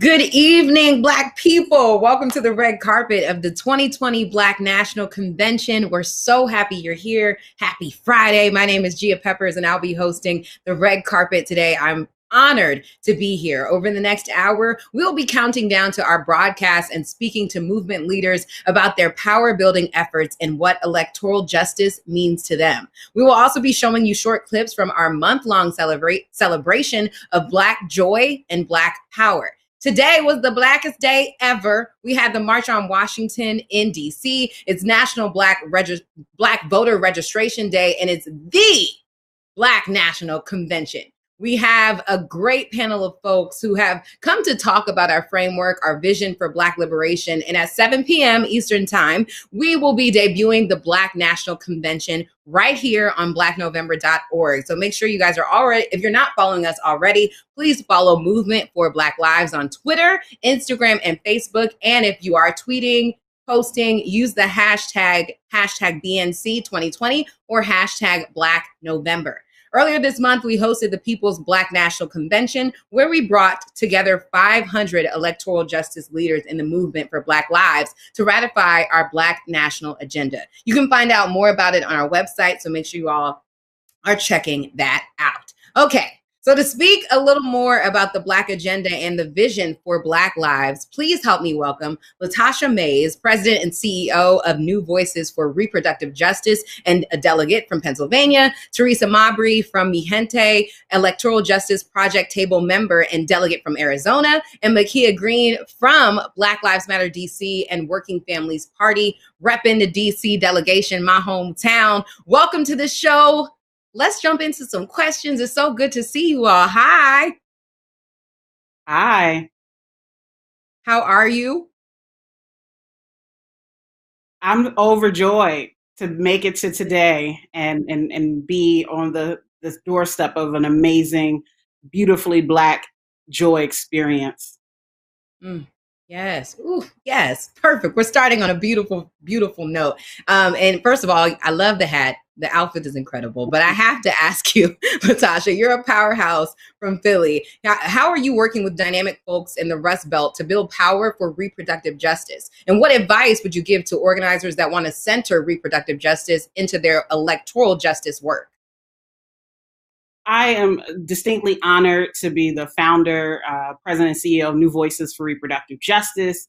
Good evening, Black people. Welcome to the red carpet of the 2020 Black National Convention. We're so happy you're here. Happy Friday. My name is Gia Peppers, and I'll be hosting the red carpet today. I'm honored to be here. Over the next hour, we'll be counting down to our broadcast and speaking to movement leaders about their power building efforts and what electoral justice means to them. We will also be showing you short clips from our month-long celebration of Black joy and Black power. Today was the blackest day ever. We had the March on Washington in DC. It's National Black Voter Registration Day, and it's the Black National Convention. We have a great panel of folks who have come to talk about our framework, our vision for Black liberation. And at 7 p.m. Eastern Time, we will be debuting the Black National Convention right here on blacknovember.org. So make sure you guys are already, if you're not following us already, please follow Movement for Black Lives on Twitter, Instagram, and Facebook. And if you are tweeting, posting, use the hashtag BNC 2020 or hashtag Black November. Earlier this month, we hosted the People's Black National Convention, where we brought together 500 electoral justice leaders in the movement for Black lives to ratify our Black national agenda. You can find out more about it on our website, so make sure you all are checking that out. Okay. So to speak a little more about the Black agenda and the vision for Black lives, please help me welcome Latasha Mays, President and CEO of New Voices for Reproductive Justice and a delegate from Pennsylvania, Teresa Mabry from Mi Gente, Electoral Justice Project table member and delegate from Arizona, and Makia Green from Black Lives Matter DC and Working Families Party, repping the DC delegation, my hometown. Welcome to the show. Let's jump into some questions. It's so good to see you all. Hi. Hi. How are you? I'm overjoyed to make it to today and be on the doorstep of an amazing, beautifully Black joy experience. Yes. Ooh, yes. Perfect. We're starting on a beautiful, beautiful note. And first of all, I love the hat. The outfit is incredible. But I have to ask you, Latasha, you're a powerhouse from Philly. How are you working with dynamic folks in the Rust Belt to build power for reproductive justice? And what advice would you give to organizers that want to center reproductive justice into their electoral justice work? I am distinctly honored to be the founder, president, and CEO of New Voices for Reproductive Justice.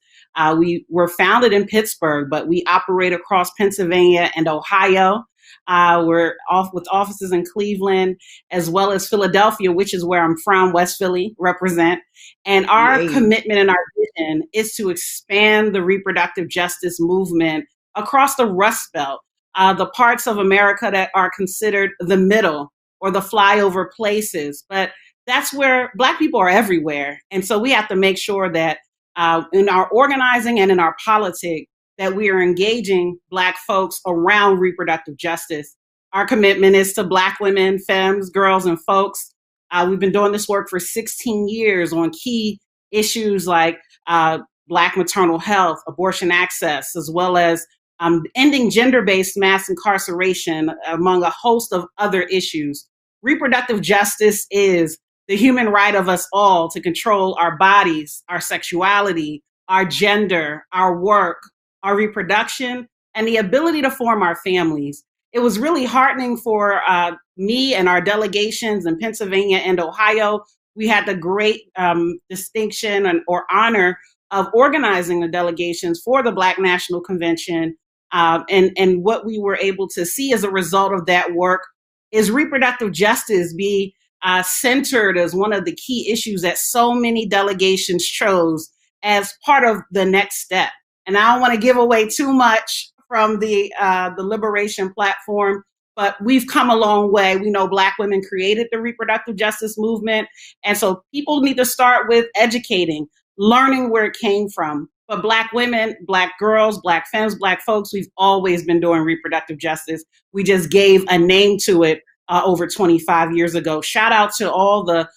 We were founded in Pittsburgh, but we operate across Pennsylvania and Ohio. We're off with offices in Cleveland as well as Philadelphia, which is where I'm from, West Philly, represent. And our commitment and our vision is to expand the reproductive justice movement across the Rust Belt, the parts of America that are considered the middle or the flyover places. But that's where Black people are everywhere. And so we have to make sure that in our organizing and in our politics, that we are engaging Black folks around reproductive justice. Our commitment is to Black women, femmes, girls, and folks. We've been doing this work for 16 years on key issues like Black maternal health, abortion access, as well as ending gender-based mass incarceration, among a host of other issues. Reproductive justice is the human right of us all to control our bodies, our sexuality, our gender, our work, our reproduction, and the ability to form our families. It was really heartening for me and our delegations in Pennsylvania and Ohio. We had the great distinction or honor of organizing the delegations for the Black National Convention. And what we were able to see as a result of that work is reproductive justice be centered as one of the key issues that so many delegations chose as part of the next step. And I don't want to give away too much from the Liberation platform, but we've come a long way. We know Black women created the reproductive justice movement. And so people need to start with educating, learning where it came from. But Black women, Black girls, Black femmes, Black folks, we've always been doing reproductive justice. We just gave a name to it over 25 years ago. Shout out to all the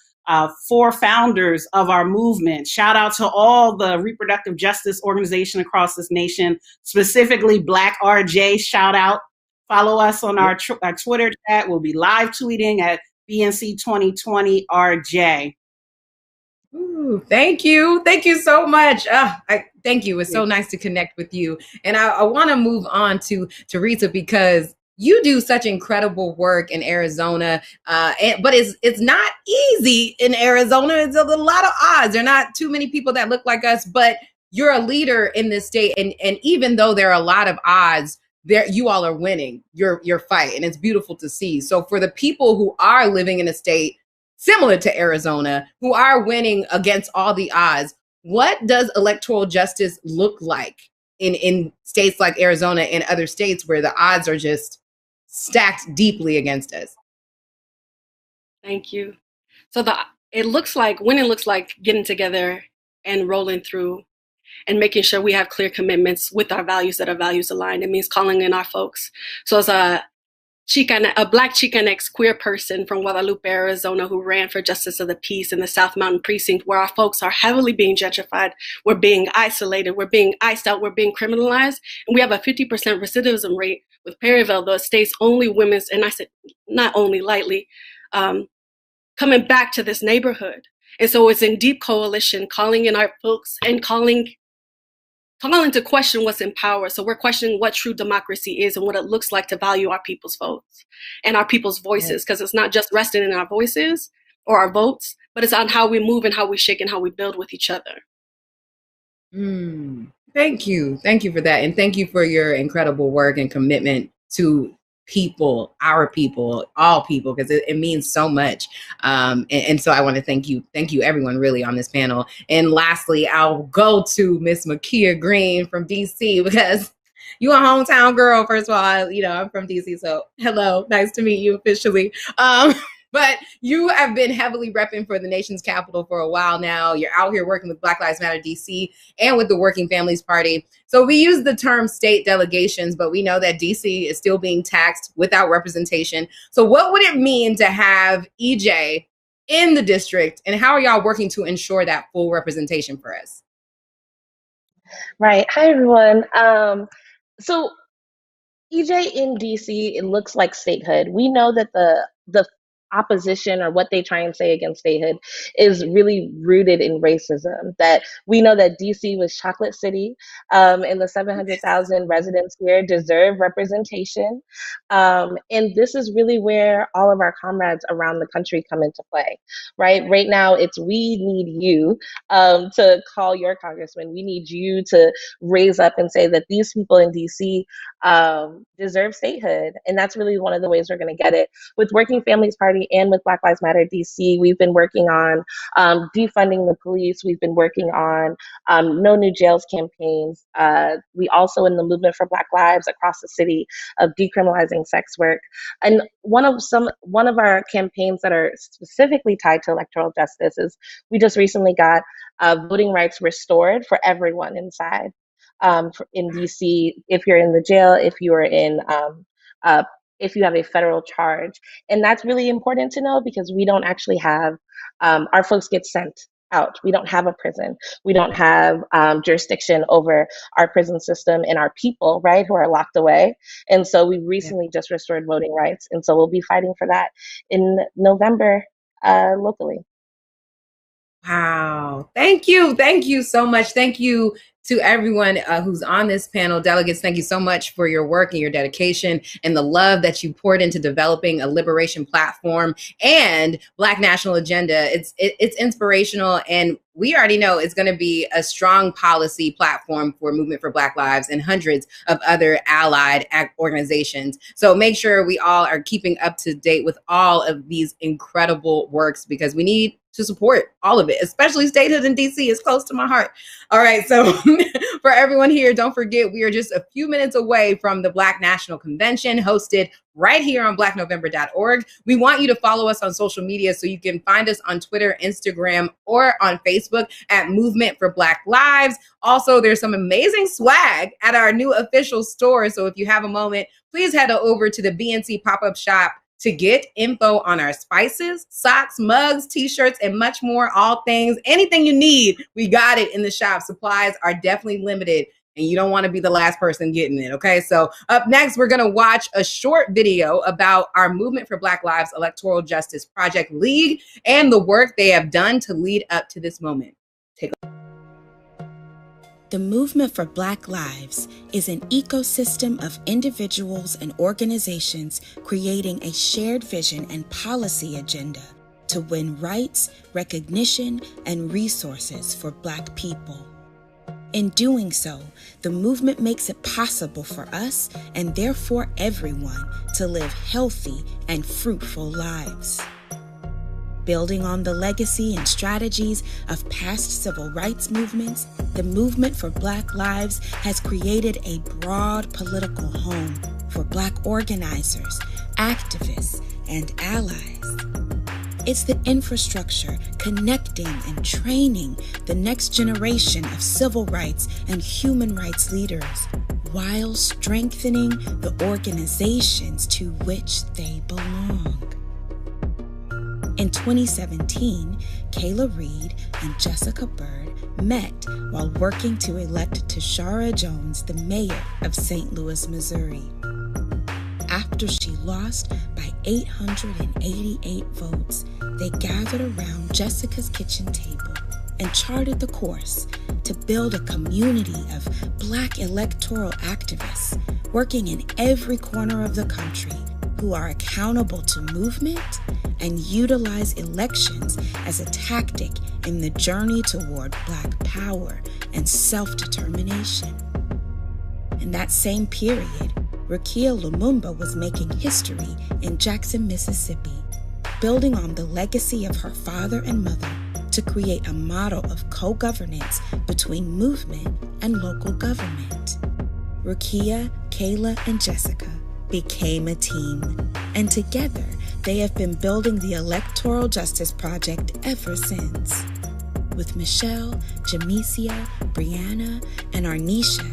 4 founders of our movement. Shout out to all the reproductive justice organizations across this nation, specifically Black RJ. Shout out. Follow us on our Twitter chat. We'll be live tweeting at BNC 2020 RJ. Ooh, thank you. Thank you so much. Thank you. It's so nice to connect with you. And I want to move on to Teresa because you do such incredible work in Arizona. But it's not easy in Arizona. It's a lot of odds. There are not too many people that look like us, but you're a leader in this state. And even though there are a lot of odds, there you all are winning your fight. And it's beautiful to see. So for the people who are living in a state similar to Arizona, who are winning against all the odds. What does electoral justice look like in states like Arizona and other states where the odds are just stacked deeply against us? Thank you. So it looks like winning looks like getting together and rolling through and making sure we have clear commitments with our values that are values aligned. It means calling in our folks. So as a Black Chicanx queer person from Guadalupe, Arizona, who ran for justice of the peace in the South Mountain precinct, where our folks are heavily being gentrified, we're being isolated, we're being iced out, we're being criminalized, and we have a 50% recidivism rate with Perryville, the state's only women's, and I said not only lightly, coming back to this neighborhood. And so it's in deep coalition, calling in our folks and calling to question what's in power. So we're questioning what true democracy is and what it looks like to value our people's votes and our people's voices, because it's not just resting in our voices or our votes, but it's on how we move and how we shake and how we build with each other. Thank you. Thank you for that. And thank you for your incredible work and commitment to people, our people, all people, because it means so much. And so I want to thank you everyone really on this panel. And lastly, I'll go to Miss Makia Green from DC because you a hometown girl. First of all, I'm from DC, so hello, nice to meet you officially. But you have been heavily repping for the nation's capital for a while now. You're out here working with Black Lives Matter DC and with the Working Families Party. So we use the term state delegations, but we know that DC is still being taxed without representation. So what would it mean to have EJ in the district, and how are y'all working to ensure that full representation for us? Right. Hi, everyone. So EJ in DC, it looks like statehood. We know that the opposition or what they try and say against statehood is really rooted in racism. That we know that DC was Chocolate City, and the 700,000 residents here deserve representation. And this is really where all of our comrades around the country come into play, right? Right now, it's we need you to call your congressman. We need you to raise up and say that these people in DC deserve statehood. And that's really one of the ways we're going to get it. With Working Families Party and with Black Lives Matter DC, we've been working on defunding the police. We've been working on no new jails campaigns. We also in the movement for Black Lives across the city of decriminalizing sex work. And one of our campaigns that are specifically tied to electoral justice is we just recently got voting rights restored for everyone inside. In DC, if you're in the jail, if you are in, if you have a federal charge. And that's really important to know because we don't actually have, our folks get sent out. We don't have a prison. We don't have jurisdiction over our prison system and our people, right, who are locked away. And so we recently just restored voting rights. And so we'll be fighting for that in November locally. Wow. Thank you. Thank you so much. Thank you to everyone who's on this panel. Delegates, thank you so much for your work and your dedication and the love that you poured into developing a liberation platform and Black National Agenda. It's inspirational, and we already know it's going to be a strong policy platform for Movement for Black Lives and hundreds of other allied organizations. So make sure we all are keeping up to date with all of these incredible works because we need to support all of it, especially statehood in DC. It's close to my heart. All right, so for everyone here, don't forget we are just a few minutes away from the Black National Convention hosted right here on blacknovember.org. We want you to follow us on social media so you can find us on Twitter, Instagram, or on Facebook at Movement for Black Lives. Also, there's some amazing swag at our new official store. So if you have a moment, please head over to the BNC pop-up shop to get info on our spices, socks, mugs, t-shirts, and much more. All things, anything you need, we got it in the shop. Supplies are definitely limited. and you don't want to be the last person getting it. Okay, so up next, we're going to watch a short video about our Movement for Black Lives Electoral Justice Project League and the work they have done to lead up to this moment. Take a The Movement for Black Lives is an ecosystem of individuals and organizations creating a shared vision and policy agenda to win rights, recognition, and resources for Black people. In doing so, the movement makes it possible for us, and therefore everyone, to live healthy and fruitful lives. Building on the legacy and strategies of past civil rights movements, the Movement for Black Lives has created a broad political home for Black organizers, activists, and allies. It's the infrastructure connecting and training the next generation of civil rights and human rights leaders, while strengthening the organizations to which they belong. In 2017, Kayla Reed and Jessica Bird met while working to elect Tashara Jones the mayor of St. Louis, Missouri. After she lost by 888 votes, they gathered around Jessica's kitchen table and charted the course to build a community of Black electoral activists working in every corner of the country who are accountable to movement and utilize elections as a tactic in the journey toward Black power and self-determination. In that same period, Rukia Lumumba was making history in Jackson, Mississippi, building on the legacy of her father and mother to create a model of co-governance between movement and local government. Rukia, Kayla, and Jessica became a team, and together they have been building the Electoral Justice Project ever since. With Michelle, Jamesia, Brianna, and Arnisha,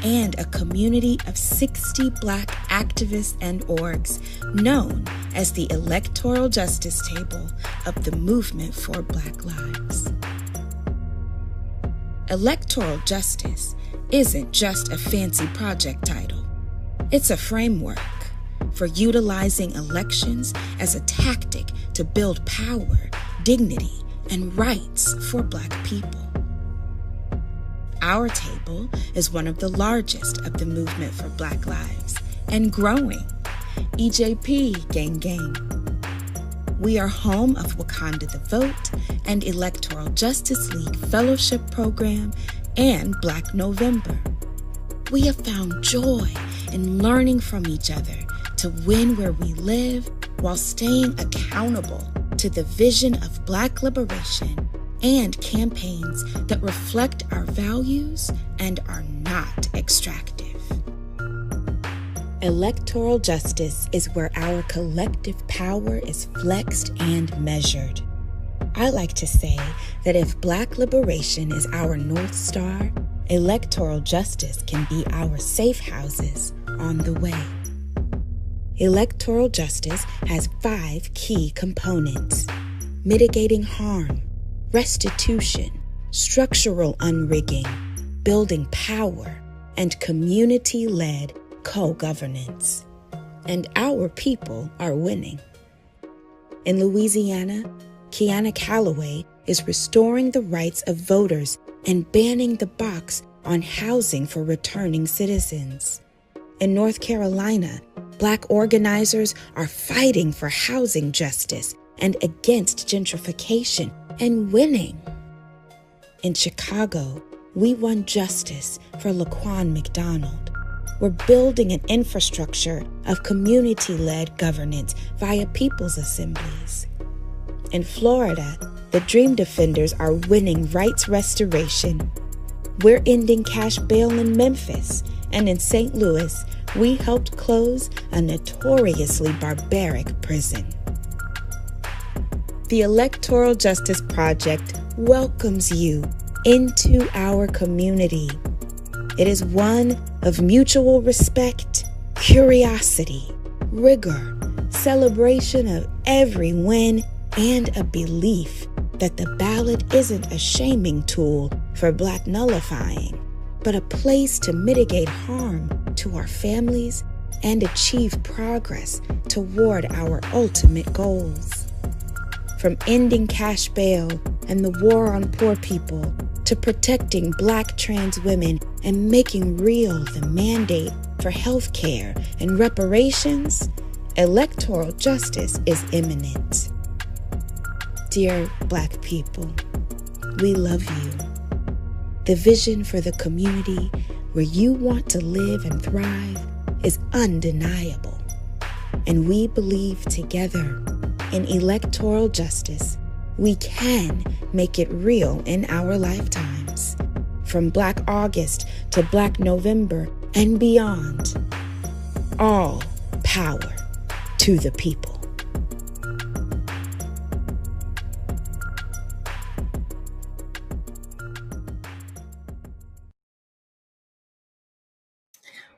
and a community of 60 Black activists and orgs known as the Electoral Justice Table of the Movement for Black Lives. Electoral justice isn't just a fancy project title. It's a framework for utilizing elections as a tactic to build power, dignity, and rights for Black people. Our table is one of the largest of the Movement for Black Lives and growing. EJP gang gang. We are home of Wakanda the Vote and Electoral Justice League Fellowship Program and Black November. We have found joy in learning from each other to win where we live while staying accountable to the vision of Black liberation and campaigns that reflect our values and are not extractive. Electoral justice is where our collective power is flexed and measured. I like to say that if Black liberation is our North Star, electoral justice can be our safe houses on the way. Electoral justice has 5 key components: mitigating harm, restitution, structural unrigging, building power, and community-led co-governance. And our people are winning. In Louisiana, Kiana Calloway is restoring the rights of voters and banning the box on housing for returning citizens. In North Carolina, Black organizers are fighting for housing justice and against gentrification and winning. In Chicago, we won justice for Laquan McDonald. We're building an infrastructure of community-led governance via people's assemblies. In Florida, the Dream Defenders are winning rights restoration. We're ending cash bail in Memphis, and in St. Louis, we helped close a notoriously barbaric prison. The Electoral Justice Project welcomes you into our community. It is one of mutual respect, curiosity, rigor, celebration of every win, and a belief that the ballot isn't a shaming tool for Black nullifying, but a place to mitigate harm to our families and achieve progress toward our ultimate goals. From ending cash bail and the war on poor people to protecting Black trans women and making real the mandate for health care and reparations, electoral justice is imminent. Dear Black people, we love you. The vision for the community where you want to live and thrive is undeniable. And we believe together in electoral justice, we can make it real in our lifetimes. From Black August to Black November and beyond. All power to the people.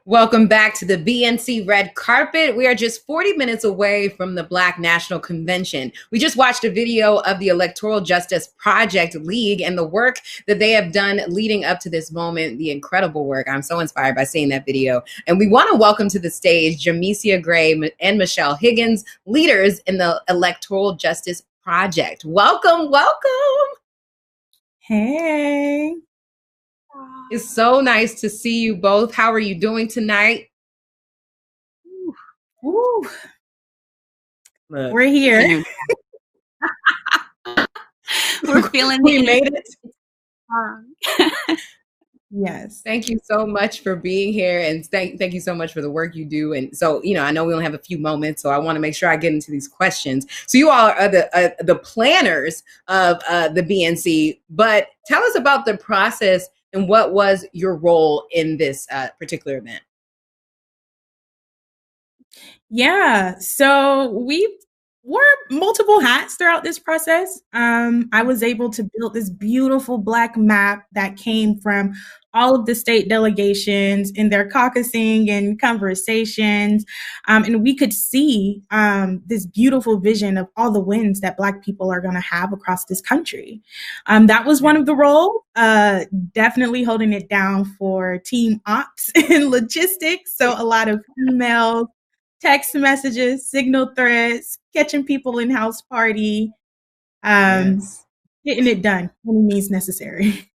Welcome back to the BNC Red Carpet. We are just 40 minutes away from the Black National Convention. We just watched a video of the Electoral Justice Project League and the work that they have done leading up to this moment, the incredible work. I'm so inspired by seeing that video. And we want to welcome to the stage Jamesia Gray and Michelle Higgins, leaders in the Electoral Justice Project. Welcome, welcome. Hey. It's so nice to see you both. How are you doing tonight? Ooh. Look, We're here. We're feeling we made it. Yes. Thank you so much for being here, and thank you so much for the work you do. And so, I know we only have a few moments, so I want to make sure I get into these questions. So you all are the planners of the BNC, but tell us about the process and what was your role in this particular event? Yeah. So we wore multiple hats throughout this process. I was able to build this beautiful Black map that came from all of the state delegations in their caucusing and conversations. And we could see this beautiful vision of all the wins that Black people are going to have across this country. That was one of the roles, definitely holding it down for team ops and logistics. So a lot of emails, text messages, signal threads, catching people in house party, Yes. getting it done when it means necessary.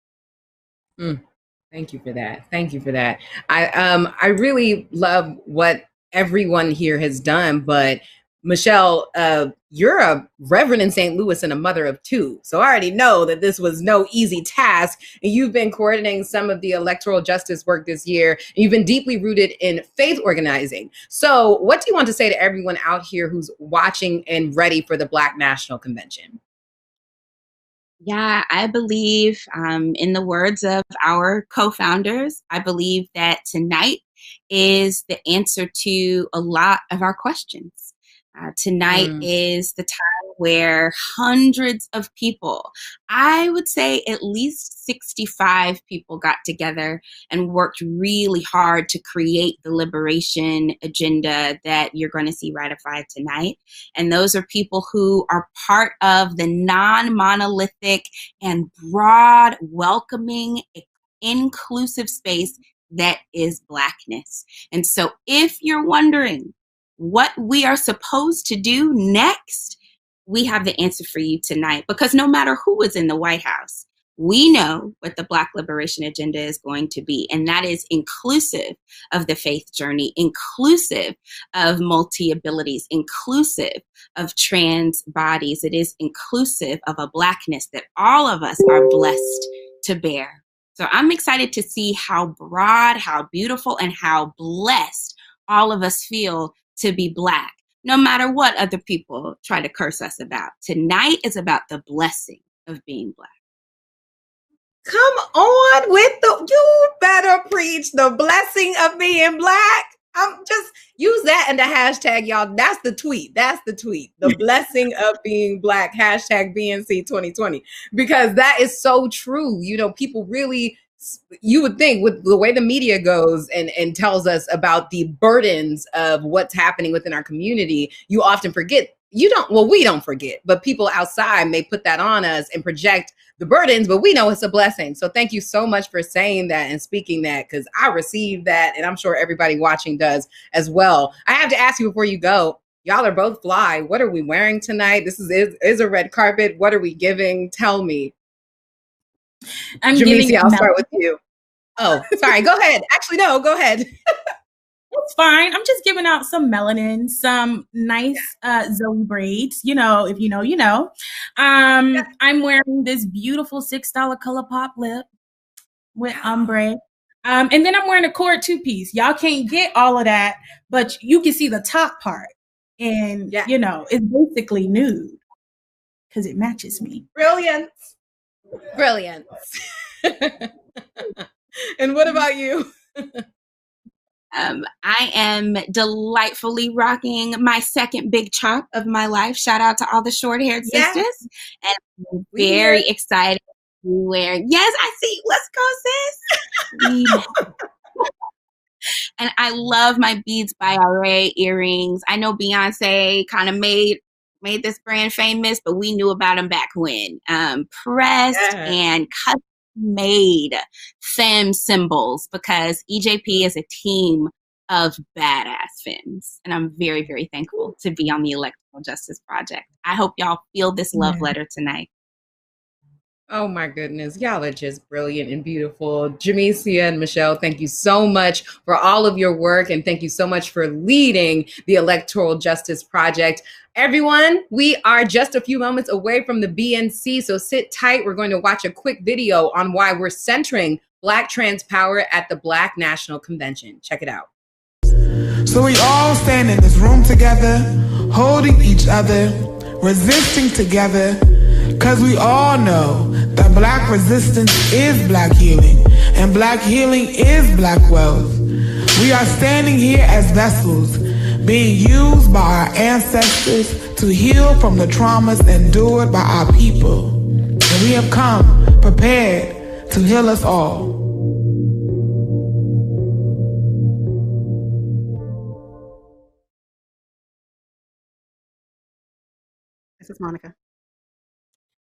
Thank you for that. Thank you for that. I really love what everyone here has done, but Michelle, you're a reverend in St. Louis and a mother of two. So I already know that this was no easy task. And you've been coordinating some of the electoral justice work this year. And you've been deeply rooted in faith organizing. So what do you want to say to everyone out here who's watching and ready for the Black National Convention? Yeah, I believe, in the words of our co-founders, I believe that tonight is the answer to a lot of our questions. Tonight is the time where hundreds of people, I would say at least 65 people, got together and worked really hard to create the liberation agenda that you're going to see ratified tonight. And those are people who are part of the non-monolithic and broad, welcoming, inclusive space that is Blackness. And so if you're wondering what we are supposed to do next, we have the answer for you tonight, because no matter who is in the White House, we know what the Black liberation agenda is going to be, and that is inclusive of the faith journey, inclusive of multi-abilities, inclusive of trans bodies. It is inclusive of a Blackness that all of us are blessed to bear. So I'm excited to see how broad, how beautiful, and how blessed all of us feel to be Black, no matter what other people try to curse us about. Tonight is about the blessing of being Black. Come on with you better preach the blessing of being Black. I'm just use that in the hashtag, y'all. That's the tweet. The blessing of being Black, hashtag BNC 2020, because that is so true. People really, you would think with the way the media goes and tells us about the burdens of what's happening within our community, you often forget, we don't forget, but people outside may put that on us and project the burdens, but we know it's a blessing. So thank you so much for saying that and speaking that, because I received that, and I'm sure everybody watching does as well. I have to ask you before you go, y'all are both fly. What are we wearing tonight? This is a red carpet. What are we giving? Tell me. I'm Jamisi, giving I'll start with you. Oh, sorry. Go ahead. Actually, no, go ahead. It's fine. I'm just giving out some melanin, some nice Zoe braids. You know, if you know, you know. I'm wearing this beautiful $6 ColourPop lip with ombre. And then I'm wearing a cord 2-piece. Y'all can't get all of that, but you can see the top part. And, you know, it's basically nude because it matches me. Brilliant. And what about you? I am delightfully rocking my second big chop of my life. Shout out to all the short-haired sisters. And I'm very excited to wear. Yes, I see. Let's go, sis. And I love my Beads by Array earrings. I know Beyonce kind of made this brand famous, but we knew about them back when. Pressed and custom made femme symbols, because EJP is a team of badass femmes. And I'm very, very thankful to be on the Electoral Justice Project. I hope y'all feel this love letter tonight. Oh my goodness, y'all are just brilliant and beautiful. Jamesia and Michelle, thank you so much for all of your work, and thank you so much for leading the Electoral Justice Project. Everyone, we are just a few moments away from the BNC, so sit tight. We're going to watch a quick video on why we're centering Black trans power at the Black National Convention. Check it out. So we all stand in this room together, holding each other, resisting together, because we all know that Black resistance is Black healing, and Black healing is Black wealth. We are standing here as vessels, being used by our ancestors to heal from the traumas endured by our people. And we have come prepared to heal us all. This is Monica.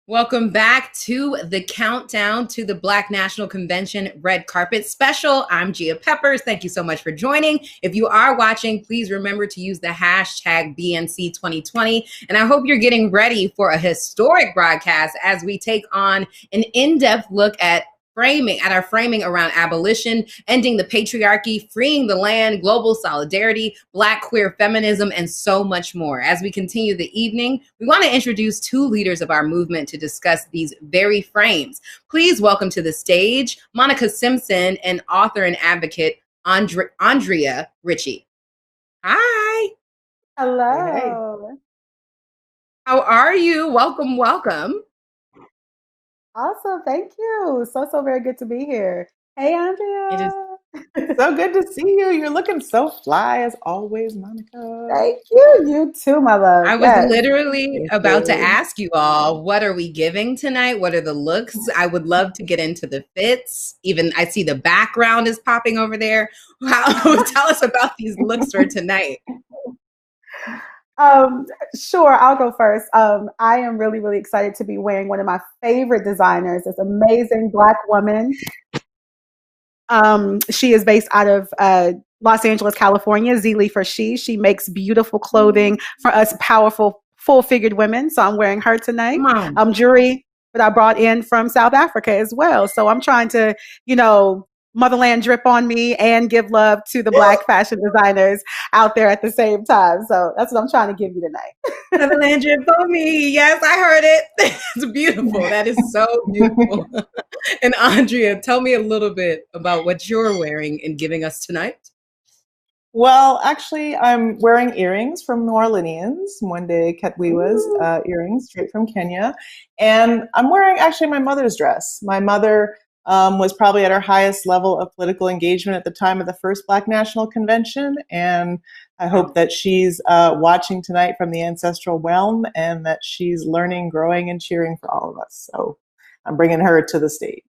Welcome back to the countdown to the Black National Convention Red Carpet Special. I'm Gia Peppers. Thank you so much for joining. If you are watching, please remember to use the hashtag BNC2020. And I hope you're getting ready for a historic broadcast as we take on an in-depth look at our framing around abolition, ending the patriarchy, freeing the land, global solidarity, Black queer feminism, and so much more. As we continue the evening, we want to introduce two leaders of our movement to discuss these very frames. Please welcome to the stage Monica Simpson and author and advocate Andrea Ritchie. Hi. Hello. How are you? Welcome, welcome. Awesome. Thank you. So very good to be here. Hey, Andrea. So good to see you. You're looking so fly as always, Monica. Thank you. You too, my love. I was literally about to ask you all, what are we giving tonight? What are the looks? I would love to get into the fits. Even I see the background is popping over there. Tell us about these looks for tonight. Sure, I'll go first. I am really excited to be wearing one of my favorite designers, this amazing Black woman. She is based out of Los Angeles, California, Zelie for She. She makes beautiful clothing for us powerful, full-figured women. So I'm wearing her tonight. Jewelry that I brought in from South Africa as well. So I'm trying to, motherland drip on me and give love to the Black fashion designers out there at the same time. So that's what I'm trying to give you tonight. Motherland drip on me. Yes, I heard it. It's beautiful. That is so beautiful. And Andrea, tell me a little bit about what you're wearing and giving us tonight. Well, actually, I'm wearing earrings from New Orleans, Mwende Ketwiwa's earrings straight from Kenya. And I'm wearing actually my mother's dress. My mother was probably at her highest level of political engagement at the time of the first Black National Convention. And I hope that she's watching tonight from the ancestral realm and that she's learning, growing, and cheering for all of us. So I'm bringing her to the stage.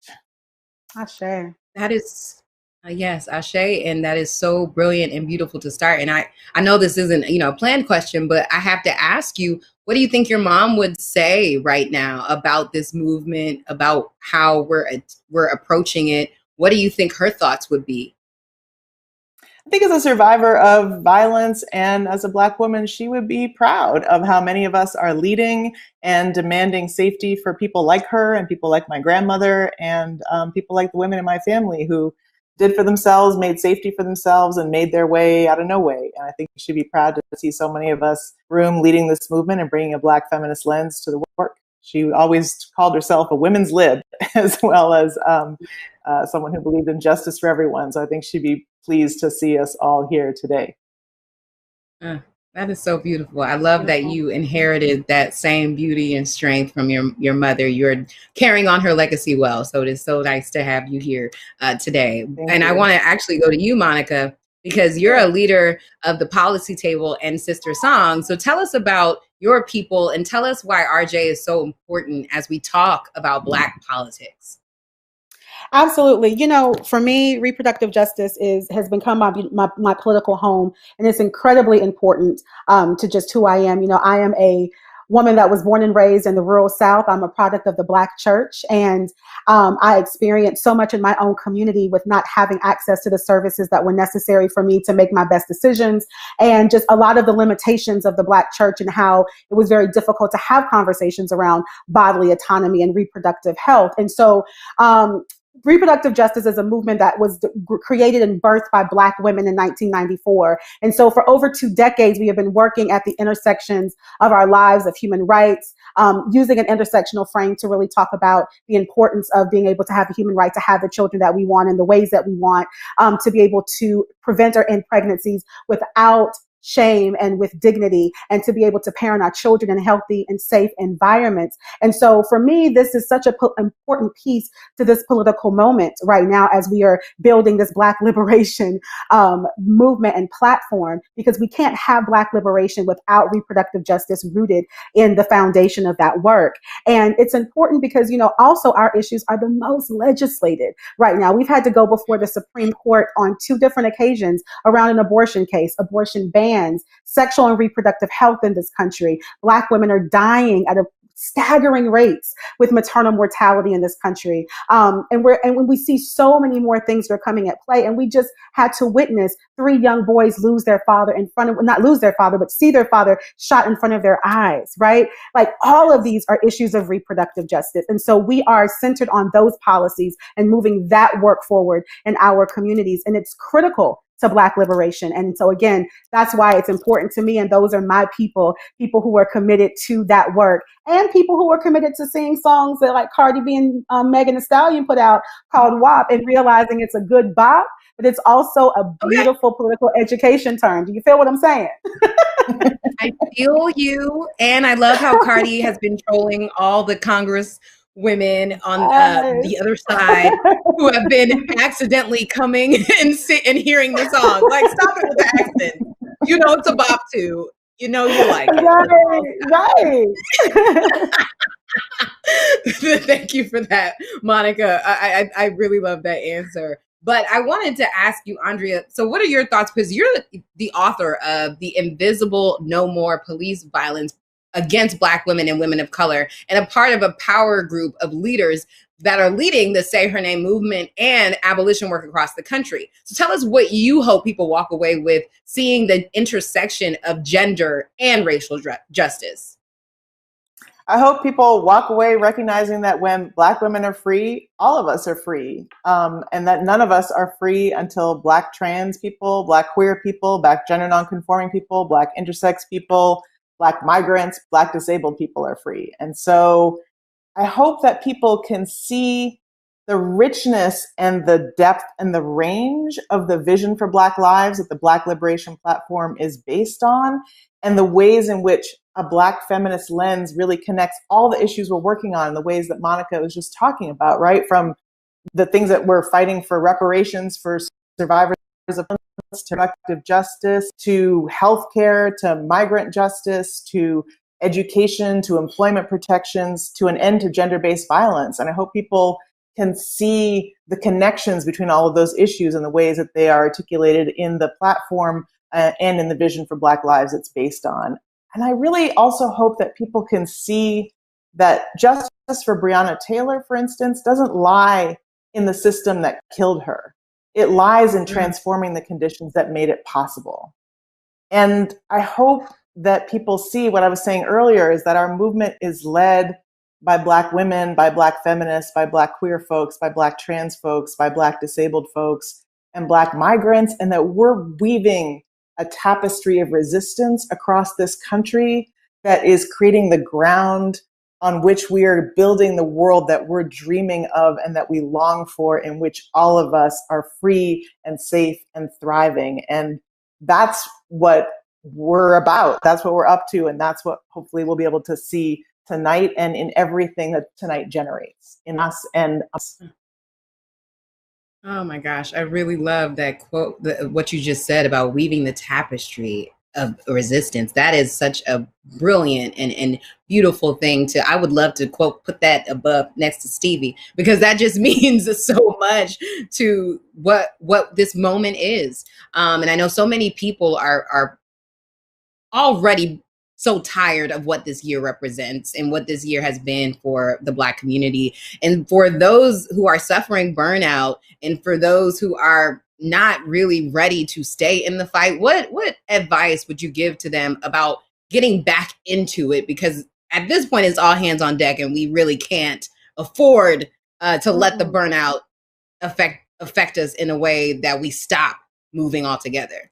I share. That is Yes, Ashe, and that is so brilliant and beautiful to start. And I know this isn't, a planned question, but I have to ask you, what do you think your mom would say right now about this movement, about how we're approaching it? What do you think her thoughts would be? I think as a survivor of violence and as a Black woman, she would be proud of how many of us are leading and demanding safety for people like her and people like my grandmother and people like the women in my family who did for themselves, made safety for themselves, and made their way out of no way. And I think she'd be proud to see so many of us room leading this movement and bringing a Black feminist lens to the work. She always called herself a women's lib, as well as someone who believed in justice for everyone. So I think she'd be pleased to see us all here today. That is so beautiful. I love that you inherited that same beauty and strength from your mother. You're carrying on her legacy well. So it is so nice to have you here today. And I want to actually go to you, Monica, because you're a leader of the policy table and Sister Song. So tell us about your people and tell us why RJ is so important as we talk about Black politics. Absolutely. For me, reproductive justice has become my political home, and it's incredibly important to just who I am. I am a woman that was born and raised in the rural South. I'm a product of the Black church, and I experienced so much in my own community with not having access to the services that were necessary for me to make my best decisions, and just a lot of the limitations of the Black church and how it was very difficult to have conversations around bodily autonomy and reproductive health. And so reproductive justice is a movement that was created and birthed by Black women in 1994. And so for over 2 decades, we have been working at the intersections of our lives of human rights, using an intersectional frame to really talk about the importance of being able to have the human right to have the children that we want in the ways that we want, to be able to prevent or end pregnancies without shame and with dignity, and to be able to parent our children in healthy and safe environments. And so for me, this is such an important piece to this political moment right now as we are building this Black liberation movement and platform, because we can't have Black liberation without reproductive justice rooted in the foundation of that work. And it's important because, also our issues are the most legislated right now. We've had to go before the Supreme Court on 2 different occasions around an abortion case, abortion ban, sexual and reproductive health in this country. Black women are dying at a staggering rates with maternal mortality in this country. And when we see so many more things that are coming at play, and we just had to witness 3 young boys lose their father not lose their father, but see their father shot in front of their eyes, right? Like all of these are issues of reproductive justice. And so we are centered on those policies and moving that work forward in our communities. And it's critical to Black liberation. And so again, that's why it's important to me. And those are my people who are committed to that work, and people who are committed to singing songs that like Cardi B and Megan Thee Stallion put out called WAP, and realizing it's a good bop, but it's also a beautiful political education term. Do you feel what I'm saying? I feel you. And I love how Cardi has been trolling all the Congress women on the other side who have been accidentally coming and hearing the song. Like, stop it with the accent. It's a bop too. You like it. Right. Thank you for that, Monica. I really love that answer. But I wanted to ask you, Andrea, so what are your thoughts? Because you're the author of The Invisible No More Police Violence Against Black Women and Women of Color, and a part of a power group of leaders that are leading the Say Her Name movement and abolition work across the country. So tell us what you hope people walk away with seeing the intersection of gender and racial justice. I hope people walk away recognizing that when Black women are free, all of us are free, and that none of us are free until Black trans people, Black queer people, Black gender nonconforming people, Black intersex people, Black migrants, Black disabled people are free. And so I hope that people can see the richness and the depth and the range of the vision for Black lives that the Black Liberation Platform is based on, and the ways in which a Black feminist lens really connects all the issues we're working on in the ways that Monica was just talking about, right? From the things that we're fighting for reparations for survivors of reproductive justice, to healthcare, to migrant justice, to education, to employment protections, to an end to gender-based violence. And I hope people can see the connections between all of those issues and the ways that they are articulated in the platform and in the vision for Black lives it's based on. And I really also hope that people can see that justice for Breonna Taylor, for instance, doesn't lie in the system that killed her. It lies in transforming the conditions that made it possible. And I hope that people see what I was saying earlier, is that our movement is led by Black women, by Black feminists, by Black queer folks, by Black trans folks, by Black disabled folks, and Black migrants, and that we're weaving a tapestry of resistance across this country that is creating the ground on which we are building the world that we're dreaming of and that we long for, in which all of us are free and safe and thriving. And that's what we're about. That's what we're up to. And that's what hopefully we'll be able to see tonight and in everything that tonight generates in us and us. Oh my gosh, I really love that quote, what you just said about weaving the tapestry of resistance. That is such a brilliant and beautiful thing to, I would love to quote, put that above next to Stevie, because that just means so much to what this moment is. And I know so many people are already so tired of what this year represents and what this year has been for the Black community. And for those who are suffering burnout, and for those who are not really ready to stay in the fight, what advice would you give to them about getting back into it? Because at this point, it's all hands on deck, and we really can't afford to let the burnout affect us in a way that we stop moving altogether.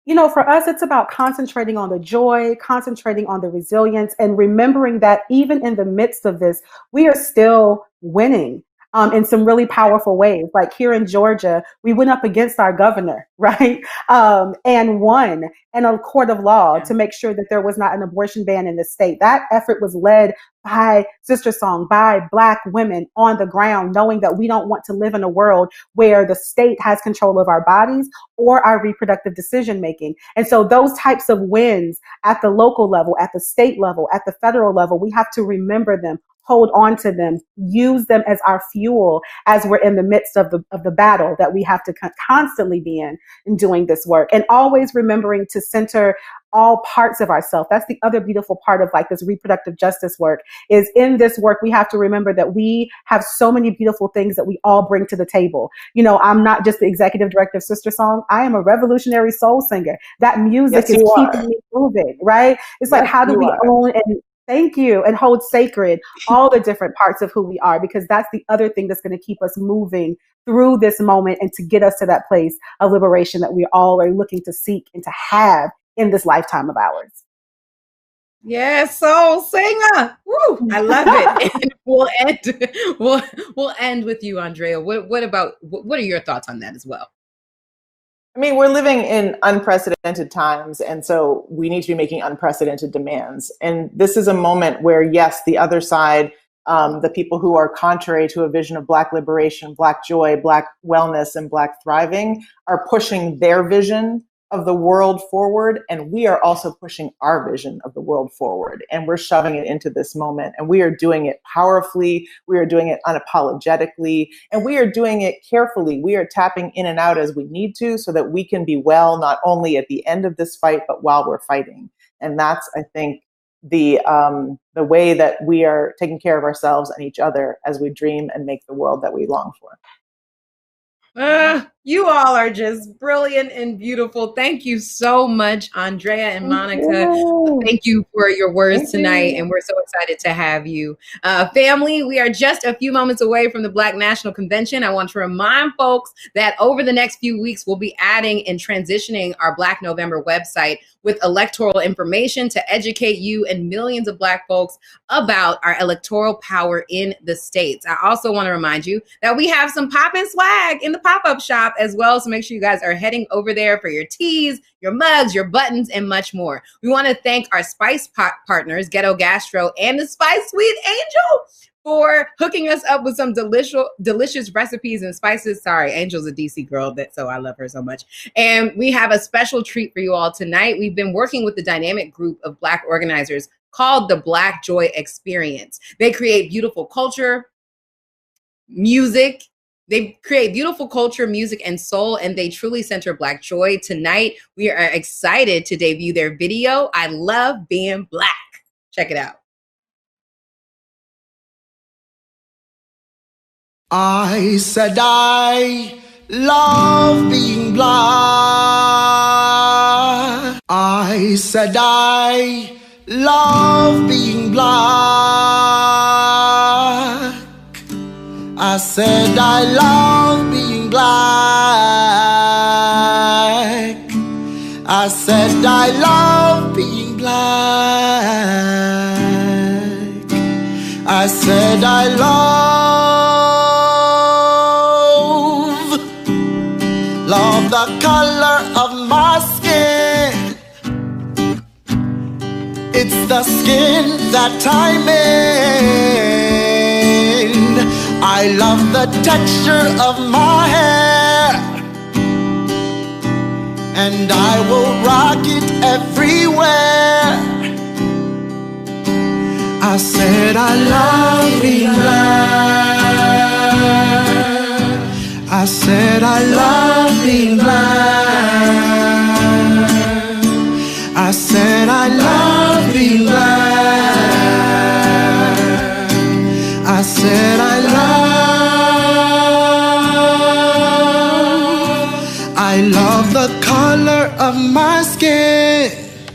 You know, for us, it's about concentrating on the joy, concentrating on the resilience, and remembering that even in the midst of this, we are still winning in some really powerful ways. Like here in Georgia, we went up against our governor, right? And won in a court of law to make sure that there was not an abortion ban in the state. That effort was led by Sister Song, by Black women on the ground, knowing that we don't want to live in a world where the state has control of our bodies or our reproductive decision making. And so those types of wins at the local level, at the state level, at the federal level, we have to remember them, hold on to them, use them as our fuel as we're in the midst of the battle that we have to constantly be in doing this work. And always remembering to center all parts of ourselves. That's the other beautiful part of like this reproductive justice work, is in this work, we have to remember that we have so many beautiful things that we all bring to the table. You know, I'm not just the executive director of Sister Song. I am a revolutionary soul singer. That music is keeping me moving, right? It's like, how do we own and thank you and hold sacred all the different parts of who we are, because that's the other thing that's going to keep us moving through this moment and to get us to that place of liberation that we all are looking to seek and to have in this lifetime of ours. Yes, soul singer. Woo, I love it. And we'll end with you, Andrea. What are your thoughts on that as well? I mean, we're living in unprecedented times, and so we need to be making unprecedented demands. And this is a moment where, yes, the other side, the people who are contrary to a vision of Black liberation, Black joy, Black wellness, and Black thriving are pushing their vision of the world forward. And we are also pushing our vision of the world forward. And we're shoving it into this moment. And we are doing it powerfully. We are doing it unapologetically. And we are doing it carefully. We are tapping in and out as we need to so that we can be well, not only at the end of this fight, but while we're fighting. And that's, I think, the way that we are taking care of ourselves and each other as we dream and make the world that we long for. You all are just brilliant and beautiful. Thank you so much, Andrea and Monica. Thank you for your words tonight. And we're so excited to have you. Family, we are just a few moments away from the Black National Convention. I want to remind folks that over the next few weeks, we'll be adding and transitioning our Black November website with electoral information to educate you and millions of Black folks about our electoral power in the states. I also want to remind you that we have some pop-in swag in the pop-up shop as well. So make sure you guys are heading over there for your teas, your mugs, your buttons, and much more. We want to thank our spice pot partners, Ghetto Gastro and the Spice Sweet Angel, for hooking us up with some delicious recipes and spices. Sorry, Angel's a DC girl, so I love her so much. And we have a special treat for you all tonight. We've been working with the dynamic group of Black organizers called the Black Joy Experience. They create beautiful culture, music. They create beautiful culture, music, and soul, and they truly center Black joy. Tonight, we are excited to debut their video, I Love Being Black. Check it out. I said I love being black. I said I love being black. I said I love being black. I said I love being black. I said I love the color of my skin. It's the skin that I'm in. I love the texture of my hair, and I will rock it everywhere. I said I love being black. I said I love being black. I said I love being black. I said I love the color of my skin.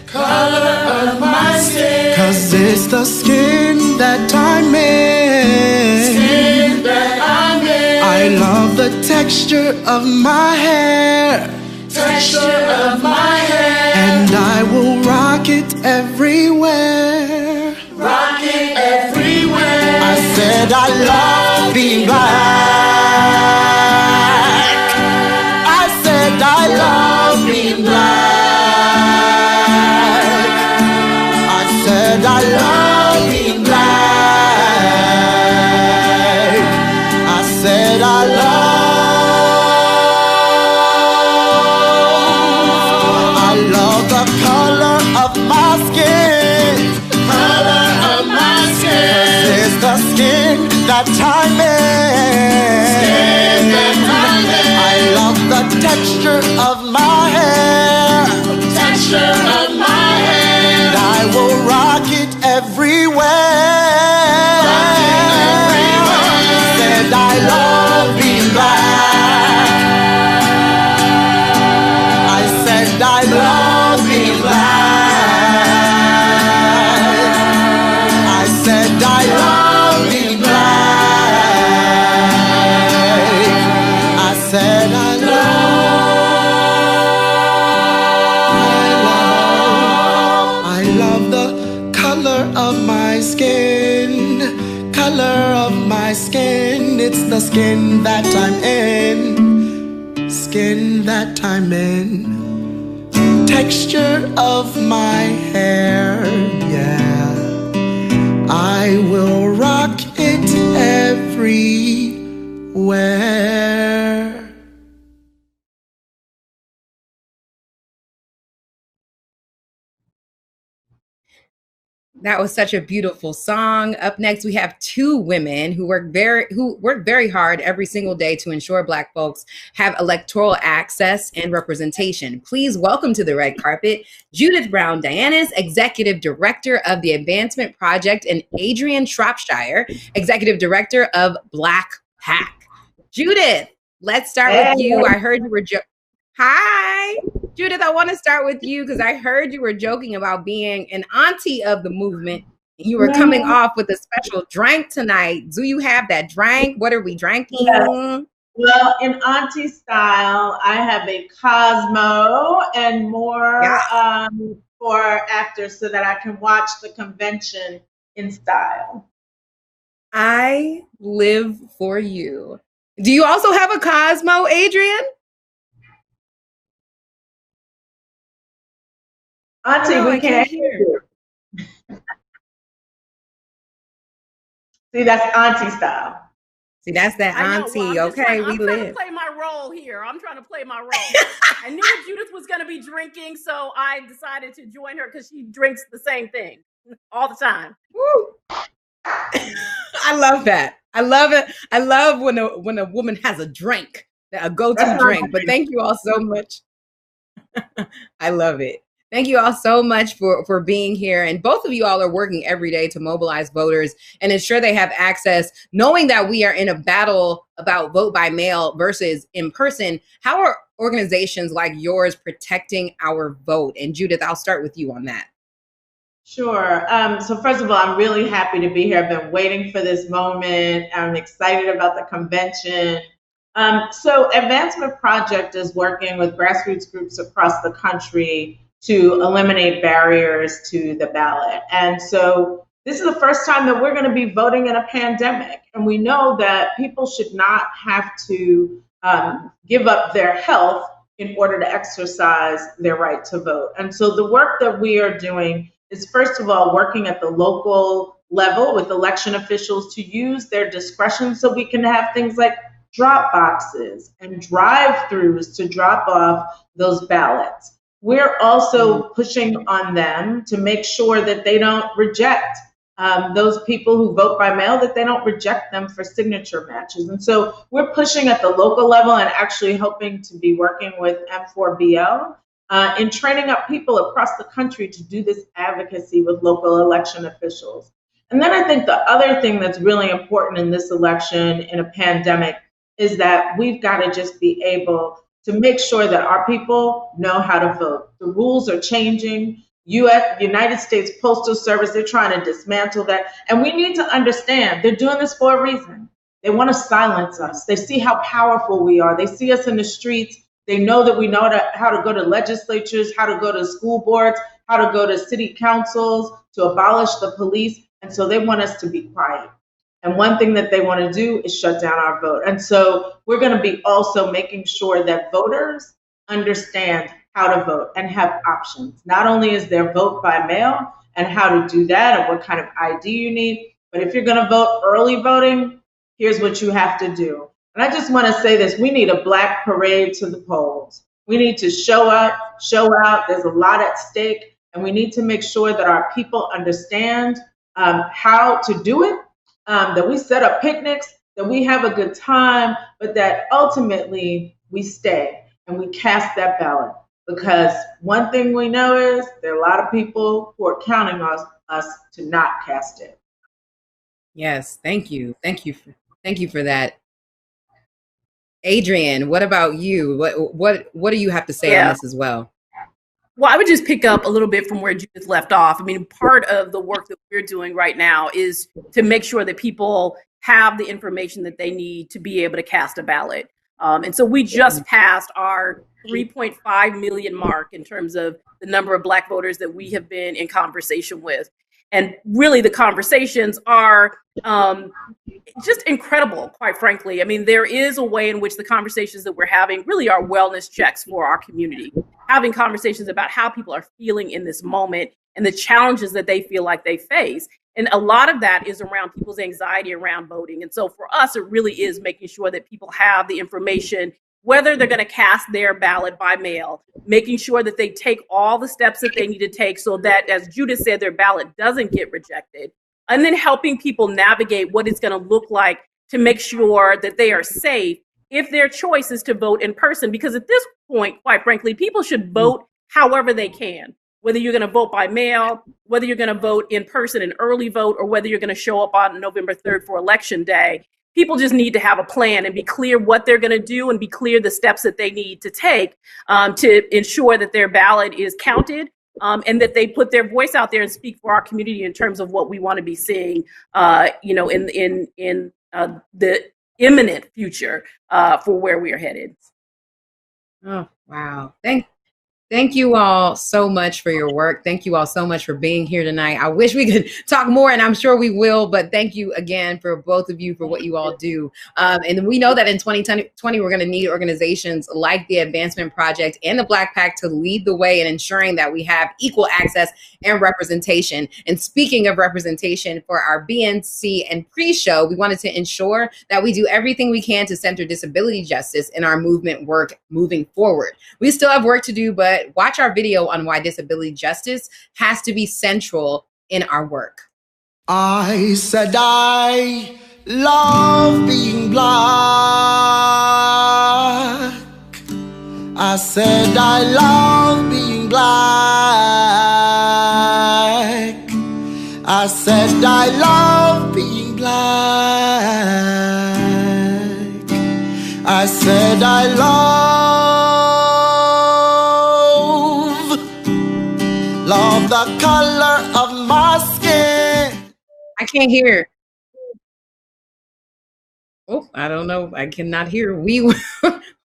Color of my skin. 'Cause it's the skin that I'm in. Skin that I'm in. I love the texture of my hair. Texture of my hair. And I will rock it everywhere. Rock it everywhere. I said I love being black. I said I love being black. I said I love being black. I said I love the color of my skin. Color of my skin. 'Cause it's the skin that I'm in. Skin that I'm in. I love the texture of my hair. Texture of my hair. And I will rock it everywhere. Rock it everywhere. Said I love being black. I said I love being black. I said I love being black. I said I love the color of my skin. Color of my skin. It's the skin that I'm in. Skin that I'm in. Texture of my hair, yeah. I will rock it everywhere. That was such a beautiful song. Up next, we have two women who work very hard every single day to ensure Black folks have electoral access and representation. Please welcome to the red carpet, Judith Brown Dianis, Executive Director of the Advancement Project, and Adrian Shropshire, Executive Director of Black Pack. Judith, let's start with you. I heard you were Hi. Judith, I want to start with you because I heard you were joking about being an auntie of the movement. You were coming off with a special drink tonight. Do you have that drink? What are we drinking? Yes. Well, in auntie style, I have a Cosmo and more for after so that I can watch the convention in style. I live for you. Do you also have a Cosmo, Adrian? Auntie, we can't hear you. See, that's auntie style. See, that's that auntie. Well, okay, I'm we trying live. to play my role here. I'm trying to play my role. I knew Judith was going to be drinking, so I decided to join her because she drinks the same thing all the time. Woo. I love that. I love it. I love when a woman has a drink, a go-to drink. But thank you all so much. I love it. Thank you all so much for being here. And both of you all are working every day to mobilize voters and ensure they have access, knowing that we are in a battle about vote by mail versus in person. How are organizations like yours protecting our vote? And Judith, I'll start with you on that. Sure. So first of all, I'm really happy to be here. I've been waiting for this moment. I'm excited about the convention. So Advancement Project is working with grassroots groups across the country to eliminate barriers to the ballot. And so this is the first time that we're going to be voting in a pandemic. And we know that people should not have to give up their health in order to exercise their right to vote. And so the work that we are doing is, first of all, working at the local level with election officials to use their discretion so we can have things like drop boxes and drive-throughs to drop off those ballots. We're also pushing on them to make sure that they don't reject those people who vote by mail, that they don't reject them for signature matches. And so we're pushing at the local level and actually hoping to be working with M4BL in training up people across the country to do this advocacy with local election officials. And then I think the other thing that's really important in this election in a pandemic is that we've got to just be able to make sure that our people know how to vote. The rules are changing. United States Postal Service, they're trying to dismantle that. And we need to understand they're doing this for a reason. They want to silence us. They see how powerful we are. They see us in the streets. They know that we know how to go to legislatures, how to go to school boards, how to go to city councils, to abolish the police. And so they want us to be quiet. And one thing that they want to do is shut down our vote. And so we're going to be also making sure that voters understand how to vote and have options. Not only is there vote by mail and how to do that and what kind of ID you need, but if you're going to vote early voting, here's what you have to do. And I just want to say this, we need a Black parade to the polls. We need to show up, show out. There's a lot at stake, and we need to make sure that our people understand how to do it, that we set up picnics, that we have a good time, but that ultimately we stay and we cast that ballot. Because one thing we know is there are a lot of people who are counting on us to not cast it. Yes, thank you. Thank you for that. Adrienne, what about you? What do you have to say on this as well? Well, I would just pick up a little bit from where Judith left off. I mean, part of the work that we're doing right now is to make sure that people have the information that they need to be able to cast a ballot. And so we just passed our 3.5 million mark in terms of the number of Black voters that we have been in conversation with. And really the conversations are just incredible, quite frankly. I mean, there is a way in which the conversations that we're having really are wellness checks for our community, having conversations about how people are feeling in this moment and the challenges that they feel like they face. And a lot of that is around people's anxiety around voting. And so for us, it really is making sure that people have the information, whether they're going to cast their ballot by mail, making sure that they take all the steps that they need to take so that, as Judith said, their ballot doesn't get rejected. And then helping people navigate what it's going to look like to make sure that they are safe if their choice is to vote in person. Because at this point, quite frankly, people should vote however they can. Whether you're going to vote by mail, whether you're going to vote in person, an early vote, or whether you're going to show up on November 3rd for Election Day, people just need to have a plan and be clear what they're going to do and be clear the steps that they need to take to ensure that their ballot is counted and that they put their voice out there and speak for our community in terms of what we want to be seeing, in the imminent future for where we are headed. Oh, wow. Thank you all so much for your work. Thank you all so much for being here tonight. I wish we could talk more, and I'm sure we will, but thank you again for both of you for what you all do. And we know that in 2020, we're going to need organizations like the Advancement Project and the Black Pact to lead the way in ensuring that we have equal access and representation. And speaking of representation, for our BNC and pre-show, we wanted to ensure that we do everything we can to center disability justice in our movement work moving forward. We still have work to do, but watch our video on why disability justice has to be central in our work. I said I love being black. I said I love being black. I said I love being black. I said I love the color of my skin. I can't hear. Oh, I don't know. I cannot hear. Well,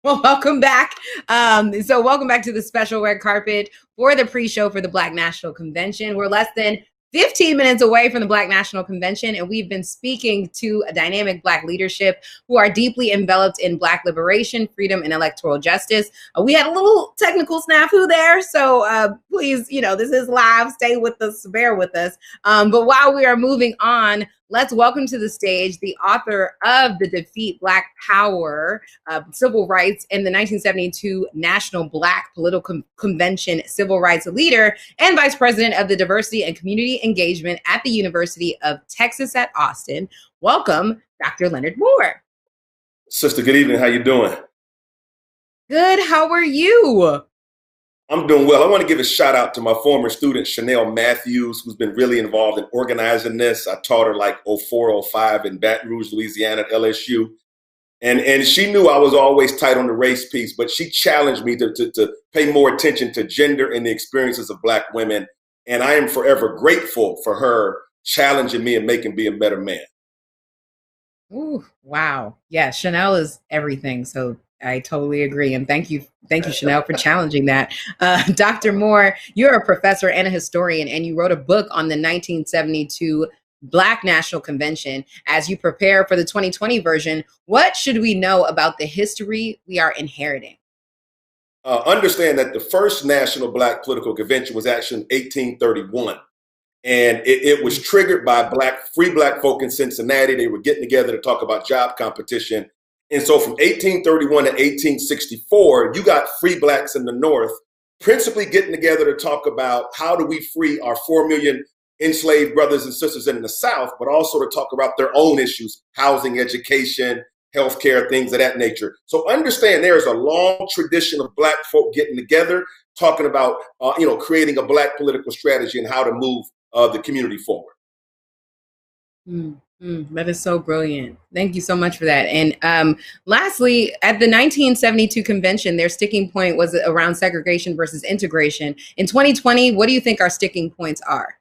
welcome back. So welcome back to the special red carpet for the pre-show for the Black National Convention. We're less than 15 minutes away from the Black National Convention, and we've been speaking to a dynamic Black leadership who are deeply enveloped in Black liberation, freedom, and electoral justice. We had a little technical snafu there, so please, this is live. Stay with us, bear with us. But while we are moving on, let's welcome to the stage the author of the Defeat Black Power, Civil Rights, and the 1972 National Black Political Convention civil rights leader and vice president of the Diversity and Community Engagement at the University of Texas at Austin. Welcome, Dr. Leonard Moore. Sister, good evening. How you doing? Good. How are you? I'm doing well. I want to give a shout out to my former student, Chanel Matthews, who's been really involved in organizing this. I taught her like 04, 05 in Baton Rouge, Louisiana at LSU. And she knew I was always tight on the race piece, but she challenged me to pay more attention to gender and the experiences of Black women. And I am forever grateful for her challenging me and making me a better man. Ooh, wow. Yeah, Chanel is everything. So I totally agree. And thank you, Chanel, for challenging that. Dr. Moore, you're a professor and a historian, and you wrote a book on the 1972 Black National Convention. As you prepare for the 2020 version, what should we know about the history we are inheriting? Understand that the first National Black Political Convention was actually in 1831. And it was triggered by free Black folk in Cincinnati. They were getting together to talk about job competition. And so from 1831 to 1864, you got free Blacks in the North principally getting together to talk about how do we free our 4 million enslaved brothers and sisters in the South, but also to talk about their own issues, housing, education, healthcare, things of that nature. So understand there is a long tradition of Black folk getting together, talking about, creating a Black political strategy and how to move the community forward. That is so brilliant. Thank you so much for that. And lastly, at the 1972 convention, their sticking point was around segregation versus integration. In 2020, what do you think our sticking points are?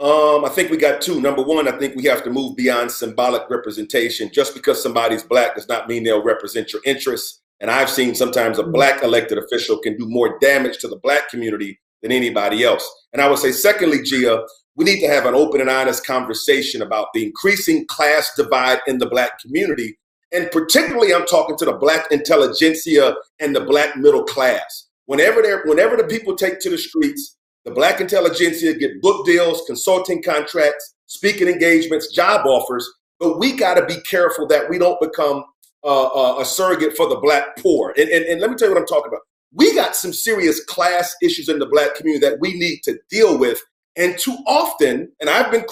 I think we got two. Number one, I think we have to move beyond symbolic representation. Just because somebody's Black does not mean they'll represent your interests. And I've seen sometimes a Black elected official can do more damage to the Black community than anybody else. And I would say, secondly, Gia, we need to have an open and honest conversation about the increasing class divide in the Black community. And particularly, I'm talking to the Black intelligentsia and the Black middle class. Whenever the people take to the streets, the Black intelligentsia get book deals, consulting contracts, speaking engagements, job offers. But we got to be careful that we don't become a surrogate for the Black poor. And let me tell you what I'm talking about. We got some serious class issues in the Black community that we need to deal with. And too often, and I've been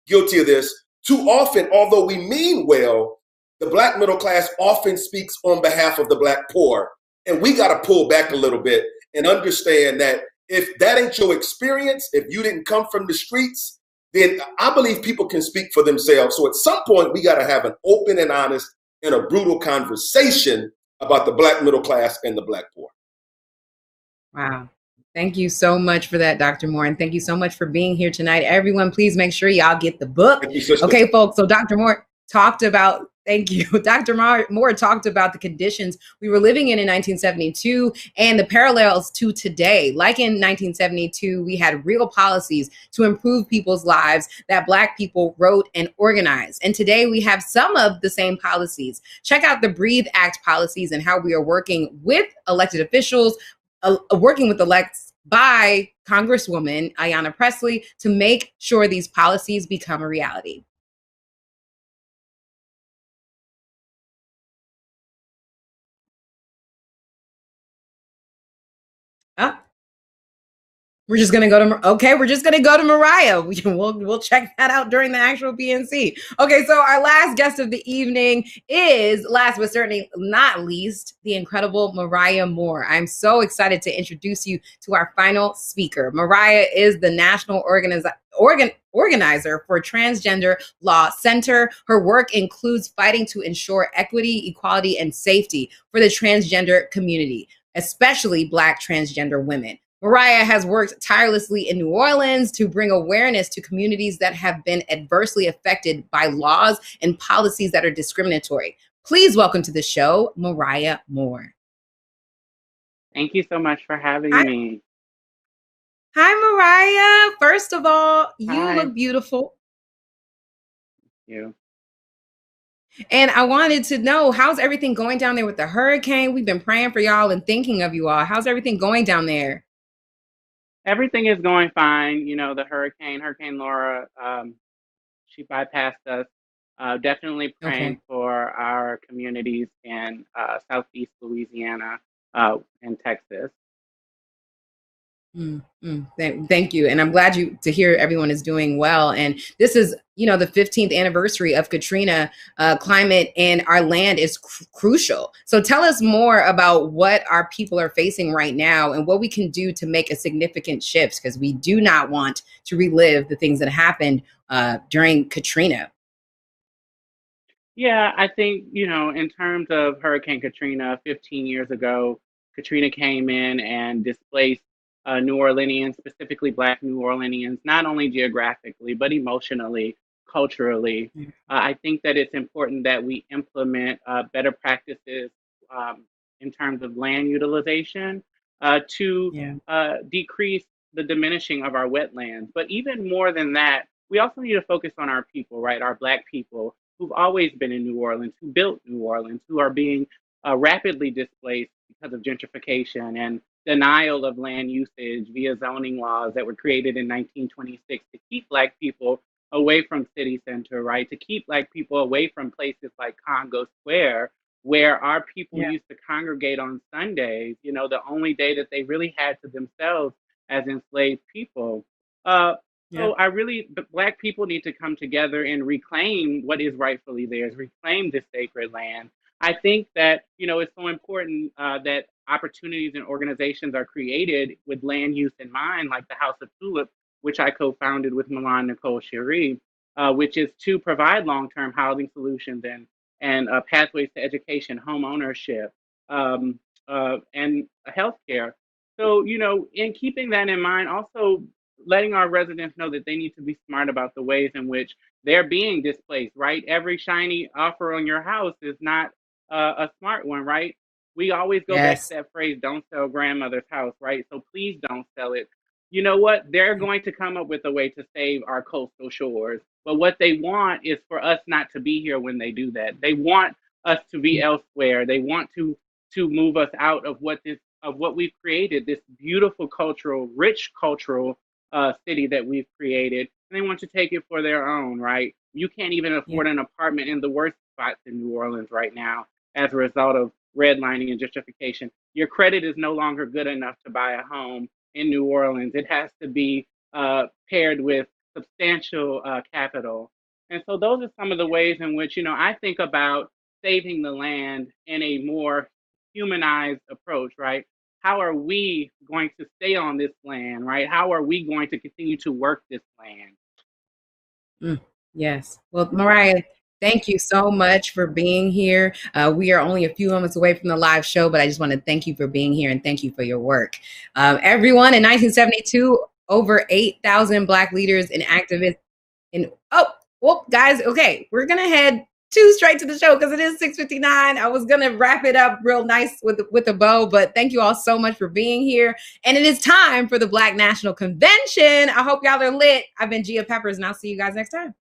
guilty of this, too often, although we mean well, the Black middle class often speaks on behalf of the Black poor. And we got to pull back a little bit and understand that if that ain't your experience, if you didn't come from the streets, then I believe people can speak for themselves. So at some point, we got to have an open and honest and a brutal conversation about the Black middle class and the Black poor. Wow. Thank you so much for that, Dr. Moore. And thank you so much for being here tonight. Everyone, please make sure y'all get the book. Okay, folks. So Dr. Moore talked about, thank you. Dr. Moore talked about the conditions we were living in 1972 and the parallels to today. Like in 1972, we had real policies to improve people's lives that Black people wrote and organized. And today we have some of the same policies. Check out the Breathe Act policies and how we are working with elected officials, working with elects by Congresswoman Ayanna Pressley to make sure these policies become a reality. We're just gonna go to We're just gonna go to Mariah. We'll check that out during the actual PNC. Okay, so our last guest of the evening is, last but certainly not least, the incredible Mariah Moore. I'm so excited to introduce you to our final speaker. Mariah is the national organizer for Transgender Law Center. Her work includes fighting to ensure equity, equality, and safety for the transgender community, especially Black transgender women. Mariah has worked tirelessly in New Orleans to bring awareness to communities that have been adversely affected by laws and policies that are discriminatory. Please welcome to the show, Mariah Moore. Thank you so much for having me. Hi, Mariah. First of all, you Hi. look beautiful. Thank you. And I wanted to know, how's everything going down there with the hurricane? We've been praying for y'all and thinking of you all. How's everything going down there? Everything is going fine. You know, the Hurricane Laura, she bypassed us. Definitely praying for our communities in Southeast Louisiana and Texas. Thank you. And I'm glad to hear everyone is doing well. And this is, the 15th anniversary of Katrina. Climate and our land is crucial. So tell us more about what our people are facing right now and what we can do to make a significant shift, because we do not want to relive the things that happened during Katrina. Yeah, I think, in terms of Hurricane Katrina, 15 years ago, Katrina came in and displaced New Orleanians, specifically Black New Orleanians, not only geographically, but emotionally, culturally. I think that it's important that we implement better practices in terms of land utilization to decrease the diminishing of our wetlands. But even more than that, we also need to focus on our people, right? Our Black people who've always been in New Orleans, who built New Orleans, who are being rapidly displaced because of gentrification and denial of land usage via zoning laws that were created in 1926 to keep Black people away from city center, right? To keep Black people away from places like Congo Square, where our people used to congregate on Sundays, the only day that they really had to themselves as enslaved people. So Black people need to come together and reclaim what is rightfully theirs, reclaim this sacred land. I think that, it's so important that opportunities and organizations are created with land use in mind, like the House of Tulip, which I co-founded with Milan Nicole Cherie, which is to provide long-term housing solutions and pathways to education, home ownership, and healthcare. So, in keeping that in mind, also letting our residents know that they need to be smart about the ways in which they're being displaced, right? Every shiny offer on your house is not a smart one, right? We always go back to that phrase, don't sell grandmother's house, right? So please don't sell it. You know what? They're going to come up with a way to save our coastal shores. But what they want is for us not to be here when they do that. They want us to be elsewhere. They want to move us out of what we've created, this beautiful cultural, rich cultural city that we've created. And they want to take it for their own, right? You can't even afford an apartment in the worst spots in New Orleans right now as a result of redlining and gentrification. Your credit is no longer good enough to buy a home in New Orleans. It has to be paired with substantial capital. And so those are some of the ways in which, I think about saving the land in a more humanized approach, right? How are we going to stay on this land, right? How are we going to continue to work this land? Yes. Well, Mariah, thank you so much for being here. We are only a few moments away from the live show, but I just want to thank you for being here and thank you for your work. Everyone, in 1972, over 8,000 Black leaders and activists guys, okay, we're going to head straight to the show because it is 6:59. I was going to wrap it up real nice with a bow, but thank you all so much for being here. And it is time for the Black National Convention. I hope y'all are lit. I've been Gia Peppers, and I'll see you guys next time.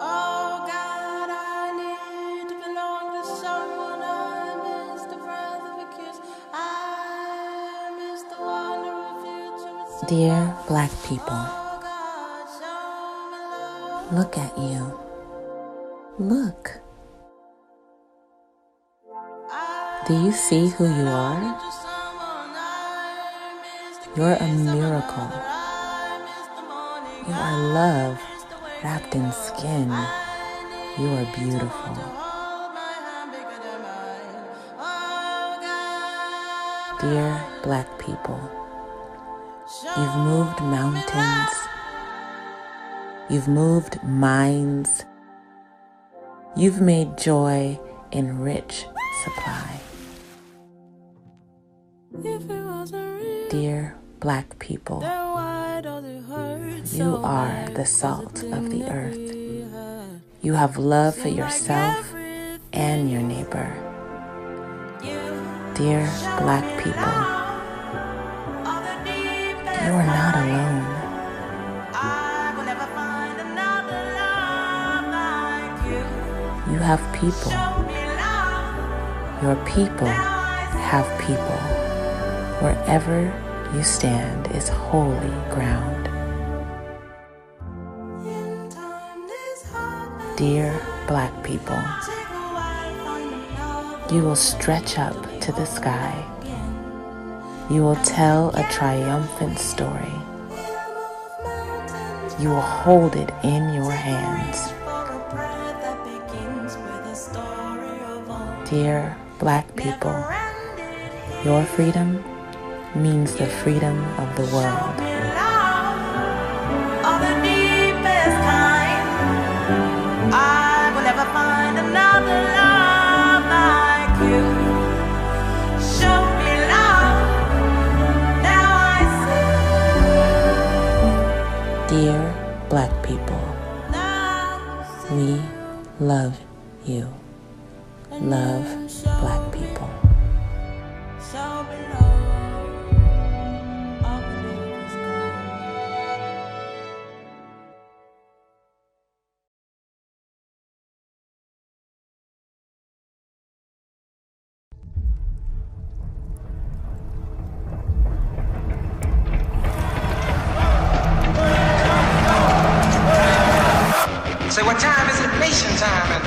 Oh God, I need to belong to someone. I miss the breath of a kiss. I miss the wonder of future. Dear Black people, look at you. Look. Do you see who you are? You're a miracle. You are love wrapped in skin. You are beautiful. Dear Black people, you've moved mountains. You've moved minds. You've made joy in rich supply. Dear Black people, you are the salt of the earth. You have love for yourself and your neighbor. Dear Black people, you are not alone. You have people. Your people have people. Wherever you stand is holy ground. Dear Black people, you will stretch up to the sky. You will tell a triumphant story. You will hold it in your hands. Dear Black people, your freedom means the freedom of the world. I will never find another love like you. Show me love, now I see. Dear Black people, we love you. Love Black people. Say, what time is it? Nation time. And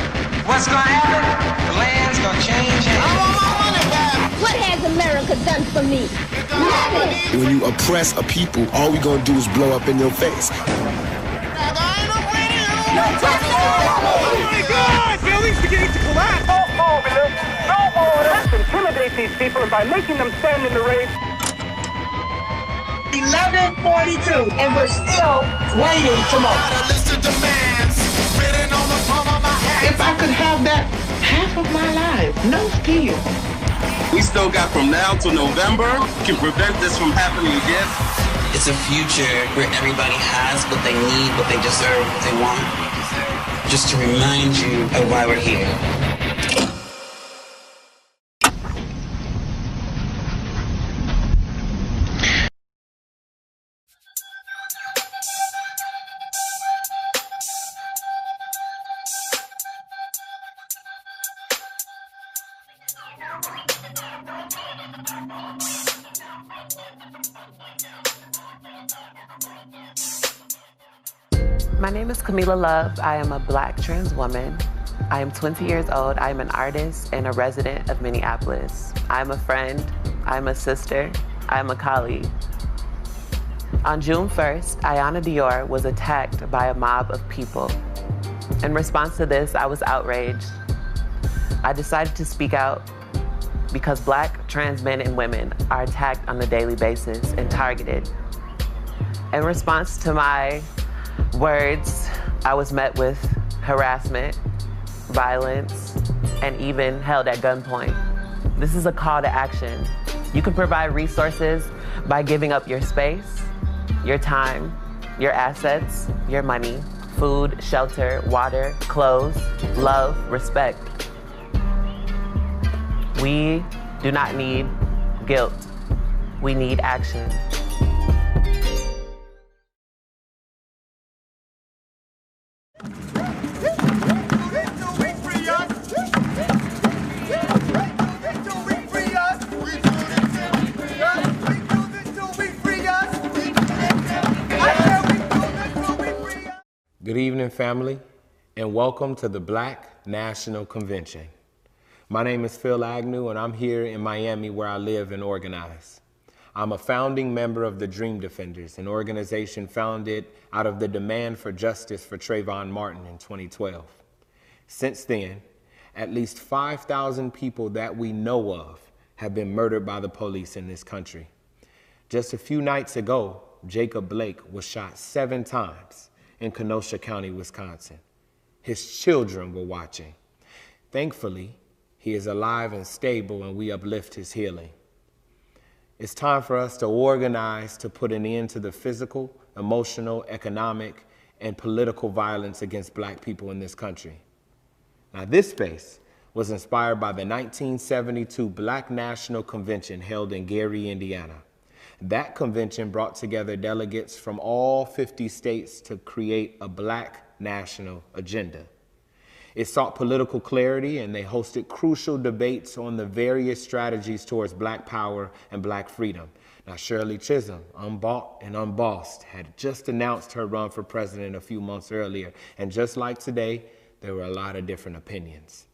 what's gonna happen? The land's gonna change. I want my money back. What has America done for me? Nothing. When you oppress a people, all we gonna do is blow up in your face. Oh my God! Buildings beginning to collapse. No formula, no order. Let's intimidate these people, and by making them stand in the race. 11:42, and we're still waiting tomorrow. If I could have that half of my life, no fear. We still got from now to November, can prevent this from happening again. It's a future where everybody has what they need, what they deserve, what they want. Just to remind you of why we're here. My name is Camila Love. I am a Black trans woman. I am 20 years old. I am an artist and a resident of Minneapolis. I'm a friend. I'm a sister. I'm a colleague. On June 1st, Ayanna Dior was attacked by a mob of people. In response to this, I was outraged. I decided to speak out because Black trans men and women are attacked on a daily basis and targeted. In response to my words, I was met with harassment, violence, and even held at gunpoint. This is a call to action. You can provide resources by giving up your space, your time, your assets, your money, food, shelter, water, clothes, love, respect. We do not need guilt. We need action. Good evening, family, and welcome to the Black National Convention. My name is Phil Agnew, and I'm here in Miami where I live and organize. I'm a founding member of the Dream Defenders, an organization founded out of the demand for justice for Trayvon Martin in 2012. Since then, at least 5,000 people that we know of have been murdered by the police in this country. Just a few nights ago, Jacob Blake was shot 7 times in Kenosha County, Wisconsin. His children were watching. Thankfully, he is alive and stable, and we uplift his healing. It's time for us to organize to put an end to the physical, emotional, economic, and political violence against Black people in this country. Now, this space was inspired by the 1972 Black National Convention held in Gary, Indiana. That convention brought together delegates from all 50 states to create a Black national agenda. It sought political clarity, and they hosted crucial debates on the various strategies towards Black power and Black freedom. Now, Shirley Chisholm, unbought and unbossed, had just announced her run for president a few months earlier, and just like today, there were a lot of different opinions.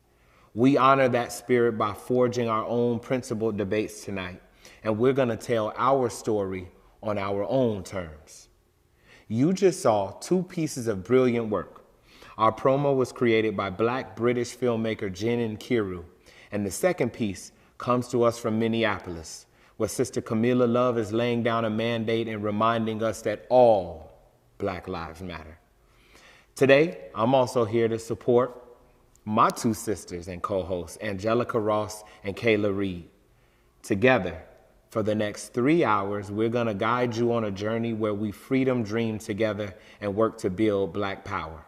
We honor that spirit by forging our own principled debates tonight, and we're going to tell our story on our own terms. You just saw 2 pieces of brilliant work. Our promo was created by Black British filmmaker Jen Nkiru, and the second piece comes to us from Minneapolis, where Sister Camilla Love is laying down a mandate and reminding us that all Black lives matter. Today, I'm also here to support my 2 sisters and co-hosts, Angelica Ross and Kayla Reed. Together, for the next 3 hours, we're gonna guide you on a journey where we freedom dream together and work to build Black power.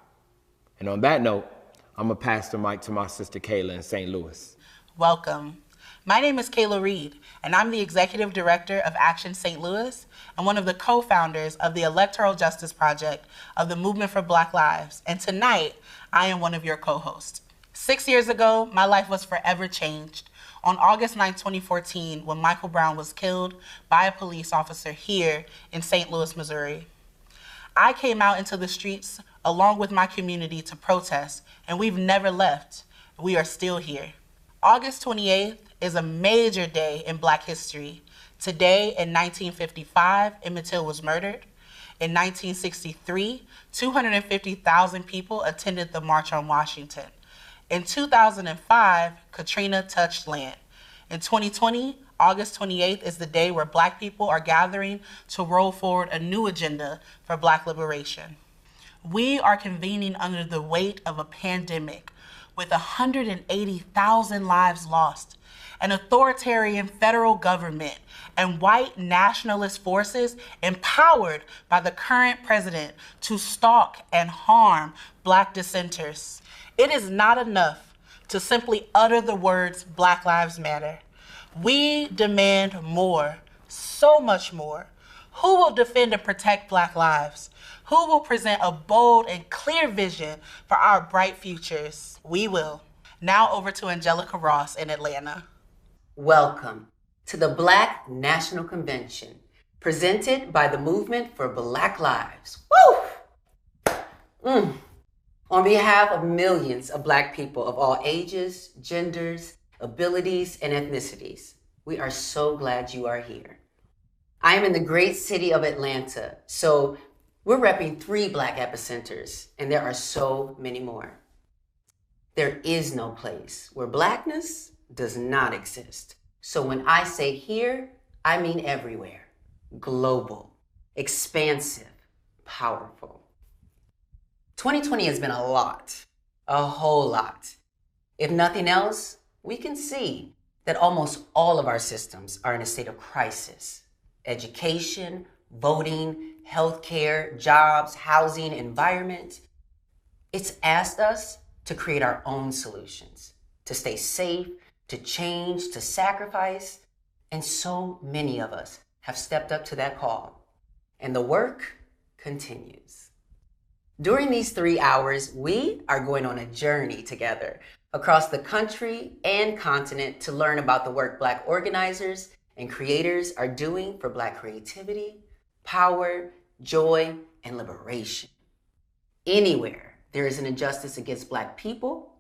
And on that note, I'm gonna pass the mic to my sister Kayla in St. Louis. Welcome. My name is Kayla Reed, and I'm the Executive Director of Action St. Louis and one of the co-founders of the Electoral Justice Project of the Movement for Black Lives. And tonight, I am one of your co-hosts. 6 years ago, my life was forever changed. On August 9, 2014, when Michael Brown was killed by a police officer here in St. Louis, Missouri. I came out into the streets along with my community to protest, and we've never left. We are still here. August 28th is a major day in Black history. Today, in 1955, Emmett Till was murdered. In 1963, 250,000 people attended the March on Washington. In 2005, Katrina touched land. In 2020, August 28th is the day where Black people are gathering to roll forward a new agenda for Black liberation. We are convening under the weight of a pandemic with 180,000 lives lost, an authoritarian federal government, and white nationalist forces empowered by the current president to stalk and harm Black dissenters. It is not enough to simply utter the words Black Lives Matter. We demand more, so much more. Who will defend and protect Black lives? Who will present a bold and clear vision for our bright futures? We will. Now over to Angelica Ross in Atlanta. Welcome to the Black National Convention, presented by the Movement for Black Lives. Woo! On behalf of millions of Black people of all ages, genders, abilities, and ethnicities, we are so glad you are here. I am in the great city of Atlanta, so we're repping 3 Black epicenters, and there are so many more. There is no place where Blackness does not exist. So when I say here, I mean everywhere. Global, expansive, powerful. 2020 has been a lot, a whole lot. If nothing else, we can see that almost all of our systems are in a state of crisis. Education, voting, healthcare, jobs, housing, environment. It's asked us to create our own solutions, to stay safe, to change, to sacrifice. And so many of us have stepped up to that call. And the work continues. During these 3 hours, we are going on a journey together across the country and continent to learn about the work Black organizers and creators are doing for Black creativity, power, joy, and liberation. Anywhere there is an injustice against Black people,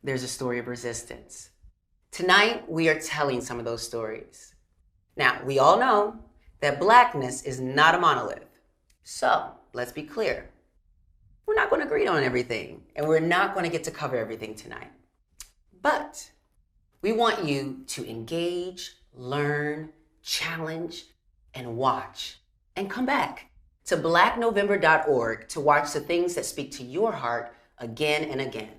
there's a story of resistance. Tonight, we are telling some of those stories. Now, we all know that Blackness is not a monolith. So, let's be clear. We're not going to agree on everything, and we're not going to get to cover everything tonight. But we want you to engage, learn, challenge, and watch, and come back to blacknovember.org to watch the things that speak to your heart again and again.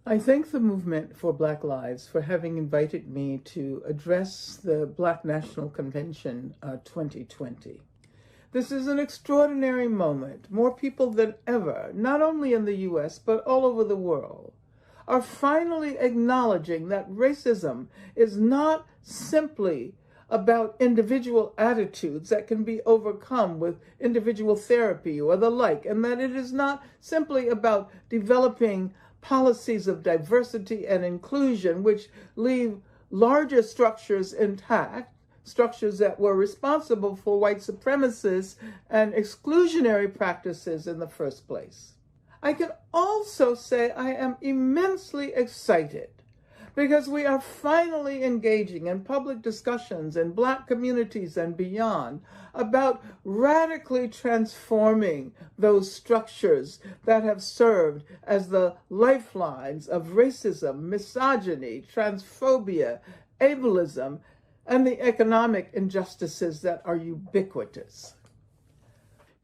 I thank the Movement for Black Lives for having invited me to address the Black National Convention 2020. This is an extraordinary moment. More people than ever, not only in the US, but all over the world, are finally acknowledging that racism is not simply about individual attitudes that can be overcome with individual therapy or the like, and that it is not simply about developing policies of diversity and inclusion which leave larger structures intact, structures that were responsible for white supremacists and exclusionary practices in the first place. I can also say I am immensely excited because we are finally engaging in public discussions in Black communities and beyond about radically transforming those structures that have served as the lifelines of racism, misogyny, transphobia, ableism, and the economic injustices that are ubiquitous.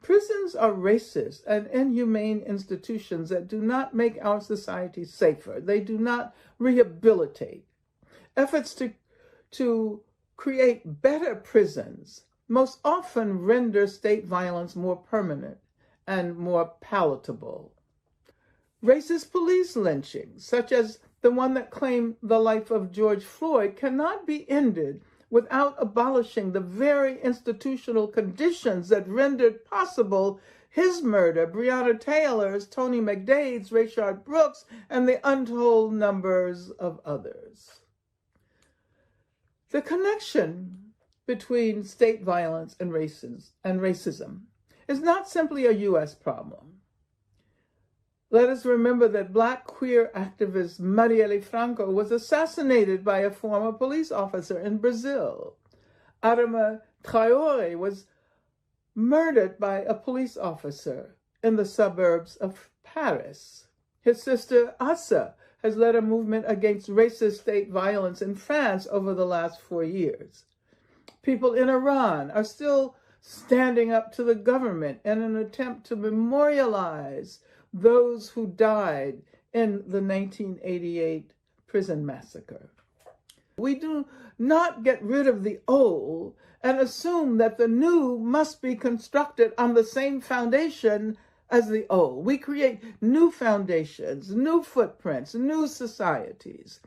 Prisons are racist and inhumane institutions that do not make our society safer. They do not rehabilitate. Efforts to create better prisons most often render state violence more permanent and more palatable. Racist police lynchings, such as the one that claimed the life of George Floyd, cannot be ended without abolishing the very institutional conditions that rendered possible his murder, Breonna Taylor's, Tony McDade's, Rayshard Brooks, and the untold numbers of others. The connection between state violence and racism is not simply a U.S. problem. Let us remember that Black queer activist Marielle Franco was assassinated by a former police officer in Brazil. Adama Traoré was murdered by a police officer in the suburbs of Paris. His sister Assa has led a movement against racist state violence in France over the last 4 years. People in Iran are still standing up to the government in an attempt to memorialize those who died in the 1988 prison massacre. We do not get rid of the old and assume that the new must be constructed on the same foundation as the old. We create new foundations, new footprints, new societies.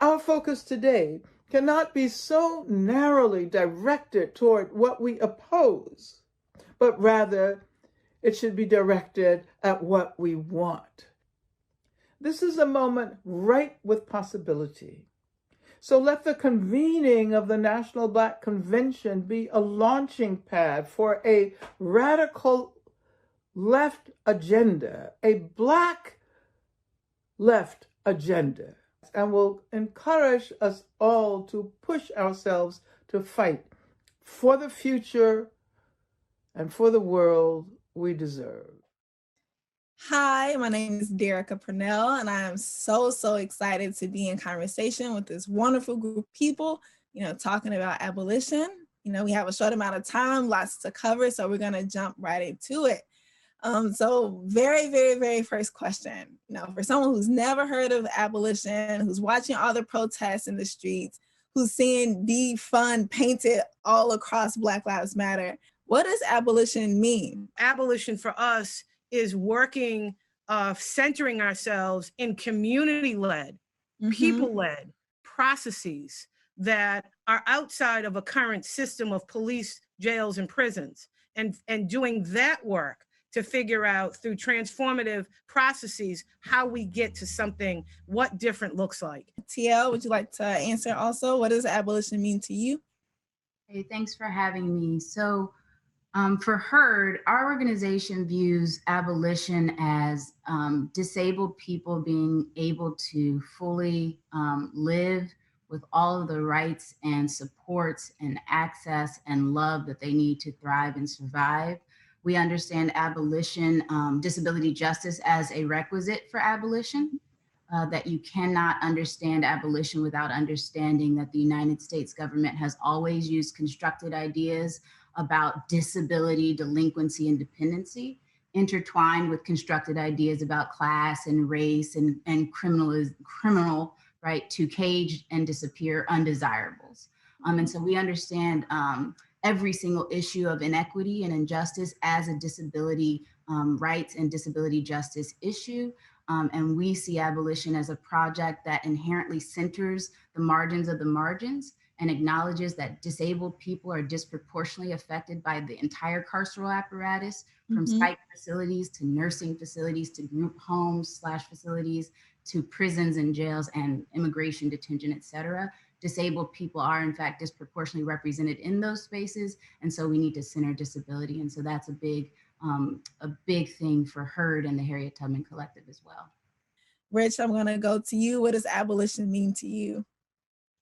Our focus today cannot be so narrowly directed toward what we oppose, but rather it should be directed at what we want. This is a moment ripe with possibility. So let the convening of the National Black Convention be a launching pad for a radical left agenda, a Black left agenda, and will encourage us all to push ourselves to fight for the future and for the world we deserve. Hi, my name is Derica Purnell, and I am so excited to be in conversation with this wonderful group of people, talking about abolition. We have a short amount of time, lots to cover, so we're going to jump right into it. So very first question, for someone who's never heard of abolition, who's watching all the protests in the streets, who's seeing defund painted all across Black Lives Matter, what does abolition mean? Abolition for us is working, centering ourselves in community-led, people-led processes that are outside of a current system of police, jails, and prisons, and doing that work to figure out through transformative processes how we get to something, what different looks like. TL, would you like to answer also? What does abolition mean to you? Hey, thanks for having me. So For HERD, our organization views abolition as disabled people being able to fully live with all of the rights and supports and access and love that they need to thrive and survive. We understand abolition, disability justice as a requisite for abolition. That you cannot understand abolition without understanding that the United States government has always used constructed ideas about disability, delinquency, and dependency, intertwined with constructed ideas about class and race and criminal, right, to cage and disappear undesirables. And so we understand every single issue of inequity and injustice as a disability rights and disability justice issue. And we see abolition as a project that inherently centers the margins of the margins and acknowledges that disabled people are disproportionately affected by the entire carceral apparatus, from psych facilities to nursing facilities to group homes / facilities to prisons and jails and immigration detention, et cetera. Disabled people are in fact disproportionately represented in those spaces. And so we need to center disability. And so that's a big thing for HERD and the Harriet Tubman Collective as well. Rich, I'm gonna go to you. What does abolition mean to you?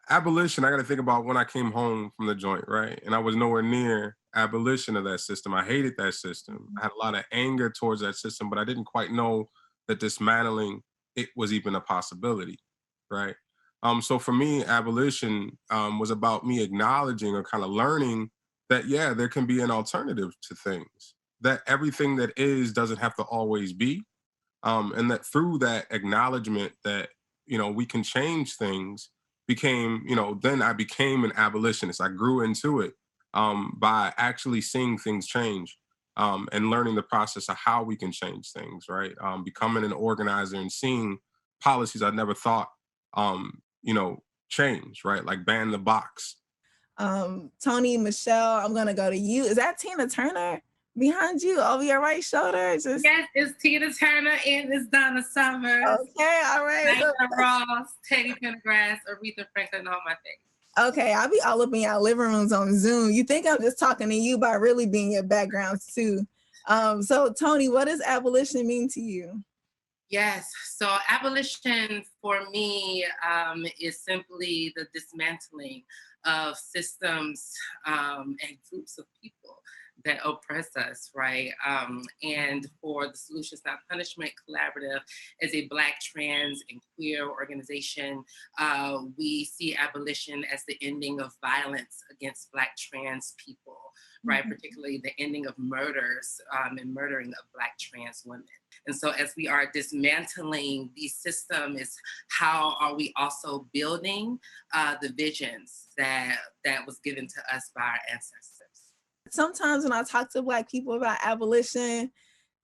Abolition, I got to think about when I came home from the joint, right? And I was nowhere near abolition of that system. I hated that system. I had a lot of anger towards that system, but I didn't quite know that dismantling it was even a possibility, right? So for me, abolition was about me acknowledging or kind of learning that, yeah, there can be an alternative to things, that everything that is doesn't have to always be. And that through that acknowledgement that, you know, we can change things, became, you know, then I became an abolitionist. I grew into it by actually seeing things change and learning the process of how we can change things, right? Becoming an organizer and seeing policies I never thought, you know, change, right? Like ban the box. Tony, Michelle, I'm gonna go to you. Is that Tina Turner behind you over your right shoulder? Yes, it's Tina Turner and it's Donna Summers. Okay, all right. Diana Ross, Teddy Pendergrass, Aretha Franklin, all my things. Okay, I'll be all up in y'all living rooms on Zoom. You think I'm just talking to you, but I really be in your backgrounds too. So Tony, what does abolition mean to you? Yes, so abolition for me is simply the dismantling of systems and groups of people that oppress us, right? And for the Solutions Not Punishment Collaborative, as a Black, trans, and queer organization, we see abolition as the ending of violence against Black trans people, right? Particularly the ending of murders and murdering of Black trans women. And so as we are dismantling these systems, how are we also building the visions that was given to us by our ancestors? Sometimes when I talk to Black people about abolition,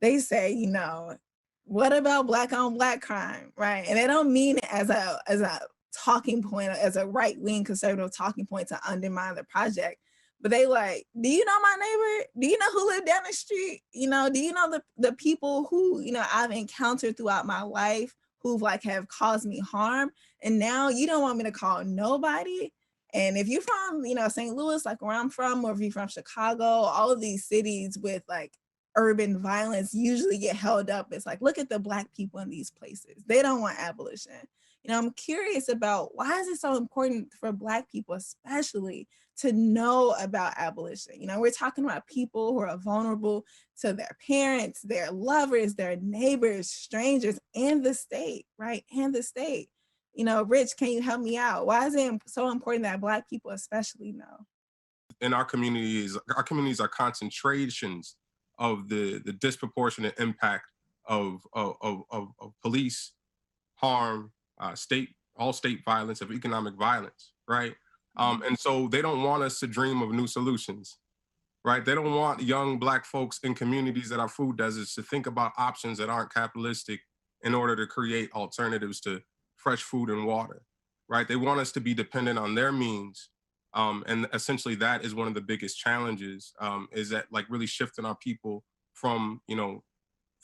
they say, you know, what about Black on Black crime, right? And they don't mean it as a talking point, as a right-wing conservative talking point to undermine the project. But they like, do you know my neighbor? Do you know who lived down the street? You know, do you know the people who, you know, I've encountered throughout my life who like have caused me harm? And now you don't want me to call nobody. And if you're from, you know, St. Louis, like where I'm from, or if you're from Chicago, all of these cities with like urban violence usually get held up. It's like, look at the Black people in these places. They don't want abolition. You know, I'm curious about why is it so important for Black people, especially, to know about abolition? You know, we're talking about people who are vulnerable to their parents, their lovers, their neighbors, strangers, and the state, right? And the state. You know, Rich, can you help me out? Why is it so important that Black people especially know? In our communities are concentrations of the disproportionate impact of police harm, all state violence, of economic violence, right? And so they don't want us to dream of new solutions, right? They don't want young Black folks in communities that are food deserts to think about options that aren't capitalistic in order to create alternatives to fresh food and water, right? They want us to be dependent on their means. And essentially that is one of the biggest challenges, is that like really shifting our people from, you know,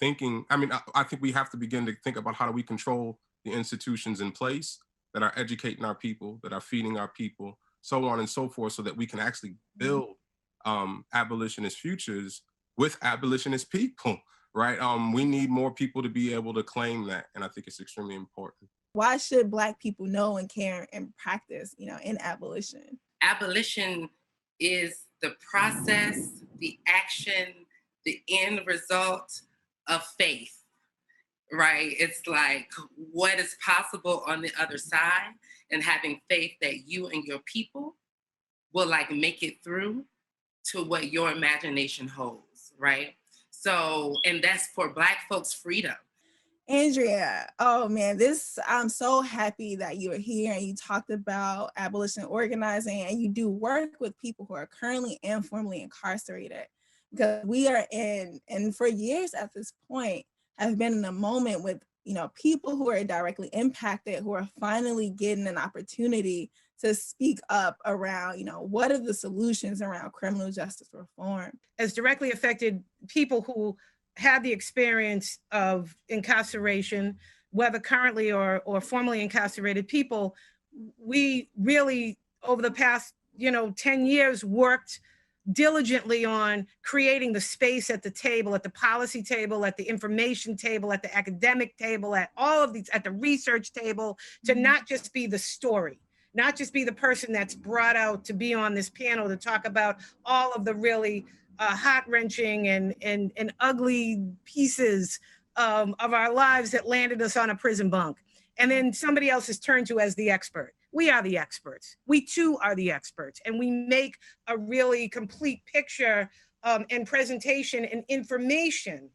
thinking, I think we have to begin to think about how do we control the institutions in place that are educating our people, that are feeding our people, so on and so forth, so that we can actually build abolitionist futures with abolitionist people, right? We need more people to be able to claim that, and I think it's extremely important. Why should Black people know and care and practice, in abolition? Abolition is the process, the action, the end result of faith, right? It's like what is possible on the other side, and having faith that you and your people will make it through to what your imagination holds, right? So, and that's for Black folks' freedom. Andrea, oh man, I'm so happy that you're here and you talked about abolition organizing, and you do work with people who are currently and formerly incarcerated, because we are and for years at this point have been in a moment with, people who are directly impacted, who are finally getting an opportunity to speak up around, what are the solutions around criminal justice reform? As directly affected people who had the experience of incarceration, whether currently or formerly incarcerated people, we really, over the past 10 years, worked diligently on creating the space at the table, at the policy table, at the information table, at the academic table, at all of these, at the research table, to not just be the story, not just be the person that's brought out to be on this panel to talk about all of the really heart-wrenching and ugly pieces of our lives that landed us on a prison bunk. And then somebody else is turned to as the expert. We are the experts. We too are the experts. And we make a really complete picture and presentation and information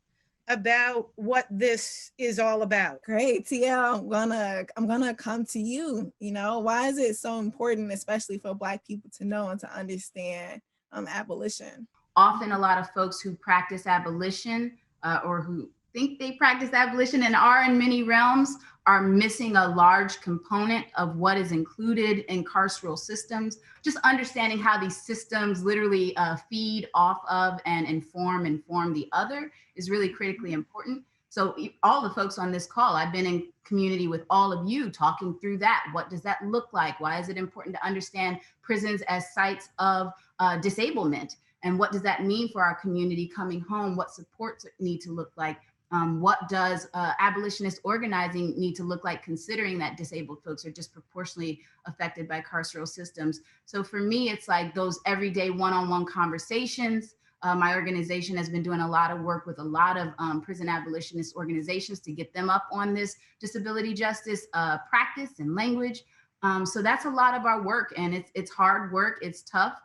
about what this is all about. Great, TL, I'm gonna come to you. Why is it so important, especially for Black people, to know and to understand abolition? Often a lot of folks who practice abolition or who think they practice abolition and are in many realms are missing a large component of what is included in carceral systems. Just understanding how these systems literally feed off of and inform the other is really critically important. So all the folks on this call, I've been in community with all of you talking through that. What does that look like? Why is it important to understand prisons as sites of disablement? And what does that mean for our community coming home? What supports need to look like? What does abolitionist organizing need to look like, considering that disabled folks are disproportionately affected by carceral systems? So for me, it's like those everyday one-on-one conversations. My organization has been doing a lot of work with a lot of prison abolitionist organizations to get them up on this disability justice practice and language. So that's a lot of our work, and it's hard work, it's tough.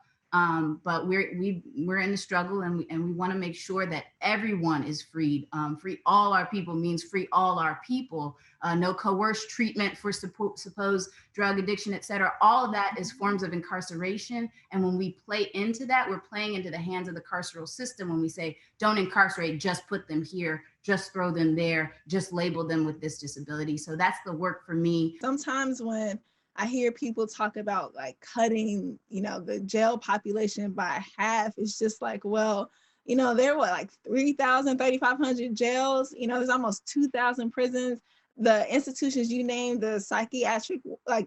But we're in the struggle, and we want to make sure that everyone is freed. Free all our people means free all our people. No coerced treatment for supposed drug addiction, et cetera. All of that is forms of incarceration. And when we play into that, we're playing into the hands of the carceral system when we say, don't incarcerate, just put them here, just throw them there, just label them with this disability. So that's the work for me. Sometimes when I hear people talk about cutting, the jail population by half, it's just like, well, there were 3,000, 3,500 jails, there's almost 2,000 prisons. The institutions you named, the psychiatric,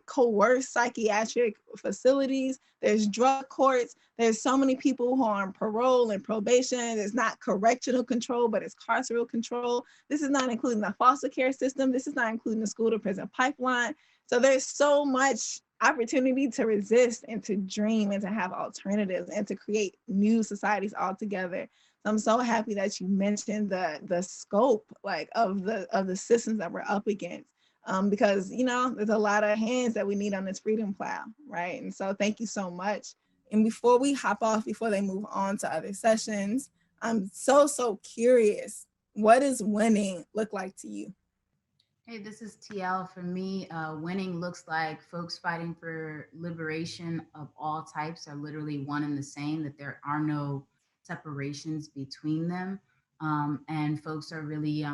coerced psychiatric facilities, there's drug courts, there's so many people who are on parole and probation. There's not correctional control, but it's carceral control. This is not including the foster care system. This is not including the school to prison pipeline. So there's so much opportunity to resist and to dream and to have alternatives and to create new societies altogether. So I'm so happy that you mentioned the scope of the systems that we're up against, because there's a lot of hands that we need on this freedom plow, right? And so thank you so much. And before we hop off, before they move on to other sessions, I'm so curious, what does winning look like to you? Hey, this is TL. For me, winning looks like folks fighting for liberation of all types are literally one and the same, that there are no separations between them. And folks are really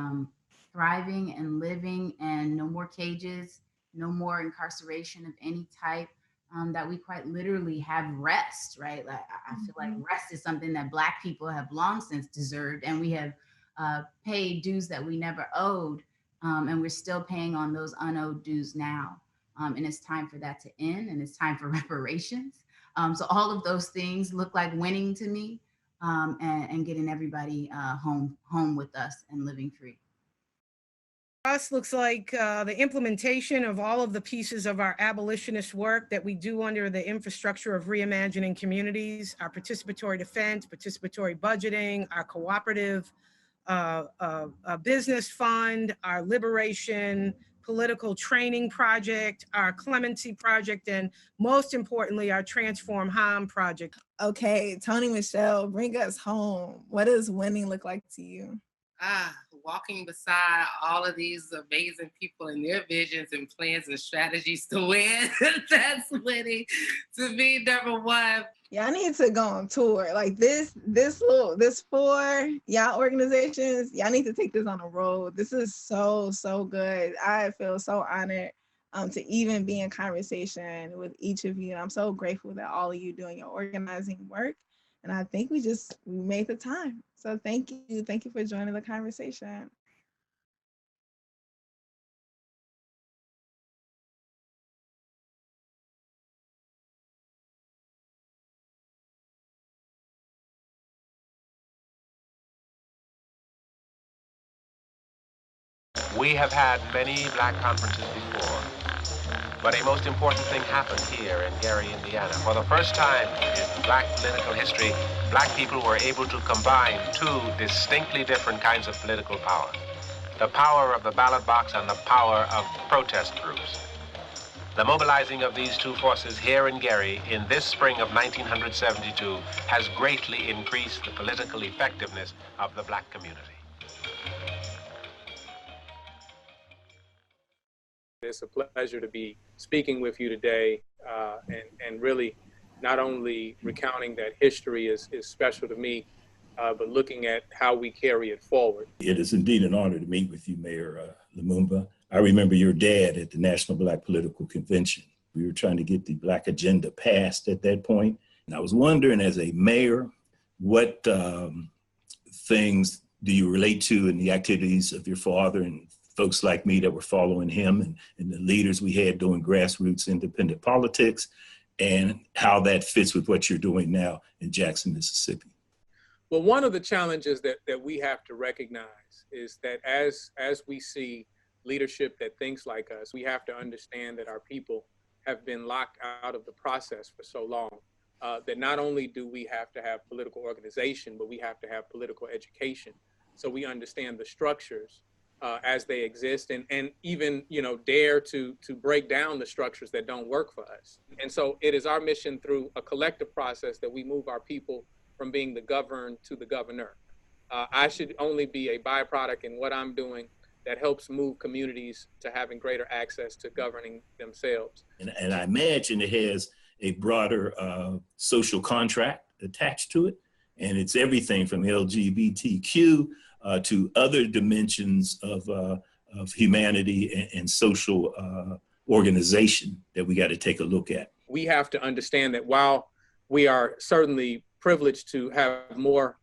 thriving and living, and no more cages, no more incarceration of any type, that we quite literally have rest, right? I feel like rest is something that Black people have long since deserved, and we have paid dues that we never owed. And we're still paying on those unowed dues now. And it's time for that to end, and it's time for reparations. So all of those things look like winning to me, and getting everybody home with us and living free. Us looks like the implementation of all of the pieces of our abolitionist work that we do under the infrastructure of reimagining communities, our participatory defense, participatory budgeting, our cooperative business fund, our liberation political training project, our clemency project, and most importantly, our Transform Harm project. Okay, Tony Michelle, bring us home. What does winning look like to you? Walking beside all of these amazing people and their visions and plans and strategies to win. That's winning to me, number one. Y'all need to go on tour. Like this for y'all organizations, y'all need to take this on the road. This is so good. I feel so honored to even be in conversation with each of you. And I'm so grateful that all of you doing your organizing work. And I think we made the time. So thank you. Thank you for joining the conversation. We have had many black conferences before, but a most important thing happened here in Gary, Indiana. For the first time in black political history, black people were able to combine two distinctly different kinds of political power. The power of the ballot box and the power of protest groups. The mobilizing of these two forces here in Gary in this spring of 1972 has greatly increased the political effectiveness of the black community. It's a pleasure to be speaking with you today and really not only recounting that history is special to me, but looking at how we carry it forward. It is indeed an honor to meet with you, Mayor Lumumba. I remember your dad at the National Black Political Convention. We were trying to get the Black agenda passed at that point. And I was wondering, as a mayor, what things do you relate to in the activities of your father and folks like me that were following him and the leaders we had doing grassroots independent politics, and how that fits with what you're doing now in Jackson, Mississippi? Well, one of the challenges that we have to recognize is that as we see leadership that thinks like us, we have to understand that our people have been locked out of the process for so long, that not only do we have to have political organization, but we have to have political education. So we understand the structures as they exist, and even dare to break down the structures that don't work for us. And so it is our mission through a collective process that we move our people from being the governed to the governor. I should only be a byproduct in what I'm doing that helps move communities to having greater access to governing themselves. And I imagine it has a broader social contract attached to it, and it's everything from LGBTQ to other dimensions of humanity and social organization that we got to take a look at. We have to understand that while we are certainly privileged to have more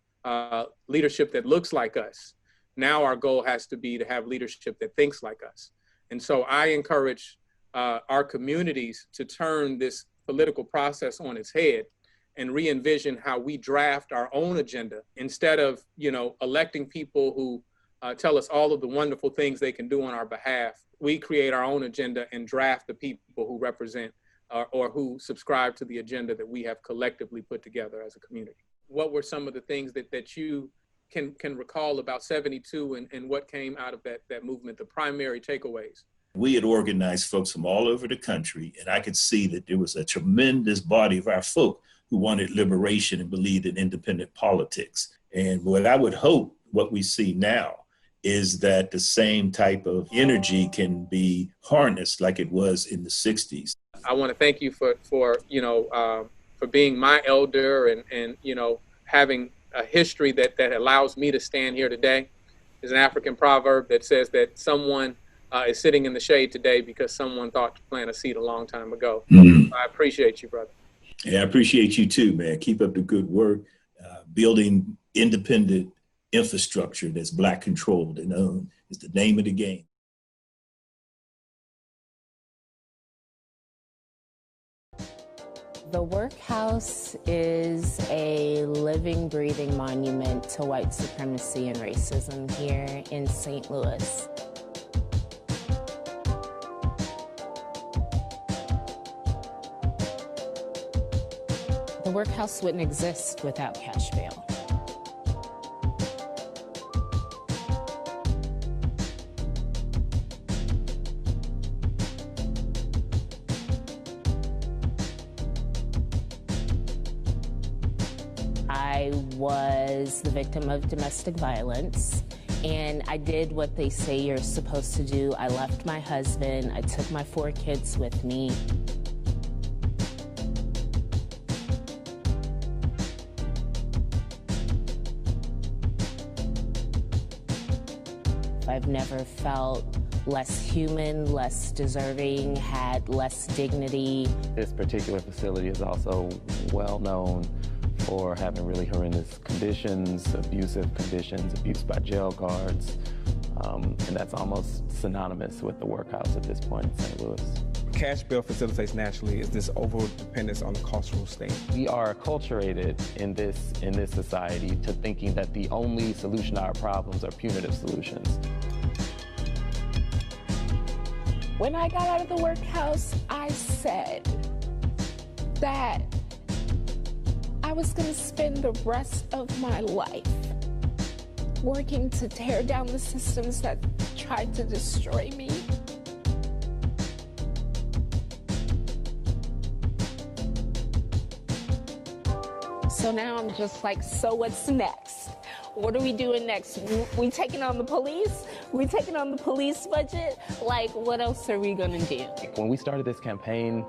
leadership that looks like us, now our goal has to be to have leadership that thinks like us. And so I encourage our communities to turn this political process on its head and re-envision how we draft our own agenda instead of, electing people who tell us all of the wonderful things they can do on our behalf. We create our own agenda and draft the people who represent or who subscribe to the agenda that we have collectively put together as a community. What were some of the things that you can recall about 72 and what came out of that movement, the primary takeaways? We had organized folks from all over the country, and I could see that there was a tremendous body of our folk who wanted liberation and believed in independent politics. And what I would hope, what we see now, is that the same type of energy can be harnessed like it was in the 60s. I want to thank you for being my elder and having a history that allows me to stand here today. There's an African proverb that says that someone is sitting in the shade today because someone thought to plant a seed a long time ago. I appreciate you, brother. Yeah, I appreciate you too, man. Keep up the good work, building independent infrastructure that's Black controlled and owned is the name of the game. The workhouse is a living, breathing monument to white supremacy and racism here in St. Louis. The workhouse wouldn't exist without cash bail. I was the victim of domestic violence, and I did what they say you're supposed to do. I left my husband, I took my 4 kids with me. I've never felt less human, less deserving, had less dignity. This particular facility is also well known for having really horrendous conditions, abusive conditions, abuse by jail guards, and that's almost synonymous with the workhouse at this point in St. Louis. Cash bail facilitates naturally is this over-dependence on the carceral state. We are acculturated in this society to thinking that the only solution to our problems are punitive solutions. When I got out of the workhouse, I said that I was going to spend the rest of my life working to tear down the systems that tried to destroy me. So now I'm just like, so what's next? What are we doing next? We taking on the police? We taking on the police budget? Like, what else are we gonna do? When we started this campaign,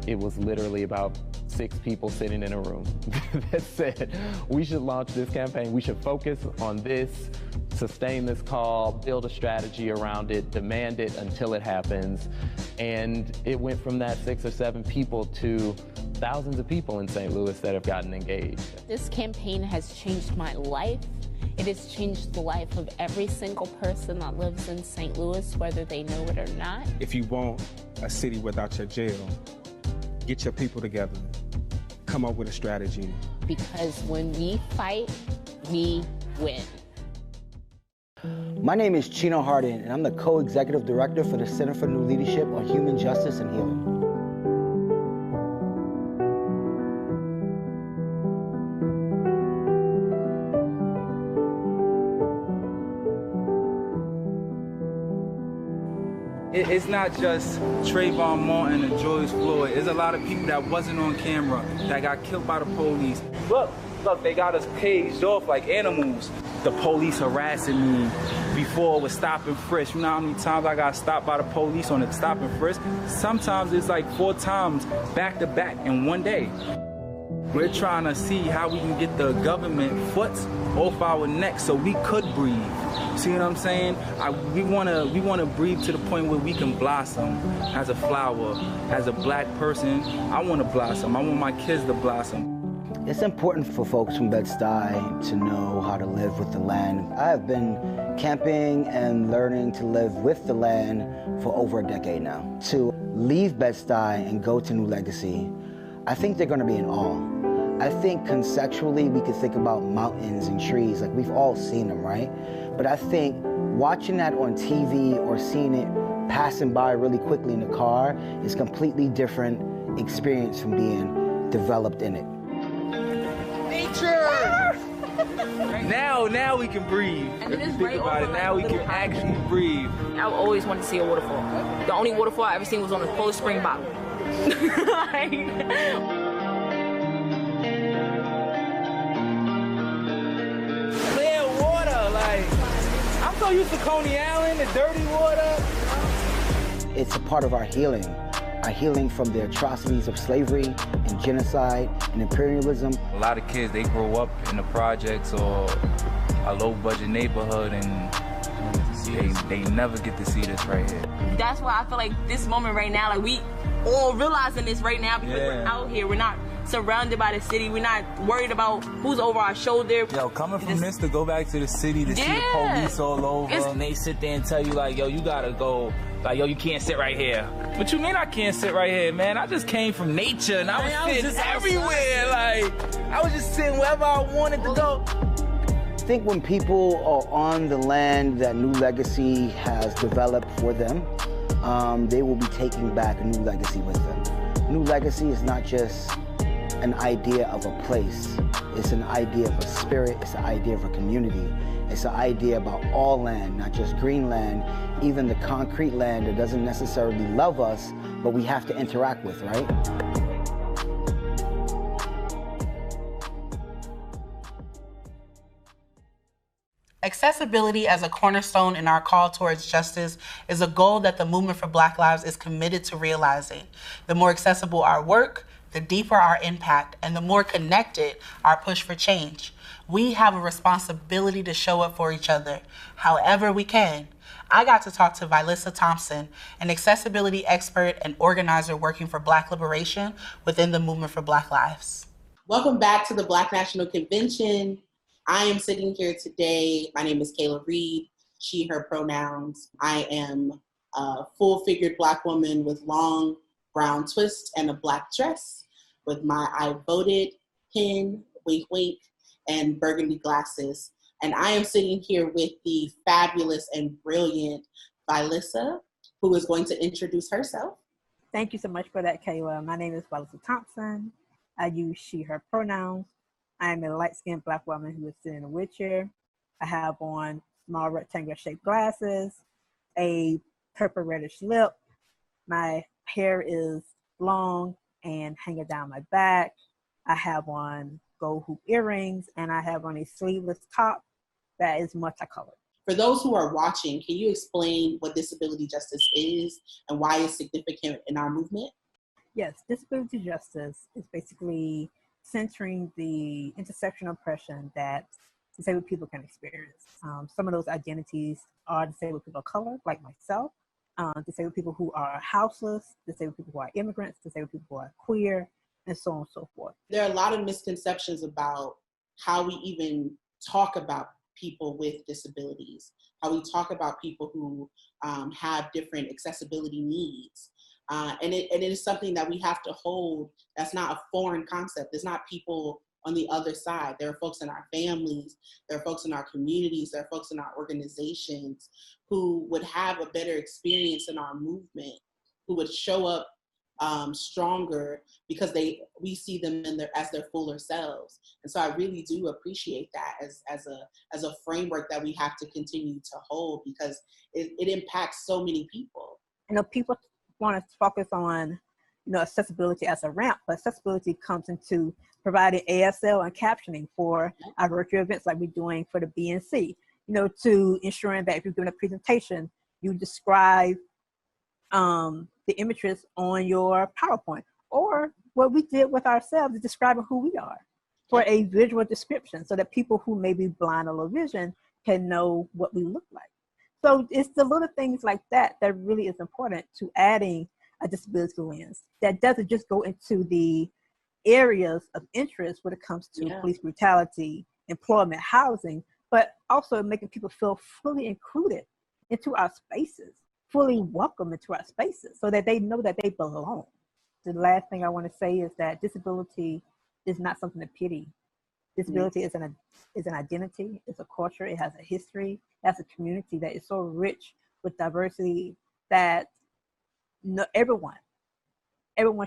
it was literally about 6 people sitting in a room that said, we should launch this campaign. We should focus on this, sustain this call, build a strategy around it, demand it until it happens. And it went from that 6 or 7 people to thousands of people in St. Louis that have gotten engaged. This campaign has changed my life. It has changed the life of every single person that lives in St. Louis, whether they know it or not. If you want a city without your jail, get your people together, come up with a strategy. Because when we fight, we win. My name is Chino Hardin, and I'm the co-executive director for the Center for New Leadership on Human Justice and Healing. It's not just Trayvon Martin and George Floyd. There's a lot of people that wasn't on camera that got killed by the police. Look, they got us caged off like animals. The police harassing me before with stop and frisk. You know how many times I got stopped by the police on a stop and frisk? Sometimes it's like 4 times back to back in one day. We're trying to see how we can get the government foot off our necks so we could breathe. See what I'm saying? We wanna breathe to the point where we can blossom as a flower. As a black person, I wanna blossom. I want my kids to blossom. It's important for folks from Bed-Stuy to know how to live with the land. I have been camping and learning to live with the land for over a decade now. To leave Bed-Stuy and go to New Legacy, I think they're gonna be in awe. I think conceptually we could think about mountains and trees, like we've all seen them, right? But I think watching that on TV or seeing it passing by really quickly in the car is a completely different experience from being developed in it. Nature! Now we can breathe. And it is Think right about over it. Now we can actually breathe. I've always wanted to see a waterfall. The only waterfall I ever seen was on a Polar Spring bottle. Clear water, like, I'm so used to Coney Island, the dirty water. It's a part of our healing from the atrocities of slavery and genocide and imperialism. A lot of kids, they grow up in the projects or a low-budget neighborhood, and they never get to see this right here. That's why I feel like this moment right now, like we all realizing this right now because we're out here. We're not surrounded by the city. We're not worried about who's over our shoulder. Yo, coming from this to go back to the city to see the police all over, and they sit there and tell you like, yo, you gotta go. Like, yo, you can't sit right here. What you mean I can't sit right here, man? I just came from nature and I was sitting everywhere. Like, I was just sitting wherever I wanted to go. I think when people are on the land that New Legacy has developed for them, they will be taking back a new legacy with them. New Legacy is not just an idea of a place. It's an idea of a spirit. It's an idea of a community. It's an idea about all land, not just green land, even the concrete land that doesn't necessarily love us, but we have to interact with, right? Accessibility as a cornerstone in our call towards justice is a goal that the Movement for Black Lives is committed to realizing. The more accessible our work, the deeper our impact, and the more connected our push for change. We have a responsibility to show up for each other, however we can. I got to talk to Vilissa Thompson, an accessibility expert and organizer working for Black liberation within the Movement for Black Lives. Welcome back to the Black National Convention. I am sitting here today. My name is Kayla Reed, she, her pronouns. I am a full-figured Black woman with long brown twists and a black dress with my I voted pin, wink, wink, and burgundy glasses. And I am sitting here with the fabulous and brilliant Vilissa, who is going to introduce herself. Thank you so much for that, Kayla. My name is Vilissa Thompson. I use she, her pronouns. I am a light-skinned Black woman who is sitting in a wheelchair. I have on small rectangular-shaped glasses, a purple reddish lip. My hair is long and hanging down my back. I have on gold hoop earrings, and I have on a sleeveless top that is multicolored. For those who are watching, can you explain what disability justice is and why it's significant in our movement? Yes, disability justice is basically centering the intersectional oppression that disabled people can experience. Some of those identities are disabled people of color, like myself, disabled people who are houseless, disabled people who are immigrants, disabled people who are queer, and so on and so forth. There are a lot of misconceptions about how we even talk about people with disabilities, how we talk about people who have different accessibility needs. And it is something that we have to hold. That's not a foreign concept. There's not people on the other side. There are folks in our families, there are folks in our communities, there are folks in our organizations who would have a better experience in our movement, who would show up stronger because we see them as their fuller selves. And so I really do appreciate that as a framework that we have to continue to hold, because it impacts so many people. People want to focus on accessibility as a ramp, but accessibility comes into providing ASL and captioning for our virtual events like we're doing for the BNC, to ensuring that if you're doing a presentation, you describe the images on your PowerPoint, or what we did with ourselves is describing who we are for a visual description so that people who may be blind or low vision can know what we look like. So it's the little things like that that really is important to adding a disability lens that doesn't just go into the areas of interest when it comes to police brutality, employment, housing, but also making people feel fully included into our spaces, fully welcome into our spaces so that they know that they belong. The last thing I want to say is that disability is not something to pity. Disability is an identity, it's a culture, it has a history, it has a community that is so rich with diversity that everyone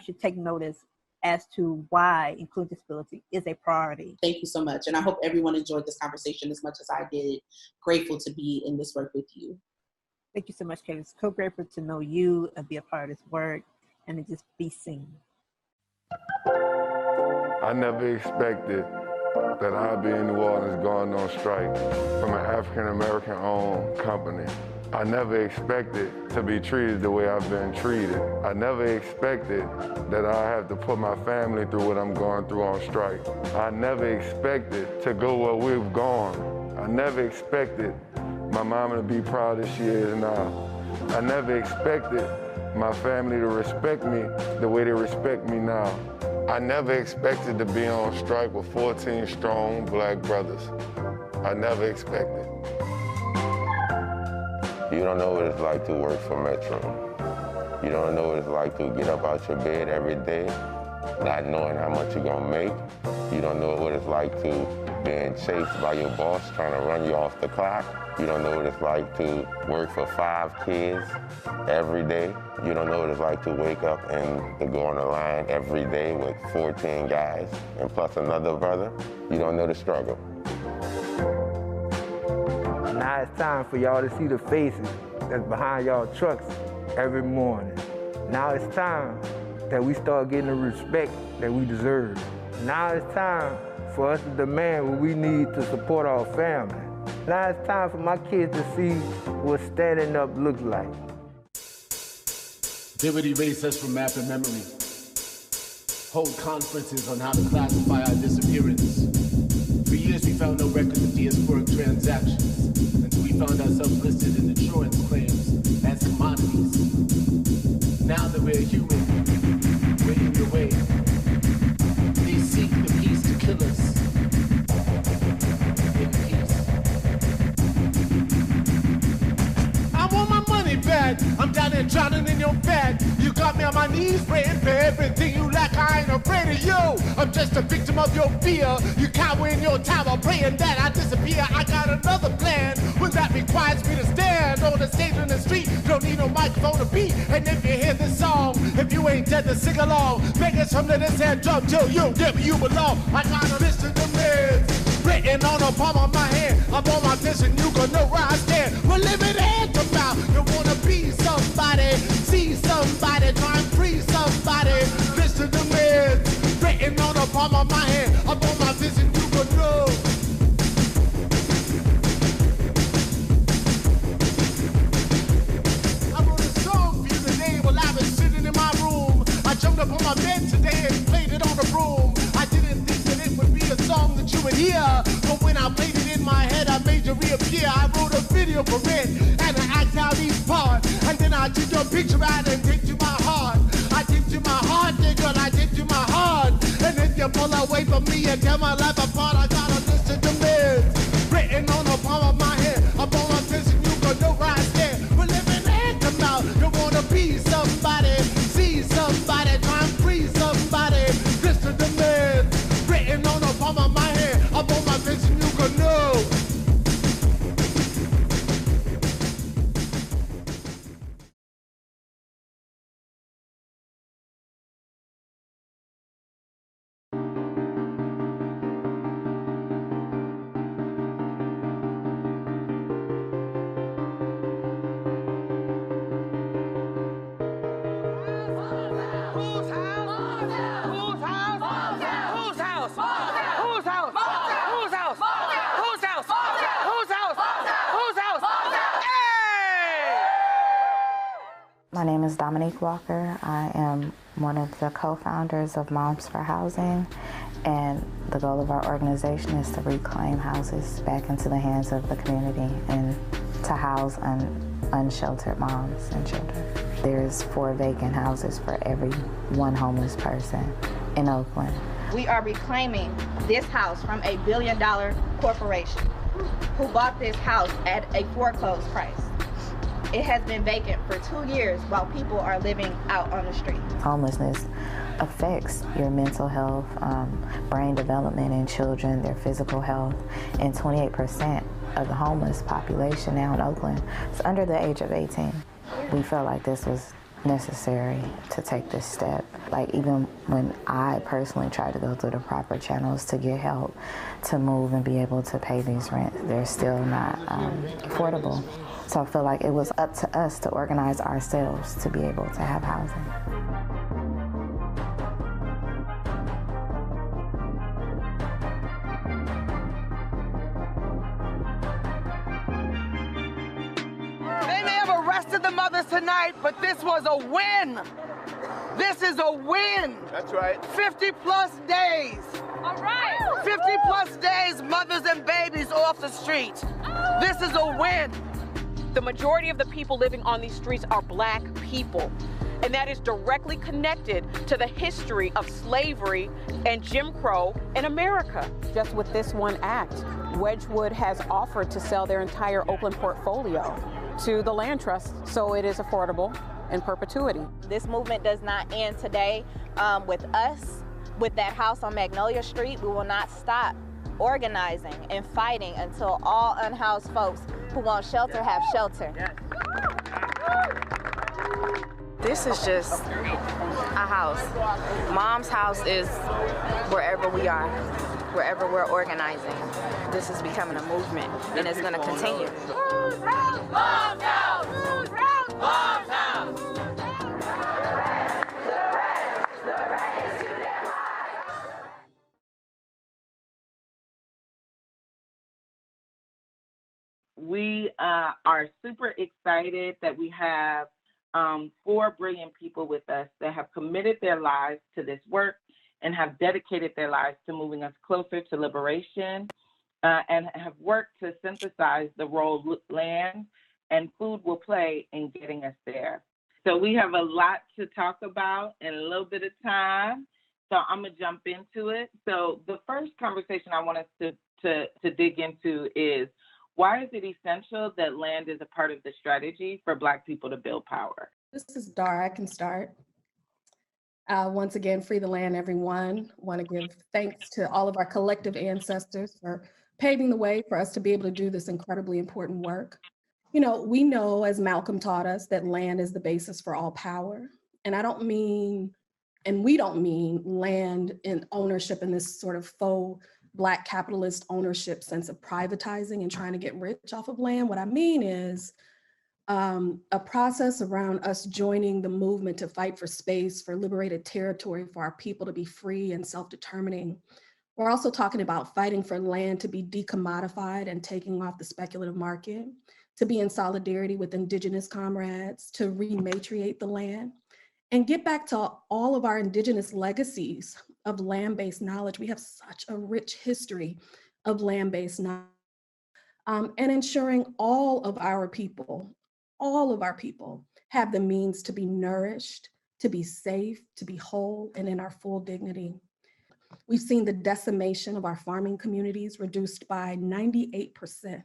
should take notice as to why including disability is a priority. Thank you so much. And I hope everyone enjoyed this conversation as much as I did. Grateful to be in this work with you. Thank you so much, Kate. It's so grateful to know you and be a part of this work and to just be seen. I never expected that I'd be in New Orleans going on strike from an African-American owned company. I never expected to be treated the way I've been treated. I never expected that I have to put my family through what I'm going through on strike. I never expected to go where we've gone. I never expected my mama to be proud as she is now. I never expected my family to respect me the way they respect me now. I never expected to be on strike with 14 strong black brothers. I never expected. You don't know what it's like to work for Metro. You don't know what it's like to get up out your bed every day, not knowing how much you're gonna make. You don't know what it's like to being chased by your boss trying to run you off the clock. You don't know what it's like to work for 5 kids every day. You don't know what it's like to wake up and to go on the line every day with 14 guys and plus another brother. You don't know the struggle. Now it's time for y'all to see the faces that's behind y'all trucks every morning. Now it's time that we start getting the respect that we deserve. Now it's time for us to demand what we need to support our family. Now it's time for my kids to see what standing up looks like. They would erase us from map and memory. Hold conferences on how to classify our disappearance. For years we found no records of diasporic transactions until we found ourselves listed in insurance claims as commodities. Now that we're human, we're in the way. They seek the peace to kill us. In peace. I want my money back. I'm down there drowning in your bed. You got me on my knees praying for everything you lack. I ain't afraid of you. I'm just a victim of your fear. You cower in your tower praying that I disappear. I got another plan. When that requires me to stand on the stage in the street, don't need no microphone to beat. And if you hear this song, if you ain't dead to sing along, make it some to this hand drum till you get where you belong. I got a list of the meds written on the palm of my hand. I'm on my vision, you gon' know where I stand. We're living hand to mouth. You wanna be somebody, see somebody, try and free somebody. List of the meds written on the palm of my hand. I'm on my vision, you gon' know. Jumped up on my bed today and played it on the broom. I didn't think that it would be a song that you would hear, but when I played it in my head, I made you reappear. I wrote a video for it, and I act out each part, and then I took your picture out and taped you my heart. I taped you my heart, nigga, I taped you my heart. And if you pull away from me and tear my life apart, I got a list of the meds written on the palm of my hand. Up on my vision, you gon' know where I stand. We're living hand to mouth. You wanna be somebody, see somebody, try and free somebody. List of the meds written on the palm of my hand. Up on my vision, you gon' know. My name is Dominique Walker. I am one of the co-founders of Moms for Housing, and the goal of our organization is to reclaim houses back into the hands of the community and to house unsheltered moms and children. There's 4 vacant houses for every 1 homeless person in Oakland. We are reclaiming this house from a billion-dollar corporation who bought this house at a foreclosed price. It has been vacant for 2 years while people are living out on the street. Homelessness affects your mental health, brain development in children, their physical health, and 28% of the homeless population now in Oakland is under the age of 18. We felt like this was necessary to take this step. Like, even when I personally tried to go through the proper channels to get help to move and be able to pay these rents, they're still not affordable. So I feel like it was up to us to organize ourselves to be able to have housing. They may have arrested the mothers tonight, but this was a win. This is a win. That's right. 50 plus days. All right. 50 plus days, mothers and babies off the street. This is a win. The majority of the people living on these streets are Black people. And that is directly connected to the history of slavery and Jim Crow in America. Just with this one act, Wedgwood has offered to sell their entire Oakland portfolio to the land trust so it is affordable in perpetuity. This movement does not end today with us, with that house on Magnolia Street. We will not stop organizing and fighting until all unhoused folks who want shelter have shelter. This is just a house. Mom's house is wherever we are, wherever we're organizing. This is becoming a movement, and it's going to continue. Whose house? Mom's house! Whose house? Mom's house! We are super excited that we have 4 brilliant people with us that have committed their lives to this work and have dedicated their lives to moving us closer to liberation and have worked to synthesize the role land and food will play in getting us there. So we have a lot to talk about in a little bit of time. So I'm gonna jump into it. So the first conversation I want us to dig into is, why is it essential that land is a part of the strategy for Black people to build power? This is Dar. I can start. Once again, free the land, everyone. Want to give thanks to all of our collective ancestors for paving the way for us to be able to do this incredibly important work. You know, we know, as Malcolm taught us, that land is the basis for all power. And I don't mean, and we don't mean land and ownership in this sort of faux Black capitalist ownership sense of privatizing and trying to get rich off of land. What I mean is a process around us joining the movement to fight for space, for liberated territory, for our people to be free and self-determining. We're also talking about fighting for land to be decommodified and taking off the speculative market, to be in solidarity with Indigenous comrades, to rematriate the land, and get back to all of our Indigenous legacies of land-based knowledge. We have such a rich history of land-based knowledge, and ensuring all of our people have the means to be nourished, to be safe, to be whole, and in our full dignity. We've seen the decimation of our farming communities reduced by 98%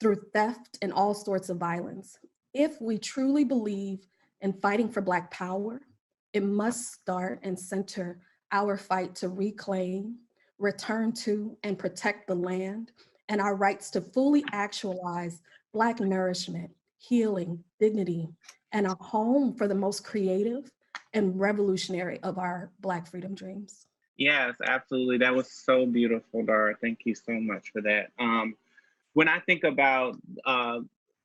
through theft and all sorts of violence. If we truly believe in fighting for Black power, it must start and center our fight to reclaim, return to, and protect the land, and our rights to fully actualize Black nourishment, healing, dignity, and a home for the most creative and revolutionary of our Black freedom dreams. Yes, absolutely. That was so beautiful, Dara. Thank you so much for that. When I think about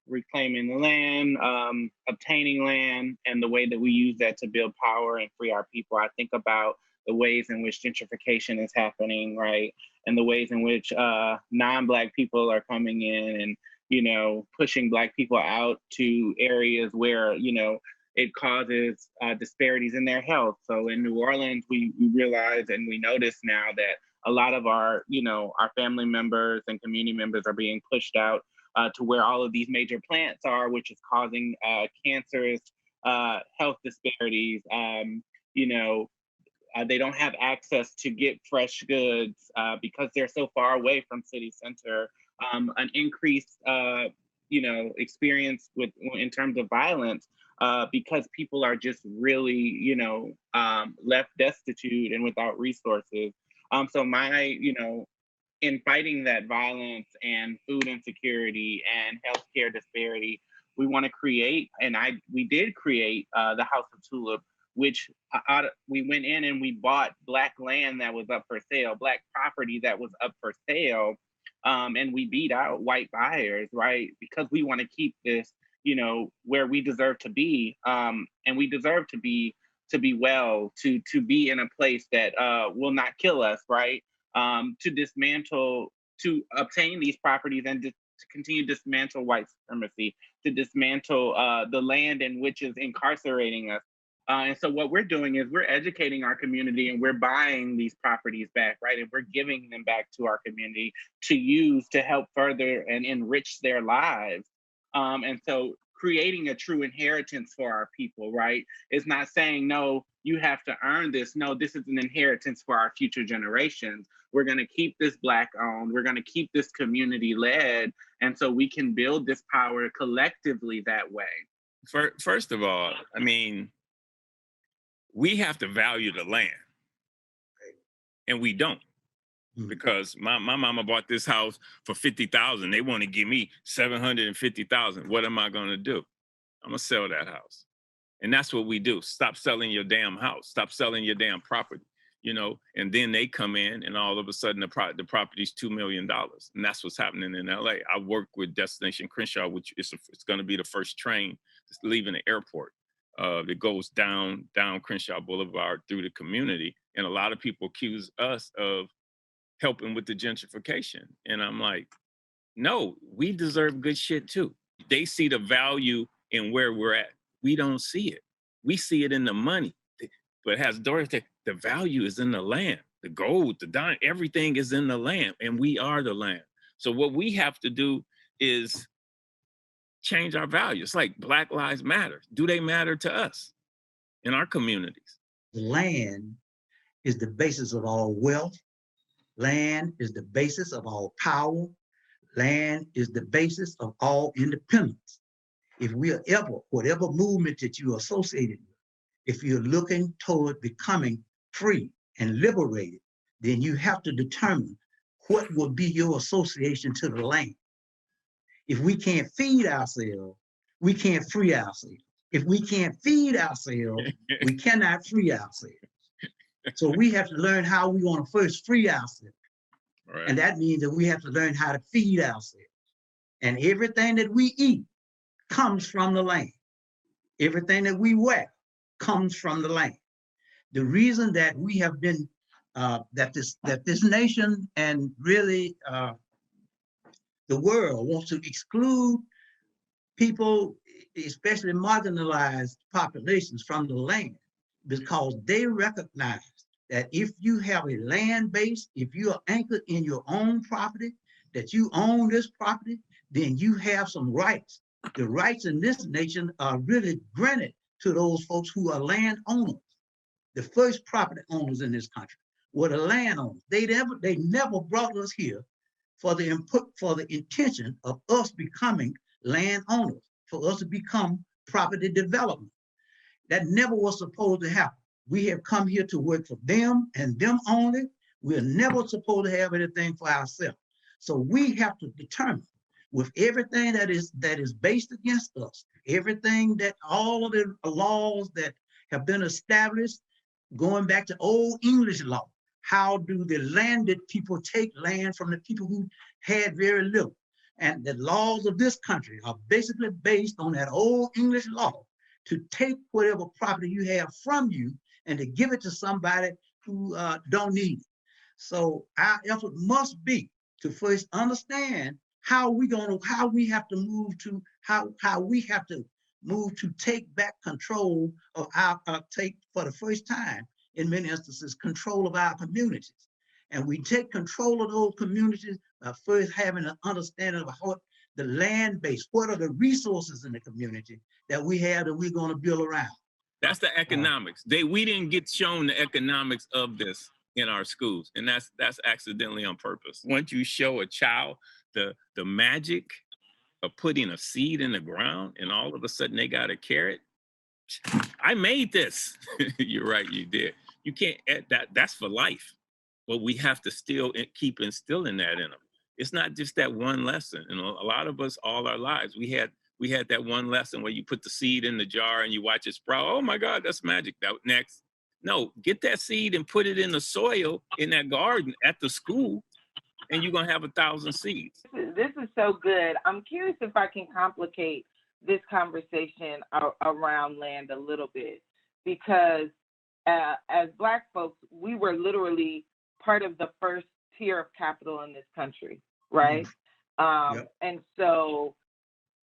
reclaiming the land, obtaining land, and the way that we use that to build power and free our people, I think about the ways in which gentrification is happening, right? And the ways in which non-Black people are coming in and, you know, pushing Black people out to areas where, you know, it causes disparities in their health. So in New Orleans, we realize and we notice now that a lot of our, you know, our family members and community members are being pushed out to where all of these major plants are, which is causing cancerous health disparities. You know, they don't have access to get fresh goods because they're so far away from city center. An increased, you know, experience in terms of violence because people are just really, you know, left destitute and without resources. So you know, in fighting that violence and food insecurity and healthcare disparity, we want to create, and we did create the House of Tulip, which we went in and we bought Black land that was up for sale, Black property that was up for sale, and we beat out white buyers, right? Because we want to keep this, you know, where we deserve to be, and we deserve to be well, to be in a place that will not kill us, right? To dismantle, to obtain these properties and to continue to dismantle white supremacy, to dismantle the land in which is incarcerating us. And so what we're doing is we're educating our community and we're buying these properties back, right? And we're giving them back to our community to use to help further and enrich their lives. And so creating a true inheritance for our people, right? It's not saying, no, you have to earn this. No, this is an inheritance for our future generations. We're going to keep this Black owned. We're going to keep this community led. And so we can build this power collectively that way. First of all, I mean, we have to value the land. And we don't. Because my mama bought this house for $50,000. They want to give me $750,000. What am I going to do? I'm going to sell that house. And that's what we do. Stop selling your damn house. Stop selling your damn property, you know? And then they come in and all of a sudden the property's $2 million. And that's what's happening in LA. I work with Destination Crenshaw, which it's going to be the first train that's leaving the airport. That goes down Crenshaw Boulevard through the community. And a lot of people accuse us of helping with the gentrification. And I'm like, no, we deserve good shit too. They see the value in where we're at. We don't see it. We see it in the money. But as Doris said, the value is in the land. The gold, the diamond, everything is in the land, and we are the land. So what we have to do is change our values. Like Black Lives Matter. Do they matter to us in our communities? The land is the basis of all wealth. Land is the basis of all power. Land is the basis of all independence. If we are ever, whatever movement that you are associated with, if you're looking toward becoming free and liberated, then you have to determine what will be your association to the land. If we can't feed ourselves, we can't free ourselves. If we can't feed ourselves, we cannot free ourselves. So we have to learn how we want to first free ourselves. Right. And that means that we have to learn how to feed ourselves. And everything that we eat comes from the land. Everything that we wear comes from the land. The reason that we have been, that this nation and really the world wants to exclude people, especially marginalized populations, from the land, because they recognize that if you have a land base, if you are anchored in your own property, that you own this property, then you have some rights. The rights in this nation are really granted to those folks who are landowners. The first property owners in this country were the landowners. They never brought us here for the intention of us becoming landowners, for us to become property development. That never was supposed to happen. We have come here to work for them and them only. We're never supposed to have anything for ourselves. So we have to determine, with everything that is based against us, everything that all of the laws that have been established, going back to old English law, how do the landed people take land from the people who had very little? And the laws of this country are basically based on that old English law, to take whatever property you have from you and to give it to somebody who don't need it. So our effort must be to first understand how we have to move to take back control of take for the first time in many instances control of our communities. And we take control of those communities by first having an understanding of what the land base, what are the resources in the community that we have that we're going to build around. That's the economics. We didn't get shown the economics of this in our schools, and that's accidentally on purpose. Once you show a child the magic of putting a seed in the ground, and all of a sudden they got a carrot. I made this. You're right, you did. You can't add that. That's for life. But we have to still keep instilling that in them. It's not just that one lesson. And a lot of us, all our lives, we had that one lesson where you put the seed in the jar and you watch it sprout. Oh my God, that's magic. Next. No, get that seed and put it in the soil in that garden at the school, and you're gonna have 1,000 seeds. This is so good. I'm curious if I can complicate this conversation around land a little bit, because as Black folks, we were literally part of the first tier of capital in this country, right? Yep. And so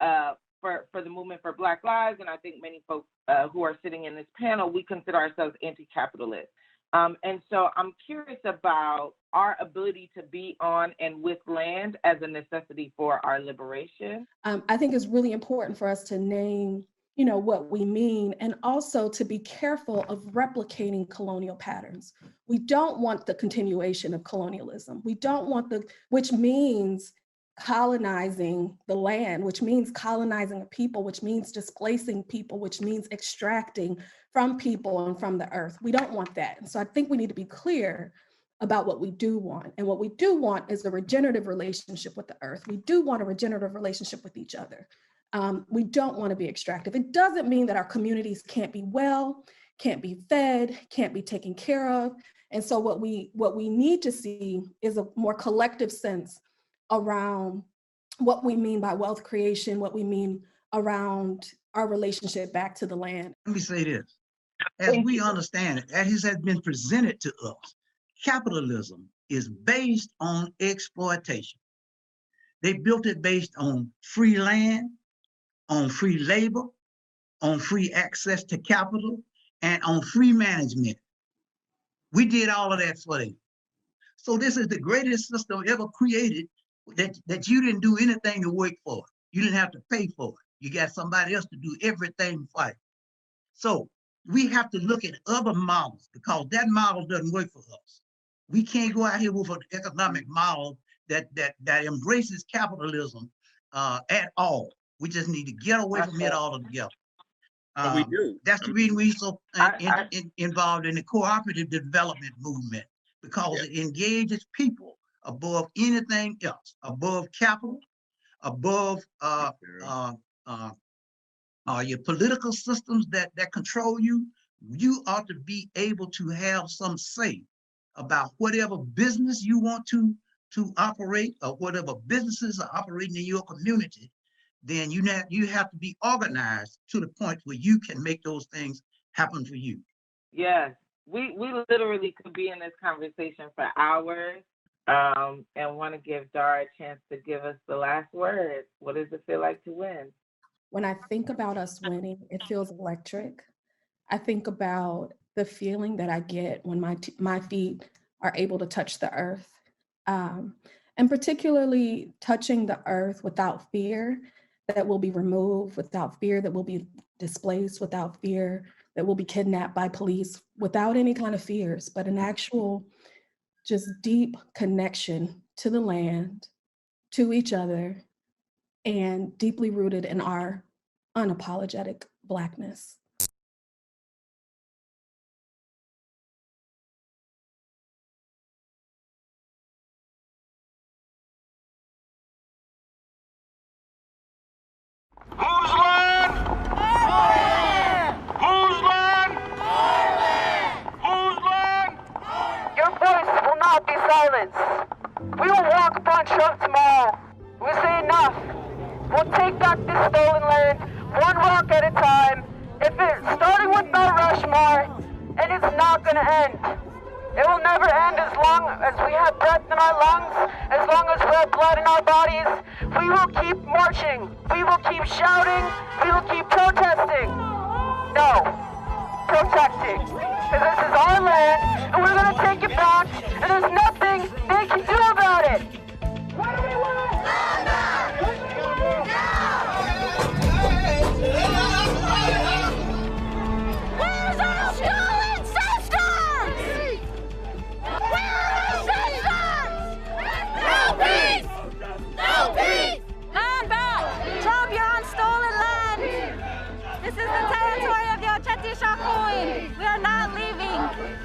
for the movement for Black Lives, and I think many folks who are sitting in this panel, we consider ourselves anti-capitalist. And so I'm curious about our ability to be on and with land as a necessity for our liberation. I think it's really important for us to name, what we mean, and also to be careful of replicating colonial patterns. We don't want the continuation of colonialism. We don't want which means colonizing the land, which means colonizing a people, which means displacing people, which means extracting from people and from the earth. We don't want that. And so I think we need to be clear about what we do want. And what we do want is a regenerative relationship with the earth. We do want a regenerative relationship with each other. We don't want to be extractive. It doesn't mean that our communities can't be well, can't be fed, can't be taken care of. And so what we need to see is a more collective sense around what we mean by wealth creation, what we mean around our relationship back to the land. Let me say this. As we understand it, as has been presented to us, capitalism is based on exploitation. They built it based on free land, on free labor, on free access to capital, and on free management. We did all of that for them. So this is the greatest system ever created that you didn't do anything to work for. You didn't have to pay for it. You got somebody else to do everything for you. So we have to look at other models because that model doesn't work for us. We can't go out here with an economic model that embraces capitalism at all. We just need to get away from it altogether. But we do. That's the reason we're so involved in the cooperative development movement, because it engages people above anything else, above capital, above your political systems that control you. You ought to be able to have some say about whatever business you want to operate, or whatever businesses are operating in your community. Then you have to be organized to the point where you can make those things happen for you. Yes, we literally could be in this conversation for hours, and want to give Dara a chance to give us the last word. What does it feel like to win? When I think about us winning, it feels electric. I think about the feeling that I get when my feet are able to touch the earth, and particularly touching the earth without fear that will be removed, without fear that will be displaced, without fear that will be kidnapped by police, without any kind of fears, but an actual just deep connection to the land, to each other, and deeply rooted in our unapologetic Blackness. Whose land? Our land. Whose land? Our land. Whose land? Your voice will not be silenced. We will walk upon Trump tomorrow. We'll say enough. We'll take back this stolen land, one rock at a time. If it's starting with Mount Rushmore, and it's not going to end. It will never end as long as we have breath in our lungs, as long as we have blood in our bodies. We will keep marching. We will keep shouting. We will keep protesting. No, protecting. Because this is our land, and we're going to take it back, and there's nothing they can do about it. What do we want? Where's our stolen sisters? Where are our sisters? No peace! No peace! Land back! Trump, you're on stolen land! This is the territory of the Ocheti Shakoin. We are not leaving.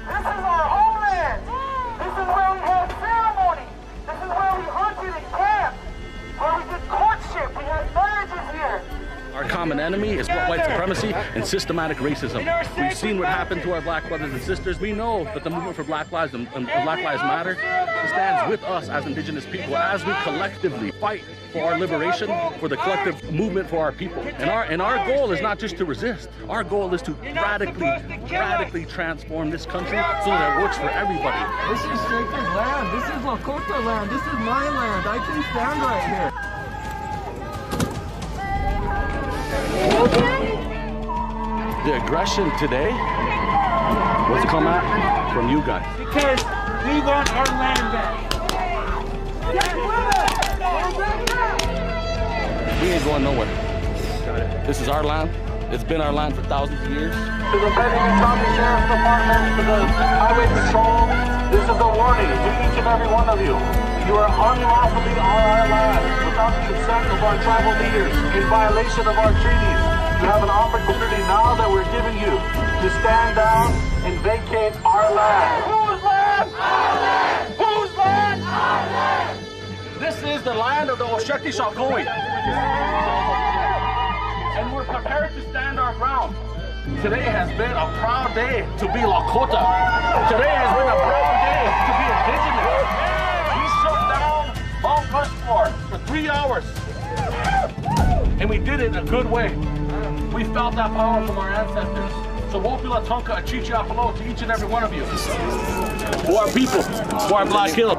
This is our homeland. This is where we have ceremony. This is where we hunted and camped. Where we did courtship. We had marriages here. Our common enemy is white supremacy and systematic racism. We've seen what happened to our black brothers and sisters. We know that the movement for Black Lives and Black Lives Matter stands with us as Indigenous people as we collectively fight for our liberation, for the collective movement for our people. And our goal is not just to resist. Our goal is to radically transform this country so that it works for everybody. This is sacred land. This is Lakota land. This is my land. I can stand right here. The aggression today was come at from you guys. Because we want our land back. We ain't going nowhere. This is our land. It's been our land for thousands of years. To the Benton County Sheriff's Department, to the Highway Patrol, this is a warning to each and every one of you. You are unlawfully on our land without the consent of our tribal leaders in violation of our treaties. You have an opportunity now that we're giving you to stand down and vacate our land. Whose land? Our land! Whose land? Our land! This is the land of the Osheti Shakoi. And we're prepared to stand our ground. Today has been a proud day to be Lakota. Today has been a proud day to be indigenous. We shut down Mount Rushmore for 3 hours. And we did it in a good way. We felt that power from our ancestors. So Wopila Tonka Achichi Apolo to each and every one of you. To our people, to our Black Hill.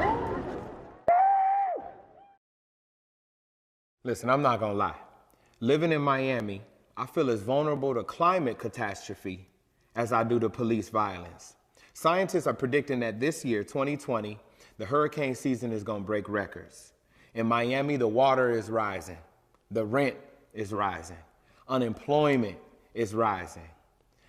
Listen, I'm not gonna lie. Living in Miami, I feel as vulnerable to climate catastrophe as I do to police violence. Scientists are predicting that this year, 2020, the hurricane season is gonna break records. In Miami, the water is rising, the rent is rising, unemployment is rising.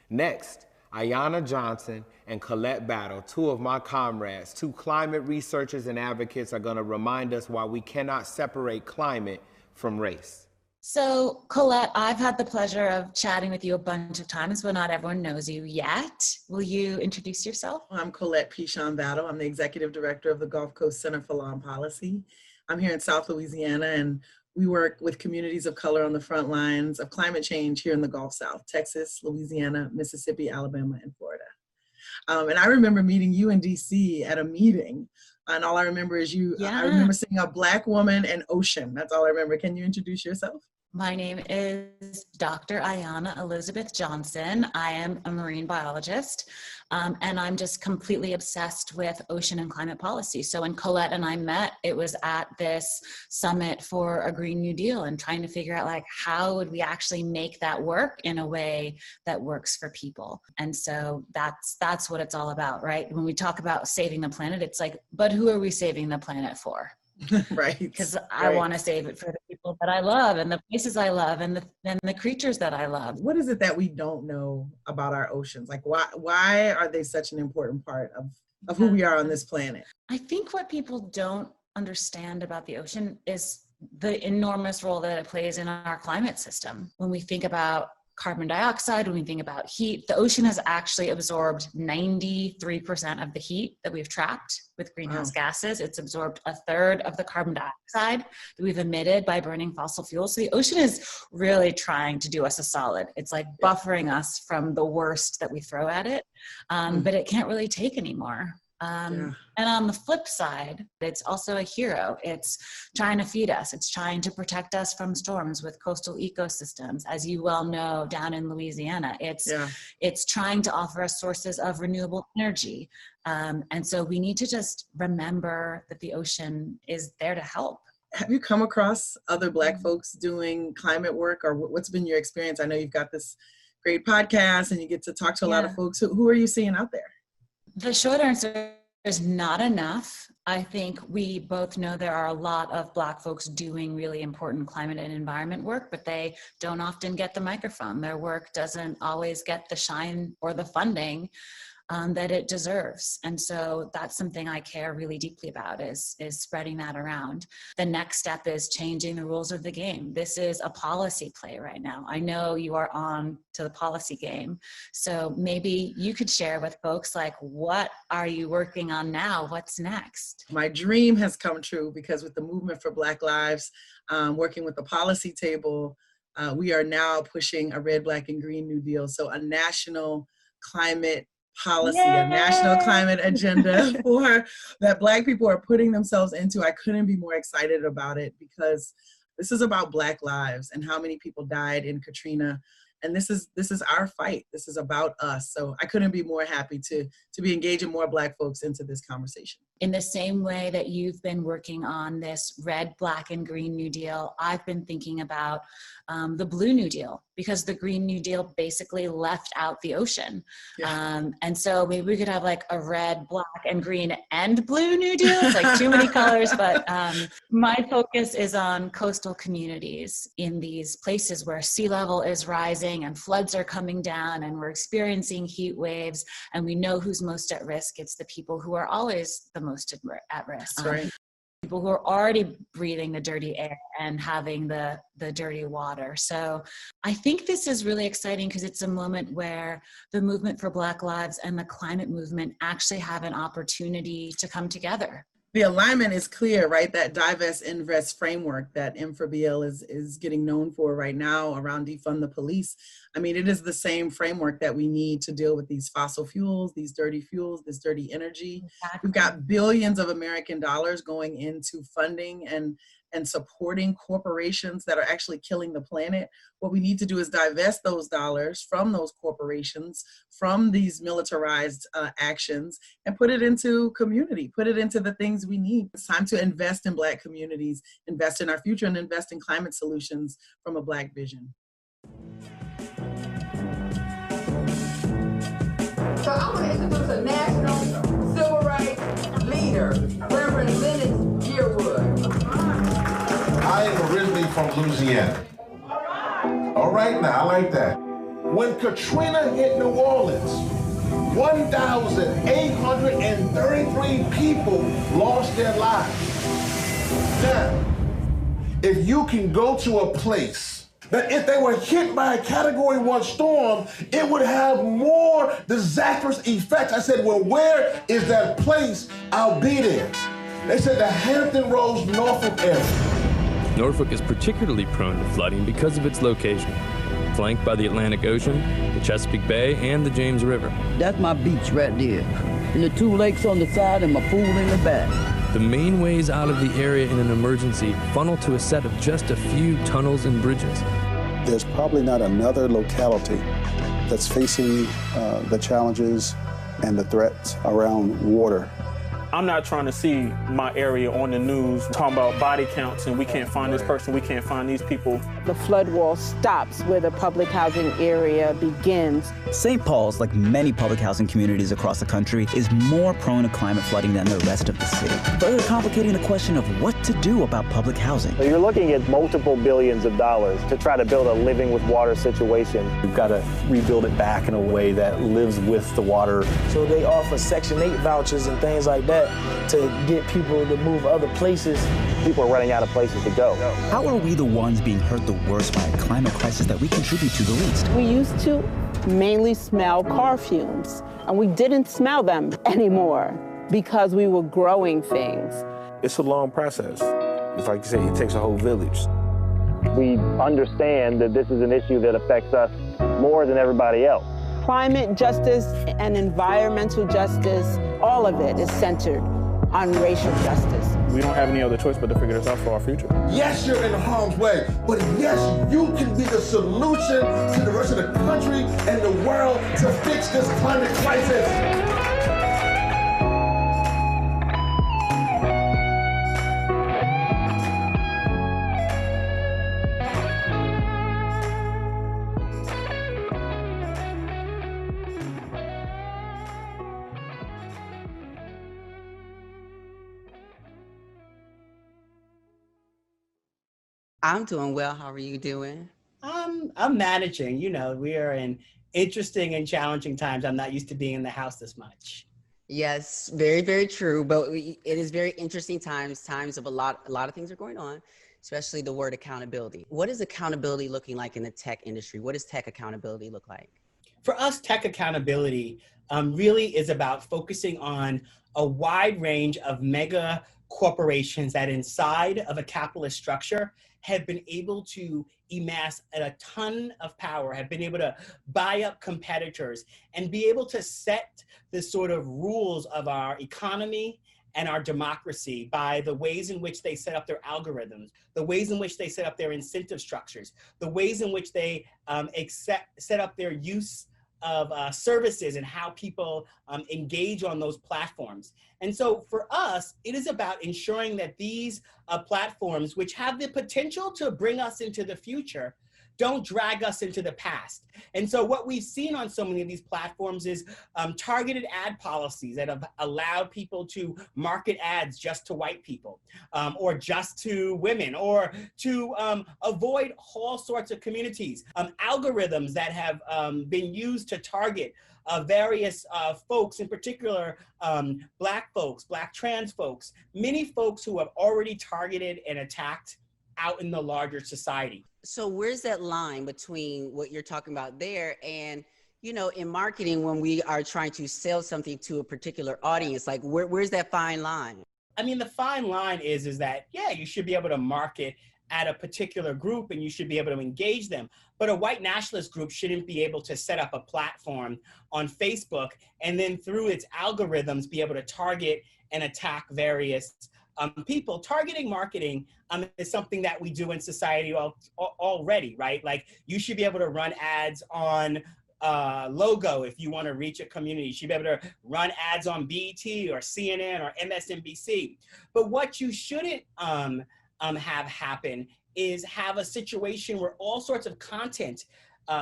Next, Ayanna Johnson and Colette Battle, two of my comrades, two climate researchers and advocates, are gonna remind us why we cannot separate climate from race. So, Colette, I've had the pleasure of chatting with you a bunch of times, but not everyone knows you yet. Will you introduce yourself? I'm Colette Pichon Battle. I'm the Executive Director of the Gulf Coast Center for Law and Policy. I'm here in South Louisiana, and we work with communities of color on the front lines of climate change here in the Gulf South, Texas, Louisiana, Mississippi, Alabama, and Florida. And I remember meeting you in DC at a meeting, and all I remember is you, I remember seeing a Black woman and ocean. That's all I remember. Can you introduce yourself? My name is Dr. Ayanna Elizabeth Johnson. I am a marine biologist, and I'm just completely obsessed with ocean and climate policy. So when Colette and I met, it was at this summit for a Green New Deal and trying to figure out, like, how would we actually make that work in a way that works for people? And so that's what it's all about, right? When we talk about saving the planet, it's like, but who are we saving the planet for? Right. Because I want to save it for the people that I love and the places I love and the creatures that I love. What is it that we don't know about our oceans? Like, why are they such an important part of who we are on this planet? I think what people don't understand about the ocean is the enormous role that it plays in our climate system. When we think about carbon dioxide, when we think about heat, the ocean has actually absorbed 93% of the heat that we've trapped with greenhouse gases. It's absorbed a third of the carbon dioxide that we've emitted by burning fossil fuels. So the ocean is really trying to do us a solid. It's like buffering us from the worst that we throw at it, but it can't really take anymore. And on the flip side, it's also a hero. It's trying to feed us. It's trying to protect us from storms with coastal ecosystems. As you well know, down in Louisiana, it's trying to offer us sources of renewable energy. And so we need to just remember that the ocean is there to help. Have you come across other Black folks doing climate work, or what's been your experience? I know you've got this great podcast and you get to talk to a lot of folks. Who are you seeing out there? The short answer is not enough. I think we both know there are a lot of Black folks doing really important climate and environment work, but they don't often get the microphone. Their work doesn't always get the shine or the funding that it deserves. And so that's something I care really deeply about, is spreading that around. The next step is changing the rules of the game. This is a policy play right now. I know you are on to the policy game. So maybe you could share with folks, like, what are you working on now? What's next? My dream has come true, because with the Movement for Black Lives, working with the policy table, we are now pushing a Red, Black, and Green New Deal. So a national climate policy, a national climate agenda for that Black people are putting themselves into. I couldn't be more excited about it, because this is about Black lives and how many people died in Katrina And this is our fight. This is about us. So I couldn't be more happy to be engaging more Black folks into this conversation. In the same way that you've been working on this red, black, and green New Deal, I've been thinking about the blue New Deal, because the Green New Deal basically left out the ocean. Yeah. And so maybe we could have like a red, black, and green and blue New Deal. It's like too many colors, but my focus is on coastal communities in these places where sea level is rising and floods are coming down and we're experiencing heat waves, and we know who's most at risk. It's the people who are always the most at risk. Right. People who are already breathing the dirty air and having the dirty water. So I think this is really exciting because it's a moment where the movement for Black lives and the climate movement actually have an opportunity to come together. The alignment is clear, right? That divest invest framework that M4BL is getting known for right now around defund the police. I mean, it is the same framework that we need to deal with these fossil fuels, these dirty fuels, this dirty energy. Exactly. We've got billions of American dollars going into funding and supporting corporations that are actually killing the planet. What we need to do is divest those dollars from those corporations, from these militarized actions, and put it into community, put it into the things we need. It's time to invest in Black communities, invest in our future, and invest in climate solutions from a Black vision. So I want to introduce a national civil rights leader, Reverend Lennox Yearwood. I am originally from Louisiana. All right now, I like that. When Katrina hit New Orleans, 1,833 people lost their lives. Now, if you can go to a place that if they were hit by a Category 1 storm, it would have more disastrous effects. I said, well, where is that place? I'll be there. They said the Hampton Roads, Norfolk area. Norfolk is particularly prone to flooding because of its location, flanked by the Atlantic Ocean, the Chesapeake Bay, and the James River. That's my beach right there, and the 2 lakes on the side and my pool in the back. The main ways out of the area in an emergency funnel to a set of just a few tunnels and bridges. There's probably not another locality that's facing the challenges and the threats around water. I'm not trying to see my area on the news talking about body counts and we can't find this person, we can't find these people. The flood wall stops where the public housing area begins. St. Paul's, like many public housing communities across the country, is more prone to climate flooding than the rest of the city, further complicating the question of what to do about public housing. So you're looking at multiple billions of dollars to try to build a living with water situation. We've got to rebuild it back in a way that lives with the water. So they offer Section 8 vouchers and things like that to get people to move other places. People are running out of places to go. How are we the ones being hurt the worst by a climate crisis that we contribute to the least? We used to mainly smell car fumes, and we didn't smell them anymore because we were growing things. It's a long process. It's like you say, it takes a whole village. We understand that this is an issue that affects us more than everybody else. Climate justice and environmental justice, all of it is centered on racial justice. We don't have any other choice but to figure this out for our future. Yes, you're in harm's way, but yes, you can be the solution to the rest of the country and the world to fix this climate crisis. I'm doing well. How are you doing? I'm managing. You know, we are in interesting and challenging times. I'm not used to being in the house this much. Yes, very, very true. But it is very interesting times of a lot of things are going on, especially the word accountability. What is accountability looking like in the tech industry? What does tech accountability look like? For us, tech accountability really is about focusing on a wide range of mega corporations that inside of a capitalist structure have been able to amass a ton of power, have been able to buy up competitors and be able to set the sort of rules of our economy and our democracy by the ways in which they set up their algorithms, the ways in which they set up their incentive structures, the ways in which they set up their use of services and how people engage on those platforms. And so for us, it is about ensuring that these platforms, which have the potential to bring us into the future, don't drag us into the past. And so what we've seen on so many of these platforms is targeted ad policies that have allowed people to market ads just to white people, or just to women, or to avoid all sorts of communities. Algorithms that have been used to target various folks, in particular Black folks, Black trans folks, many folks who have already targeted and attacked out in the larger society. So where's that line between what you're talking about there and, you know, in marketing, when we are trying to sell something to a particular audience, like where's that fine line? I mean, the fine line is that, yeah, you should be able to market at a particular group and you should be able to engage them. But a white nationalist group shouldn't be able to set up a platform on Facebook and then through its algorithms be able to target and attack various people. Targeting marketing is something that we do in society already, right? Like you should be able to run ads on logo if you want to reach a community. You should be able to run ads on BET or CNN or MSNBC. But what you shouldn't have happen is have a situation where all sorts of content,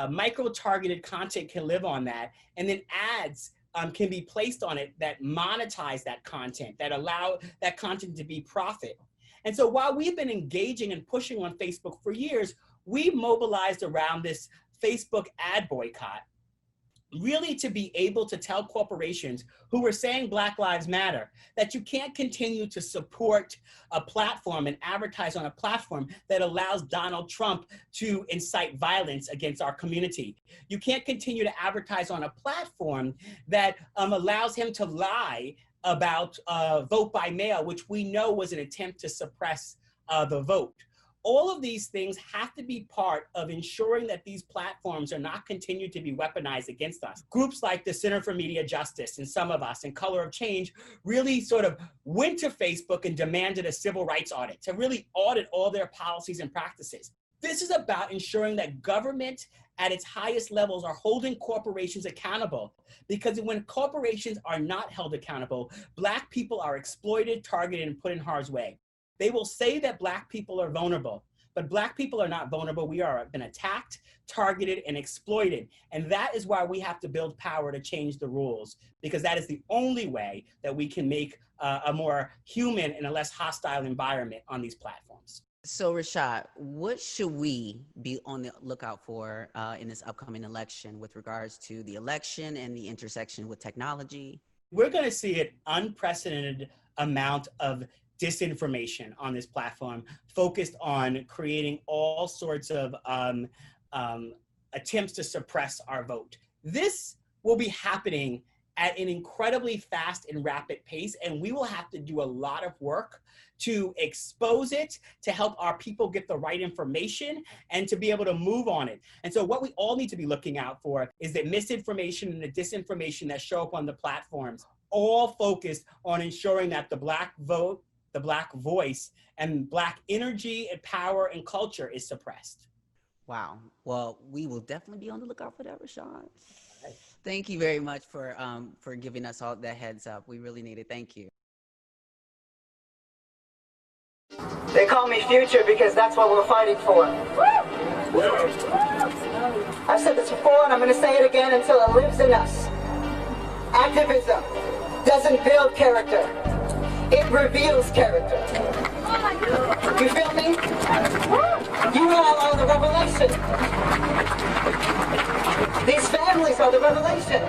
micro-targeted content can live on that, and then ads can be placed on it that monetize that content, that allow that content to be profit. And so while we've been engaging and pushing on Facebook for years, we mobilized around this Facebook ad boycott, really to be able to tell corporations who were saying Black Lives Matter that you can't continue to support a platform and advertise on a platform that allows Donald Trump to incite violence against our community. You can't continue to advertise on a platform that allows him to lie about vote by mail, which we know was an attempt to suppress the vote. All of these things have to be part of ensuring that these platforms are not continued to be weaponized against us. Groups like the Center for Media Justice and Some of Us and Color of Change really sort of went to Facebook and demanded a civil rights audit to really audit all their policies and practices. This is about ensuring that government at its highest levels are holding corporations accountable, because when corporations are not held accountable, Black people are exploited, targeted, and put in harm's way. They will say that Black people are vulnerable, but Black people are not vulnerable. We are been attacked, targeted, and exploited. And that is why we have to build power to change the rules, because that is the only way that we can make a more human and a less hostile environment on these platforms. So Rashad, what should we be on the lookout for in this upcoming election with regards to the election and the intersection with technology? We're going to see an unprecedented amount of disinformation on this platform, focused on creating all sorts of attempts to suppress our vote. This will be happening at an incredibly fast and rapid pace, and we will have to do a lot of work to expose it, to help our people get the right information, and to be able to move on it. And so what we all need to be looking out for is that misinformation and the disinformation that show up on the platforms, all focused on ensuring that the Black vote, the Black voice, and Black energy and power and culture is suppressed. Wow. Well, we will definitely be on the lookout for that, Rashad. Thank you very much for giving us all that heads up. We really need it. Thank you. They call me Future because that's what we're fighting for. I've said this before and I'm going to say it again until it lives in us. Activism doesn't build character. It reveals character. You feel me? You all are the revelation. These families are the revelation.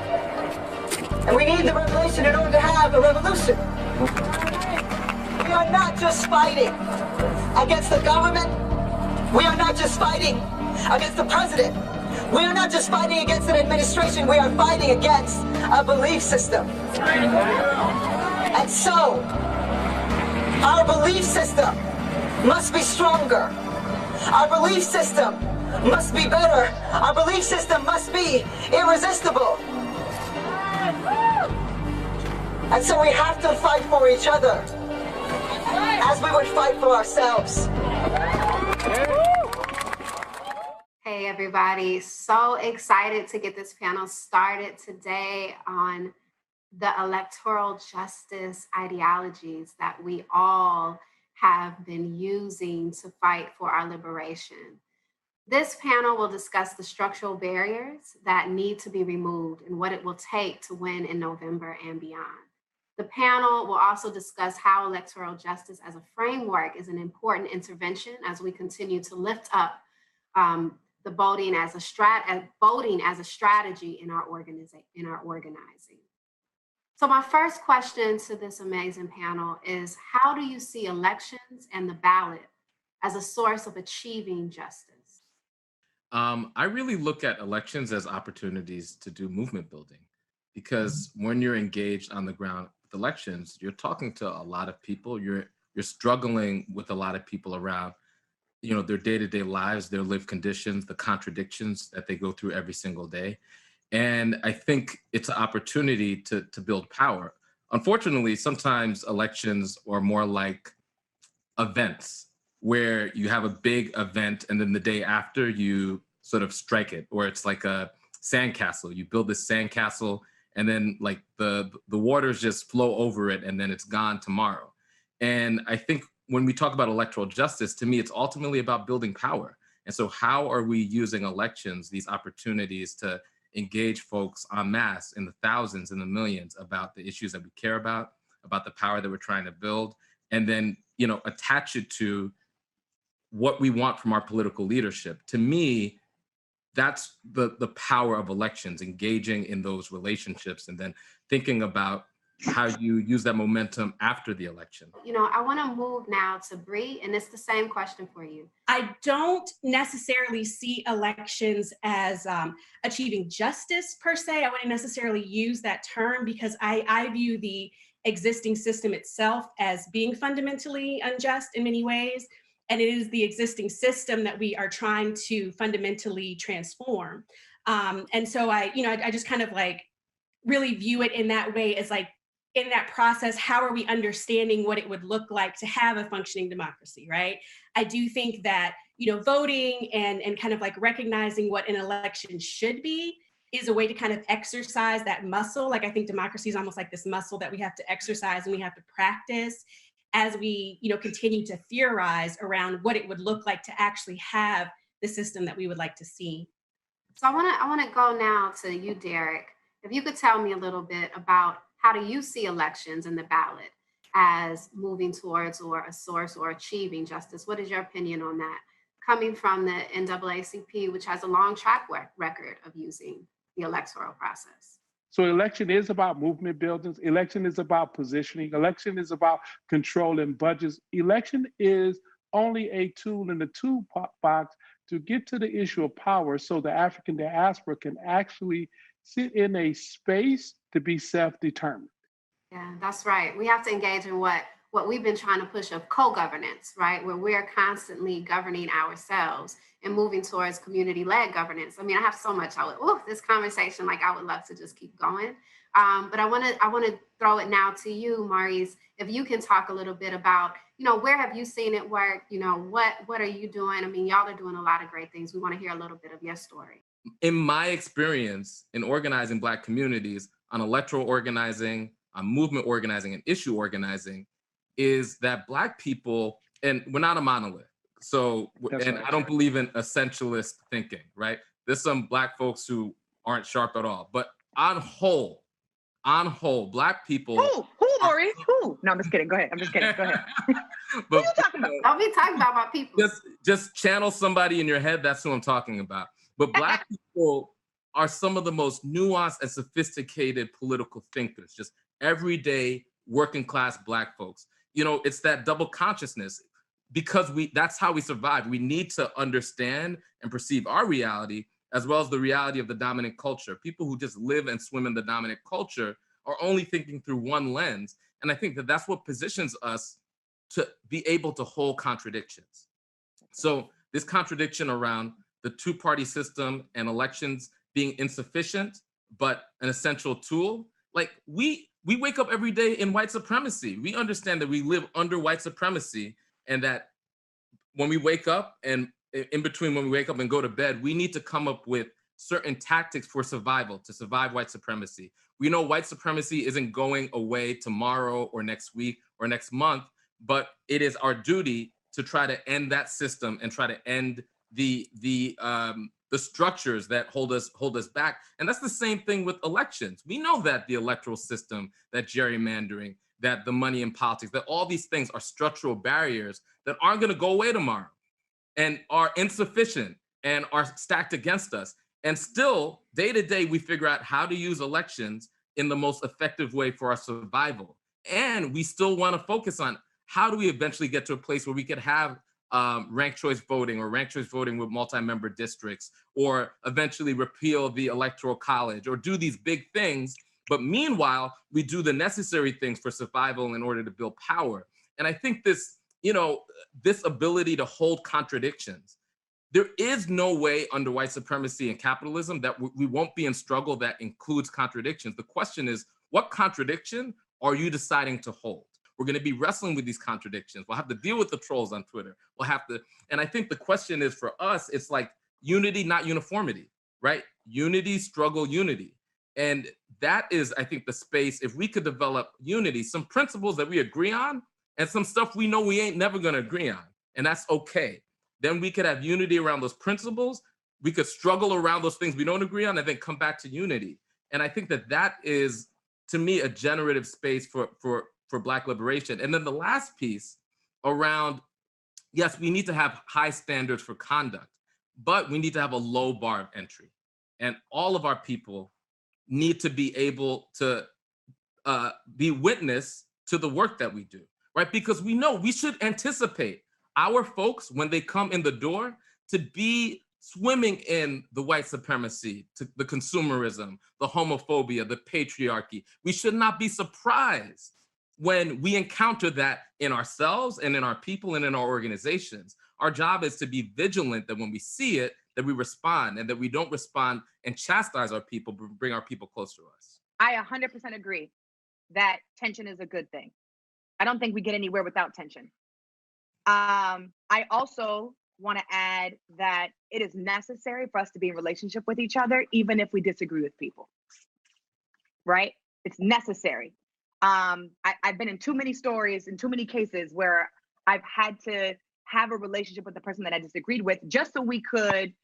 And we need the revelation in order to have a revolution. We are not just fighting against the government. We are not just fighting against the president. We are not just fighting against an administration. We are fighting against a belief system. And so, our belief system must be stronger. Our belief system must be better. Our belief system must be irresistible. And so we have to fight for each other as we would fight for ourselves. Hey everybody, so excited to get this panel started today on the electoral justice ideologies that we all have been using to fight for our liberation. This panel will discuss the structural barriers that need to be removed and what it will take to win in November and beyond. The panel will also discuss how electoral justice as a framework is an important intervention as we continue to lift up the voting as a strategy in our organizing. So my first question to this amazing panel is, how do you see elections and the ballot as a source of achieving justice? I really look at elections as opportunities to do movement building, because when you're engaged on the ground with elections, you're talking to a lot of people. You're struggling with a lot of people around, you know, their day-to-day lives, their lived conditions, the contradictions that they go through every single day. And I think it's an opportunity to build power. Unfortunately, sometimes elections are more like events where you have a big event and then the day after you sort of strike it, or it's like a sandcastle. You build this sandcastle and then like the waters just flow over it and then it's gone tomorrow. And I think when we talk about electoral justice, to me, it's ultimately about building power. And so how are we using elections, these opportunities to engage folks en masse in the thousands and the millions about the issues that we care about the power that we're trying to build, and then, you know, attach it to what we want from our political leadership. To me, that's the power of elections, engaging in those relationships and then thinking about how you use that momentum after the election. You know, I want to move now to Bree, and it's the same question for you. I don't necessarily see elections as achieving justice per se. I wouldn't necessarily use that term because I view the existing system itself as being fundamentally unjust in many ways. And it is the existing system that we are trying to fundamentally transform. And so I just kind of like really view it in that way, as like, in that process, how are we understanding what it would look like to have a functioning democracy, right? I do think that, you know, voting and kind of like recognizing what an election should be is a way to kind of exercise that muscle. Like, I think democracy is almost like this muscle that we have to exercise and we have to practice as we, you know, continue to theorize around what it would look like to actually have the system that we would like to see. So I want to go now to you, Derek. If you could tell me a little bit about how do you see elections and the ballot as moving towards or a source or achieving justice? What is your opinion on that? Coming from the NAACP, which has a long track record of using the electoral process. So election is about movement buildings. Election is about positioning. Election is about controlling budgets. Election is only a tool in the toolbox to get to the issue of power so the African diaspora can actually sit in a space to be self-determined. Yeah, that's right. We have to engage in what we've been trying to push of co-governance, right? Where we're constantly governing ourselves and moving towards community-led governance. I mean, I have so much, this conversation, like I would love to just keep going. But I want to throw it now to you, Maurice, if you can talk a little bit about, you know, where have you seen it work? You know, what are you doing? I mean, y'all are doing a lot of great things. We want to hear a little bit of your story. In my experience in organizing Black communities on electoral organizing, on movement organizing and issue organizing, is that Black people, and we're not a monolith. So, I don't believe in essentialist thinking, right? There's some Black folks who aren't sharp at all, but on whole, Black people. Who, Maurice? Who? No, I'm just kidding. Go ahead. I'm just kidding. Go ahead. But, who you talking about? Don't be talking about my people. Just channel somebody in your head. That's who I'm talking about. But Black people are some of the most nuanced and sophisticated political thinkers, just everyday working class Black folks. You know, it's that double consciousness, because that's how we survive. We need to understand and perceive our reality as well as the reality of the dominant culture. People who just live and swim in the dominant culture are only thinking through one lens. And I think that that's what positions us to be able to hold contradictions. So this contradiction around the two-party system and elections being insufficient, but an essential tool, like we wake up every day in white supremacy. We understand that we live under white supremacy, and that when we wake up and in between when we wake up and go to bed, we need to come up with certain tactics for survival, to survive white supremacy. We know white supremacy isn't going away tomorrow or next week or next month, but it is our duty to try to end that system and try to end the structures that hold us back. And that's the same thing with elections. We know that the electoral system, that gerrymandering, that the money in politics, that all these things are structural barriers that aren't going to go away tomorrow and are insufficient and are stacked against us. And still, day to day, we figure out how to use elections in the most effective way for our survival. And we still want to focus on how do we eventually get to a place where we could have ranked choice voting, or ranked choice voting with multi-member districts, or eventually repeal the electoral college, or do these big things. But meanwhile, we do the necessary things for survival in order to build power. And I think this, this ability to hold contradictions, there is no way under white supremacy and capitalism that we won't be in struggle that includes contradictions. The question is, what contradiction are you deciding to hold? We're going to be wrestling with these contradictions. We'll have to deal with the trolls on Twitter. We'll have to, and I think the question is for us, it's like unity, not uniformity, right? Unity, struggle, unity. And that is, I think, the space, if we could develop unity, some principles that we agree on, and some stuff we know we ain't never going to agree on, and that's okay. Then we could have unity around those principles. We could struggle around those things we don't agree on, and then come back to unity. And I think that that is, to me, a generative space for Black liberation. And then the last piece around, yes, we need to have high standards for conduct, but we need to have a low bar of entry. And all of our people need to be able to be witness to the work that we do, right? Because we know we should anticipate our folks, when they come in the door, to be swimming in the white supremacy, to the consumerism, the homophobia, the patriarchy. We should not be surprised when we encounter that in ourselves and in our people and in our organizations. Our job is to be vigilant that when we see it, that we respond, and that we don't respond and chastise our people, but bring our people close to us. I 100% agree that tension is a good thing. I don't think we get anywhere without tension. I also want to add that it is necessary for us to be in relationship with each other, even if we disagree with people, right? It's necessary. I've been in too many stories, in too many cases where I've had to have a relationship with the person that I disagreed with just so we could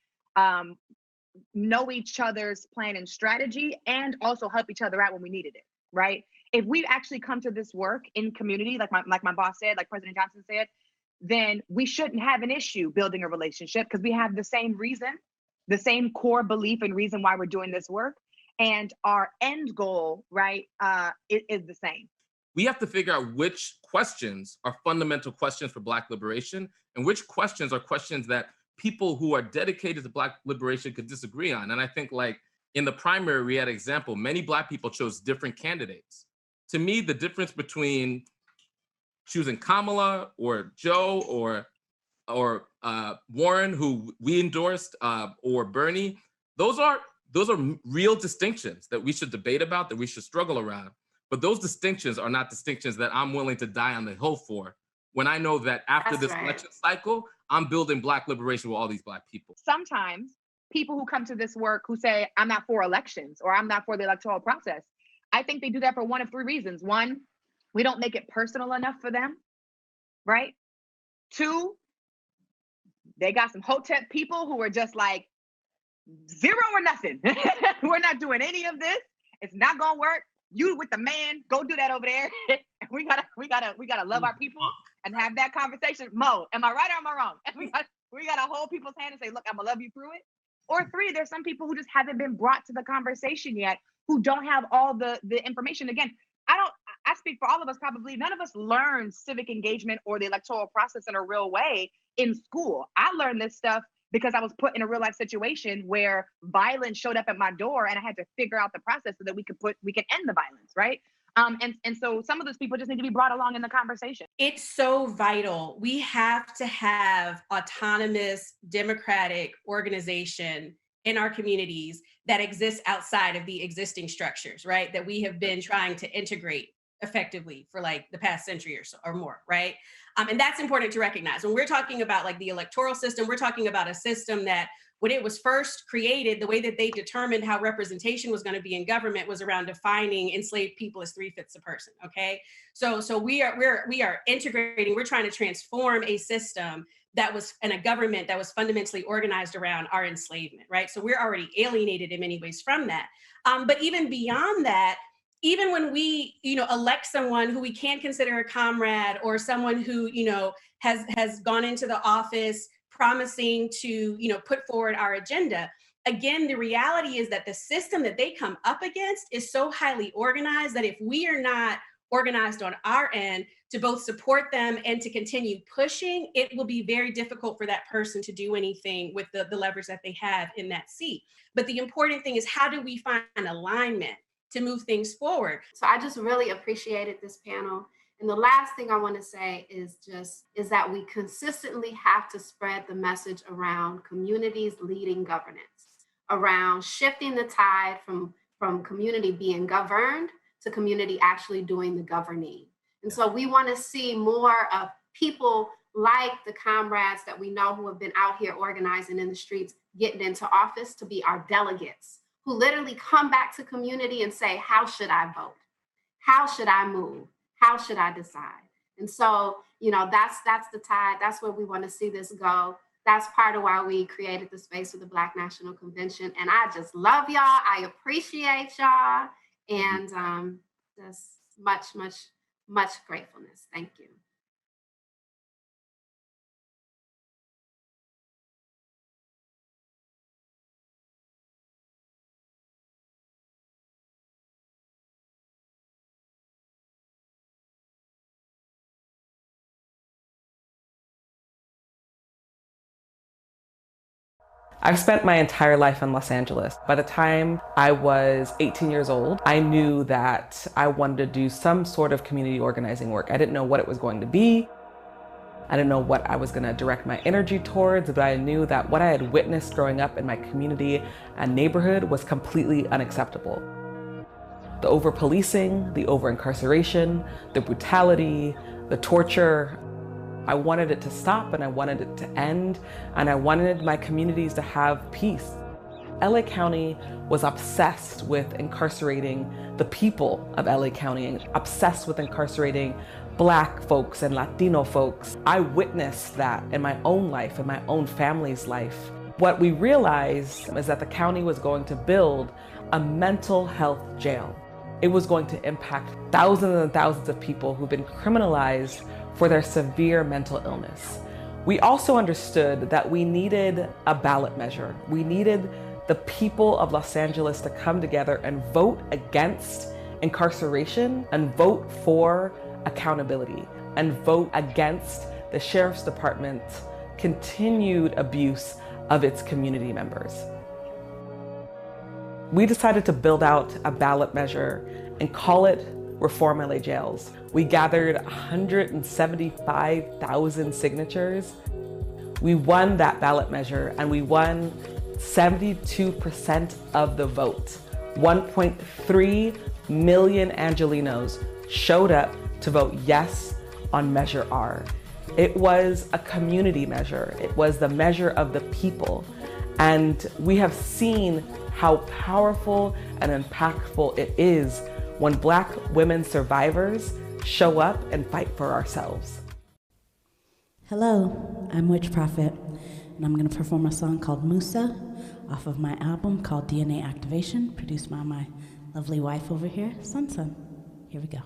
know each other's plan and strategy, and also help each other out when we needed it, right? If we actually come to this work in community, like my boss said, like President Johnson said, then we shouldn't have an issue building a relationship, because we have the same reason, the same core belief and reason why we're doing this work. And our end goal, right, is the same. We have to figure out which questions are fundamental questions for Black liberation, and which questions are questions that people who are dedicated to Black liberation could disagree on. And I think, like, in the primary, we had an example, many Black people chose different candidates. To me, the difference between choosing Kamala or Joe or Warren, who we endorsed, or Bernie, those are real distinctions that we should debate about, that we should struggle around. But those distinctions are not distinctions that I'm willing to die on the hill for, when I know that after this election cycle, I'm building Black liberation with all these Black people. Sometimes people who come to this work who say, I'm not for elections, or I'm not for the electoral process, I think they do that for one of three reasons. One, we don't make it personal enough for them, right? Two, they got some hotep people who are just like, zero or nothing. We're not doing any of this. It's not gonna work. You with the man, go do that over there. we gotta love our people and have that conversation. Mo, am I right or am I wrong? We gotta hold people's hand and say, look, I'm gonna love you through it. Or three, there's some people who just haven't been brought to the conversation yet, who don't have all the information. Again, I speak for all of us, probably none of us learned civic engagement or the electoral process in a real way in school. I learned this stuff because I was put in a real life situation where violence showed up at my door, and I had to figure out the process so that we could end the violence, right? And so some of those people just need to be brought along in the conversation. It's so vital. We have to have autonomous democratic organization in our communities that exists outside of the existing structures, right? That we have been trying to integrate effectively for like the past century or so or more, right? And that's important to recognize. When we're talking about like the electoral system, we're talking about a system that when it was first created, the way that they determined how representation was going to be in government was around defining enslaved people as 3/5 a person. Okay, so we are integrating. We're trying to transform a system that was in a government that was fundamentally organized around our enslavement, right? So we're already alienated in many ways from that. But even beyond that, even when we, elect someone who we can consider a comrade or someone who, has gone into the office promising to, put forward our agenda. Again, the reality is that the system that they come up against is so highly organized that if we are not organized on our end to both support them and to continue pushing, it will be very difficult for that person to do anything with the leverage that they have in that seat. But the important thing is, how do we find alignment to move things forward? So I just really appreciated this panel. And the last thing I want to say is that we consistently have to spread the message around communities leading governance, around shifting the tide from community being governed to community actually doing the governing. And so we want to see more of people like the comrades that we know who have been out here organizing in the streets, getting into office, to be our delegates who literally come back to community and say, how should I vote? How should I move? How should I decide? And so, that's the tide. That's where we want to see this go. That's part of why we created the space for the Black National Convention. And I just love y'all. I appreciate y'all. And just much, much, much gratefulness. Thank you. I've spent my entire life in Los Angeles. By the time I was 18 years old, I knew that I wanted to do some sort of community organizing work. I didn't know what it was going to be. I didn't know what I was going to direct my energy towards, but I knew that what I had witnessed growing up in my community and neighborhood was completely unacceptable. The over-policing, the over-incarceration, the brutality, the torture, I wanted it to stop and I wanted it to end, and I wanted my communities to have peace. LA County was obsessed with incarcerating the people of LA County and obsessed with incarcerating Black folks and Latino folks. I witnessed that in my own life, in my own family's life. What we realized is that the county was going to build a mental health jail. It was going to impact thousands and thousands of people who've been criminalized for their severe mental illness. We also understood that we needed a ballot measure. We needed the people of Los Angeles to come together and vote against incarceration and vote for accountability and vote against the Sheriff's Department's continued abuse of its community members. We decided to build out a ballot measure and call it Reform LA Jails. We gathered 175,000 signatures. We won that ballot measure and we won 72% of the vote. 1.3 million Angelenos showed up to vote yes on Measure R. It was a community measure. It was the measure of the people. And we have seen how powerful and impactful it is when Black women survivors show up and fight for ourselves. Hello, I'm Witch Prophet, and I'm going to perform a song called Musa off of my album called DNA Activation, produced by my lovely wife over here, Sun Sun. Here we go.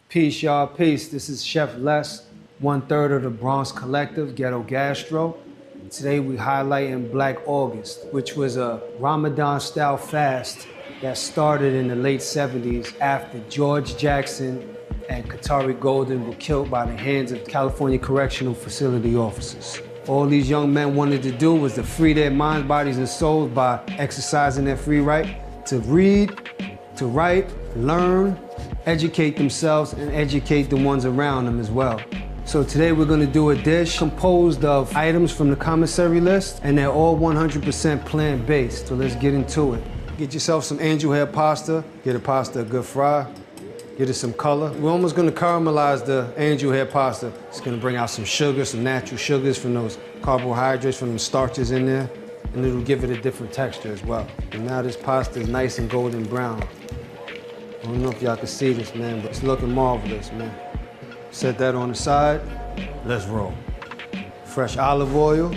Peace, y'all. Peace. This is Chef Les, 1/3 of the Bronx Collective, Ghetto Gastro. Today we highlighting Black August, which was a Ramadan-style fast that started in the late 70s after George Jackson and Qatari Golden were killed by the hands of California Correctional Facility officers. All these young men wanted to do was to free their minds, bodies, and souls by exercising their free right to read, to write, learn, educate themselves, and educate the ones around them as well. So today we're gonna do a dish composed of items from the commissary list, and they're all 100% plant-based. So let's get into it. Get yourself some angel hair pasta, get a pasta a good fry, get it some color. We're almost gonna caramelize the angel hair pasta. It's gonna bring out some sugar, some natural sugars from those carbohydrates, from the starches in there, and it'll give it a different texture as well. And now this pasta is nice and golden brown. I don't know if y'all can see this, man, but it's looking marvelous, man. Set that on the side. Let's roll. Fresh olive oil.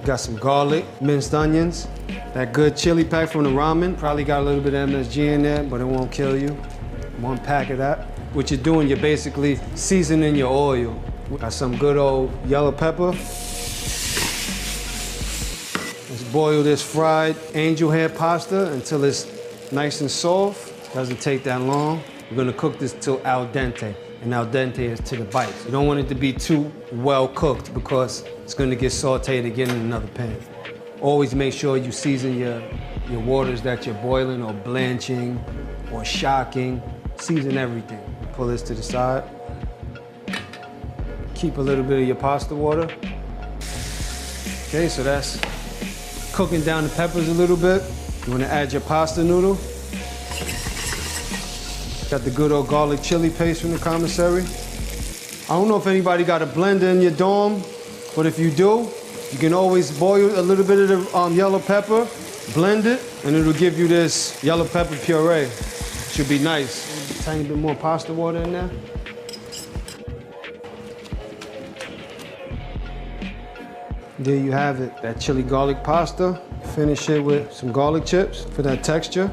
Got some garlic, minced onions. That good chili pack from the ramen. Probably got a little bit of MSG in there, but it won't kill you. 1 pack of that. What you're doing, you're basically seasoning your oil. Got some good old yellow pepper. Let's boil this fried angel hair pasta until it's nice and soft. Doesn't take that long. We're gonna cook this till al dente, and al dente is to the bites. You don't want it to be too well cooked because it's gonna get sauteed again in another pan. Always make sure you season your waters that you're boiling or blanching or shocking. Season everything. Pull this to the side. Keep a little bit of your pasta water. Okay, so that's cooking down the peppers a little bit. You wanna add your pasta noodle. Got the good old garlic chili paste from the commissary. I don't know if anybody got a blender in your dorm, but if you do, you can always boil a little bit of the yellow pepper, blend it, and it'll give you this yellow pepper puree. Should be nice. A tiny bit more pasta water in there. There you have it, that chili garlic pasta. Finish it with some garlic chips for that texture.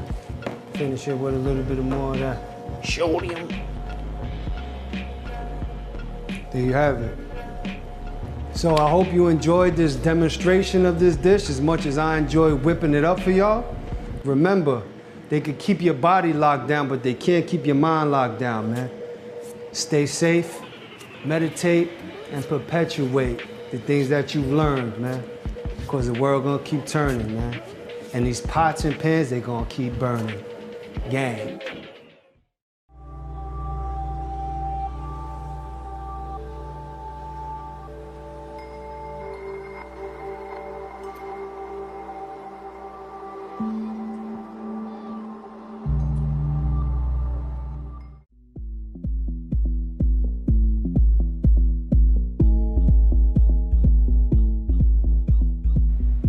Finish it with a little bit more of that sodium. There you have it. So I hope you enjoyed this demonstration of this dish as much as I enjoyed whipping it up for y'all. Remember, they could keep your body locked down, but they can't keep your mind locked down, man. Stay safe, meditate, and perpetuate the things that you've learned, man. Because the world gonna keep turning, man. And these pots and pans, they gonna keep burning. Gang.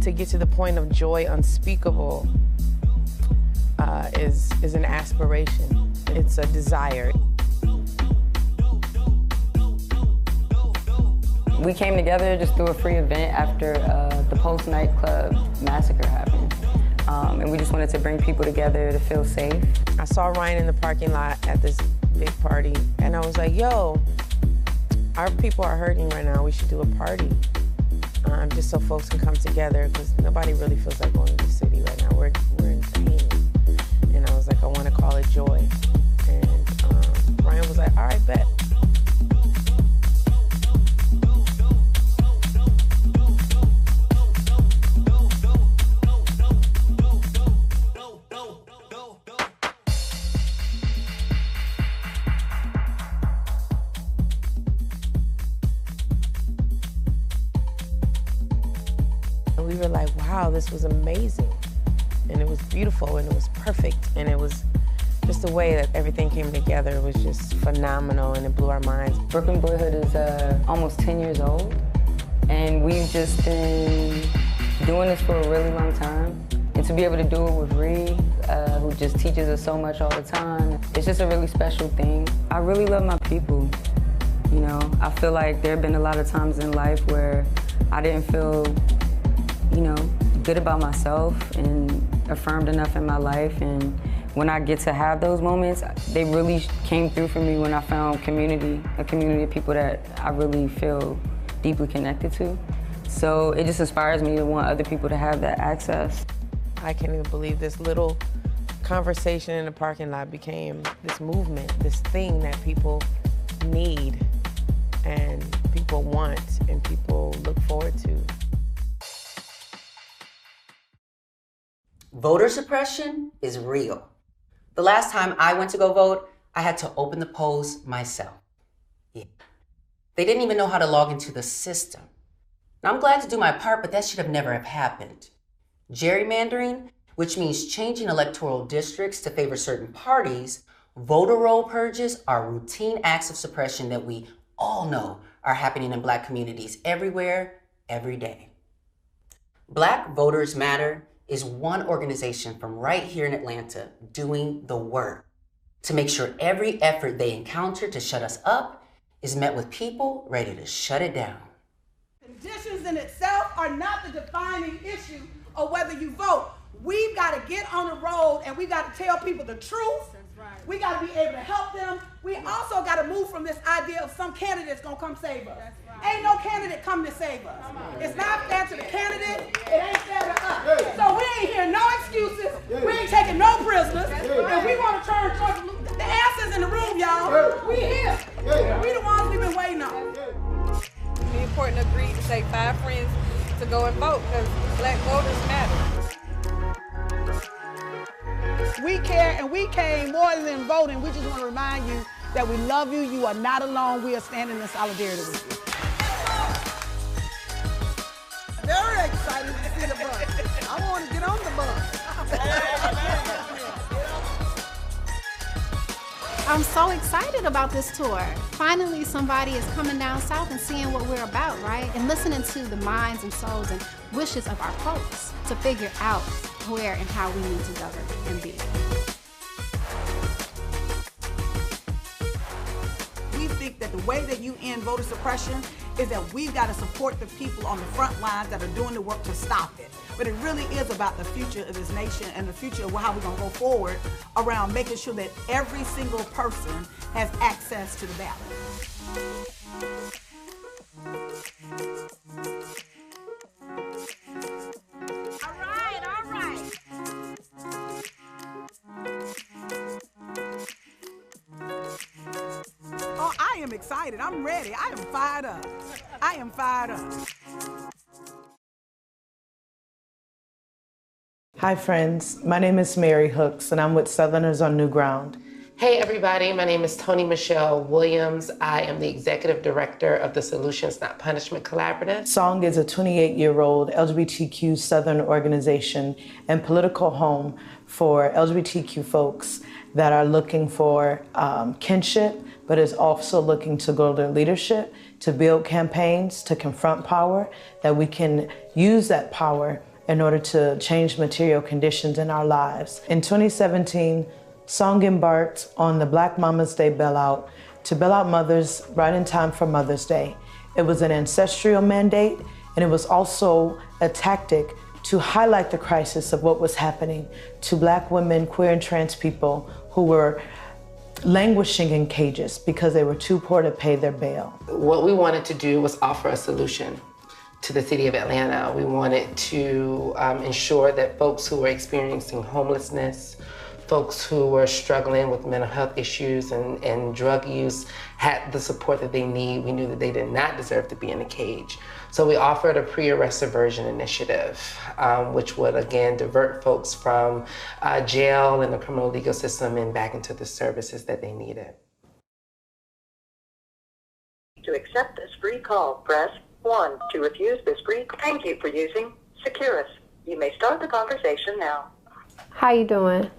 To get to the point of joy unspeakable is an aspiration. It's a desire. We came together just through a free event after the Post nightclub massacre happened. And we just wanted to bring people together to feel safe. I saw Ryan in the parking lot at this big party, and I was like, yo, our people are hurting right now. We should do a party. Just so folks can come together, because nobody really feels like going to the city right now. We're in pain. And I was like, I want to call it joy. And Ryan was like, all right, bet. And we were like, wow, this was amazing. And it was beautiful, and it was perfect. And it was just the way that everything came together was just phenomenal, and it blew our minds. Brooklyn Boyhood is almost 10 years old, and we've just been doing this for a really long time. And to be able to do it with Ree, who just teaches us so much all the time, it's just a really special thing. I really love my people. You know, I feel like there have been a lot of times in life where I didn't feel, you know, good about myself, and affirmed enough in my life, and when I get to have those moments, they really came through for me when I found community, a community of people that I really feel deeply connected to. So it just inspires me to want other people to have that access. I can't even believe this little conversation in the parking lot became this movement, this thing that people need and people want and people look forward to. Voter suppression is real. The last time I went to go vote, I had to open the polls myself. Yeah. They didn't even know how to log into the system. Now, I'm glad to do my part, but that should have never have happened. Gerrymandering, which means changing electoral districts to favor certain parties, voter roll purges are routine acts of suppression that we all know are happening in Black communities everywhere, every day. Black Voters Matter is one organization from right here in Atlanta doing the work to make sure every effort they encounter to shut us up is met with people ready to shut it down. Conditions in itself are not the defining issue of whether you vote. We've got to get on the road and we've got to tell people the truth. Right. We got to be able to help them. We also got to move from this idea of some candidate's going to come save us. Right. Ain't no candidate come to save us. It's not fair to the candidate. It ain't fair to us. So we ain't hearing no excuses. We ain't taking no prisoners. And we want to turn towards the answers in the room, y'all. We here. We the ones we've been waiting on. It's important to agree to take 5 friends to go and vote because Black voters matter. We care and we came more than voting. We just want to remind you that we love you. You are not alone. We are standing in solidarity with you. Very excited to see the bus. I want to get on the bus. I'm so excited about this tour. Finally, somebody is coming down south and seeing what we're about, right? And listening to the minds and souls and wishes of our folks to figure out where and how we need to govern and be. We think that the way that you end voter suppression is that we've got to support the people on the front lines that are doing the work to stop it. But it really is about the future of this nation and the future of how we're going to go forward around making sure that every single person has access to the ballot. All right. Oh, I am excited. I'm ready. I am fired up. Hi friends, my name is Mary Hooks and I'm with Southerners on New Ground. Hey everybody, my name is Toni Michelle Williams. I am the Executive Director of the Solutions Not Punishment Collaborative. SONG is a 28-year-old LGBTQ Southern organization and political home for LGBTQ folks that are looking for kinship, but is also looking to grow their leadership, to build campaigns, to confront power, that we can use that power in order to change material conditions in our lives. In 2017, SONG embarked on the Black Mama's Day bailout to bail out mothers right in time for Mother's Day. It was an ancestral mandate, and it was also a tactic to highlight the crisis of what was happening to Black women, queer and trans people who were languishing in cages because they were too poor to pay their bail. What we wanted to do was offer a solution to the city of Atlanta. We wanted to ensure that folks who were experiencing homelessness, folks who were struggling with mental health issues and drug use had the support that they need. We knew that they did not deserve to be in a cage. So we offered a pre-arrest diversion initiative, which would again divert folks from jail and the criminal legal system and back into the services that they needed. To accept this free call, press 1. To refuse this free call, thank you for using Securus. You may start the conversation now. How you doing?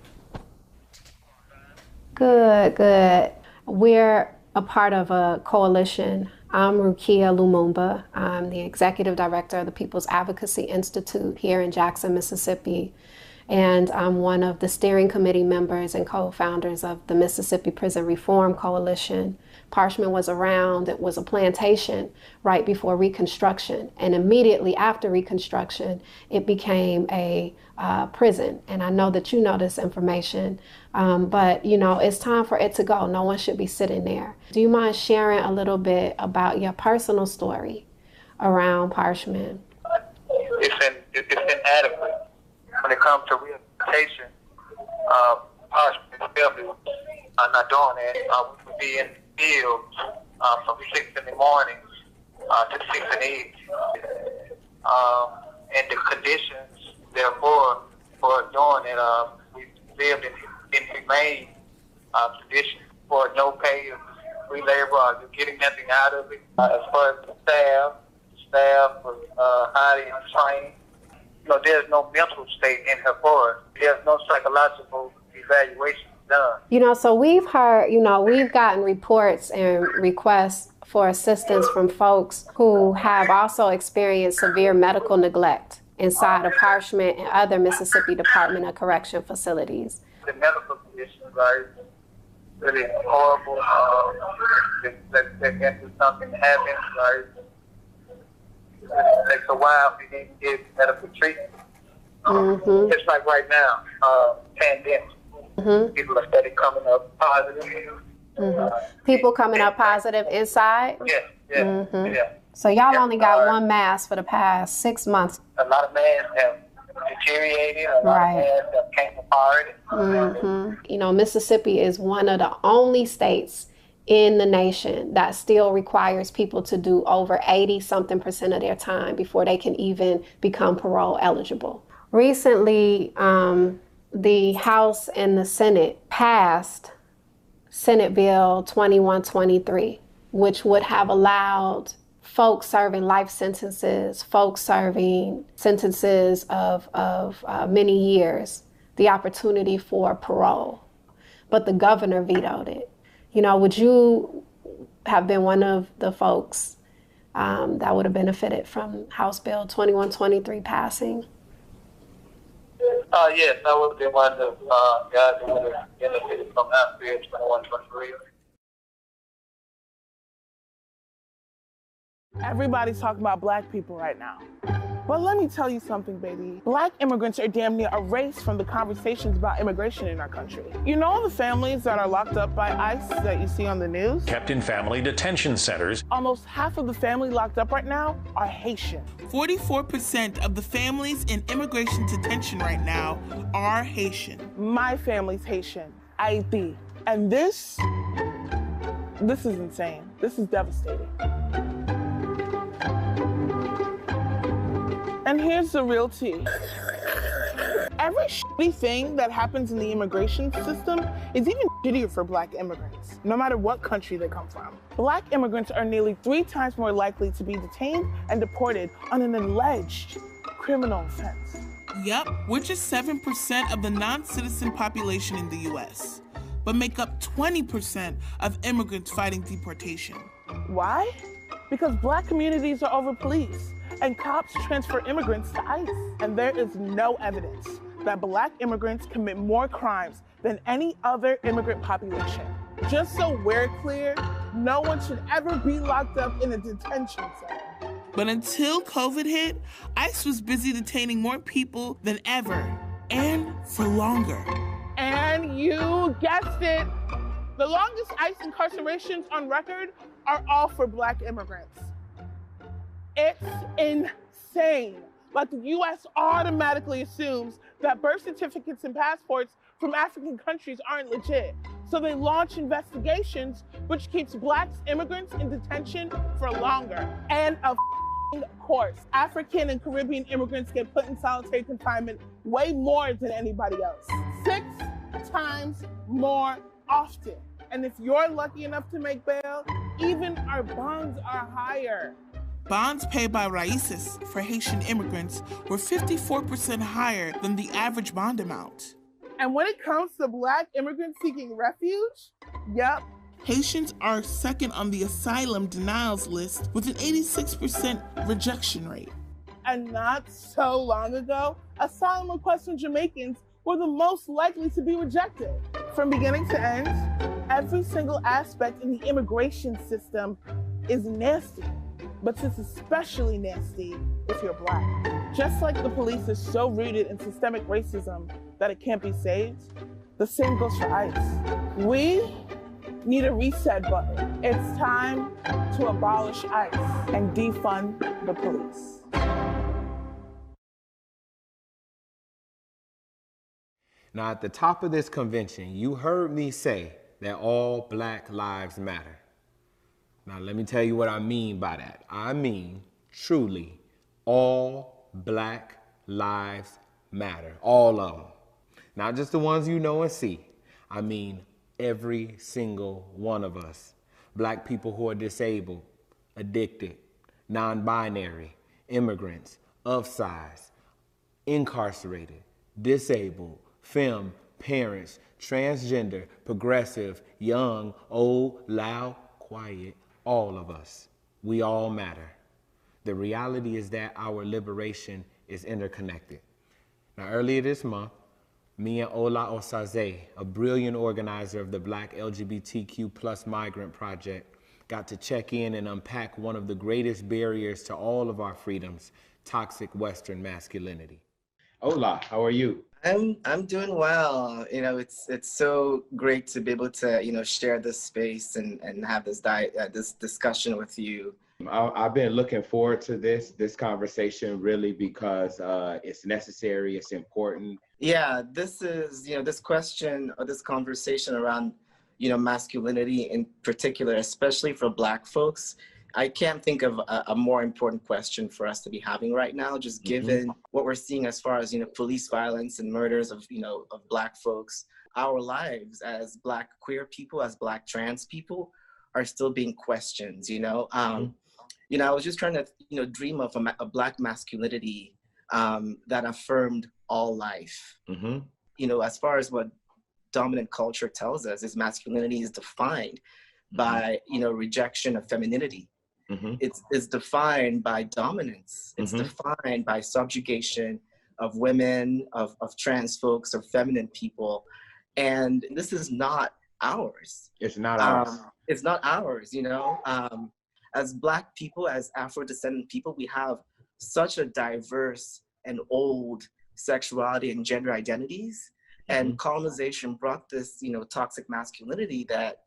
Good. We're a part of a coalition. I'm Rukia Lumumba. I'm the Executive Director of the People's Advocacy Institute here in Jackson, Mississippi. And I'm one of the steering committee members and co-founders of the Mississippi Prison Reform Coalition, Parchment was around. It was a plantation right before Reconstruction. And immediately after Reconstruction, it became a prison. And I know that you know this information, but you know, it's time for it to go. No one should be sitting there. Do you mind sharing a little bit about your personal story around Parchment? It's inadequate when it comes to rehabilitation. Parchment itself is not doing that. We would be in the field from 6 in the morning to 6 in the evening. And the conditions, therefore, for doing it, we lived in inhumane conditions for no pay, free labor, you're getting nothing out of it. As far as the staff was highly untrained. You know, there's no mental state in her for us. There's no psychological evaluation done. You know, so we've heard, you know, we've gotten reports and requests for assistance from folks who have also experienced severe medical neglect inside of Parchment and other Mississippi Department of Correction facilities. The medical conditions are really horrible. If something happens, right? It takes a while for you to get medical treatment. It's like right now, pandemic. People are steady coming up positive. People coming up positive inside? Yeah. So y'all only got one mask for the past 6 months. A lot of masks have deteriorated. A lot of masks have came apart. You know, Mississippi is one of the only states in the nation that still requires people to do over 80-something% of their time before they can even become parole eligible. Recently, the House and the Senate passed Senate Bill 2123, which would have allowed folks serving life sentences, folks serving sentences of many years, the opportunity for parole. But the governor vetoed it. You know, would you have been one of the folks that would have benefited from House Bill 2123 passing? Yes, I would have been one of the guys who would have benefited from House Bill 2123. Everybody's talking about Black people right now. But let me tell you something, baby. Black immigrants are damn near erased from the conversations about immigration in our country. You know all the families that are locked up by ICE that you see on the news? Kept in family detention centers. Almost half of the family locked up right now are Haitian. 44% of the families in immigration detention right now are Haitian. My family's Haitian, Haiti. And this is insane. This is devastating. And here's the real tea. Every shitty thing that happens in the immigration system is even shittier for Black immigrants, no matter what country they come from. Black immigrants are nearly 3 times more likely to be detained and deported on an alleged criminal offense. Yep, we're just 7% of the non-citizen population in the US, but make up 20% of immigrants fighting deportation. Why? Because Black communities are over-policed and cops transfer immigrants to ICE. And there is no evidence that Black immigrants commit more crimes than any other immigrant population. Just so we're clear, no one should ever be locked up in a detention center. But until COVID hit, ICE was busy detaining more people than ever, and for longer. And you guessed it, the longest ICE incarcerations on record are all for Black immigrants. It's insane. Like the US automatically assumes that birth certificates and passports from African countries aren't legit. So they launch investigations, which keeps Black immigrants in detention for longer. And of course, African and Caribbean immigrants get put in solitary confinement way more than anybody else. 6 times more often. And if you're lucky enough to make bail, even our bonds are higher. Bonds paid by Raíces for Haitian immigrants were 54% higher than the average bond amount. And when it comes to Black immigrants seeking refuge, yep. Haitians are second on the asylum denials list with an 86% rejection rate. And not so long ago, asylum requests from Jamaicans were the most likely to be rejected. From beginning to end, Every single aspect in the immigration system is nasty, but it's especially nasty if you're Black. Just like the police is so rooted in systemic racism that it can't be saved, the same goes for ICE. We need a reset button. It's time to abolish ICE and defund the police. Now, at the top of this convention, you heard me say that all Black lives matter. Now, let me tell you what I mean by that. I mean, truly, all Black lives matter. All of them. Not just the ones you know and see. I mean, every single one of us. Black people who are disabled, addicted, non-binary, immigrants, of size, incarcerated, disabled, femme, parents, transgender, progressive, young, old, loud, quiet, all of us. We all matter. The reality is that our liberation is interconnected. Now, earlier this month, me and Ola Osaze, a brilliant organizer of the Black LGBTQ plus Migrant Project, got to check in and unpack one of the greatest barriers to all of our freedoms, toxic Western masculinity. Ola, how are you? I'm doing well. You know, it's so great to be able to, share this space and have this discussion with you. I've been looking forward to this conversation really because it's necessary, it's important. Yeah, this is, this question or this conversation around, masculinity in particular, especially for Black folks. I can't think of a more important question for us to be having right now, just given what we're seeing as far as, police violence and murders of Black folks. Our lives as Black queer people, as Black trans people are still being questioned, I was just trying to, dream of a Black masculinity that affirmed all life. As far as what dominant culture tells us is masculinity is defined by, rejection of femininity. It's defined by dominance. It's defined by subjugation of women, of trans folks, of feminine people. And this is not ours. It's not ours. It's not ours, As Black people, as Afro-descendant people, we have such a diverse and old sexuality and gender identities. And colonization brought this, toxic masculinity that,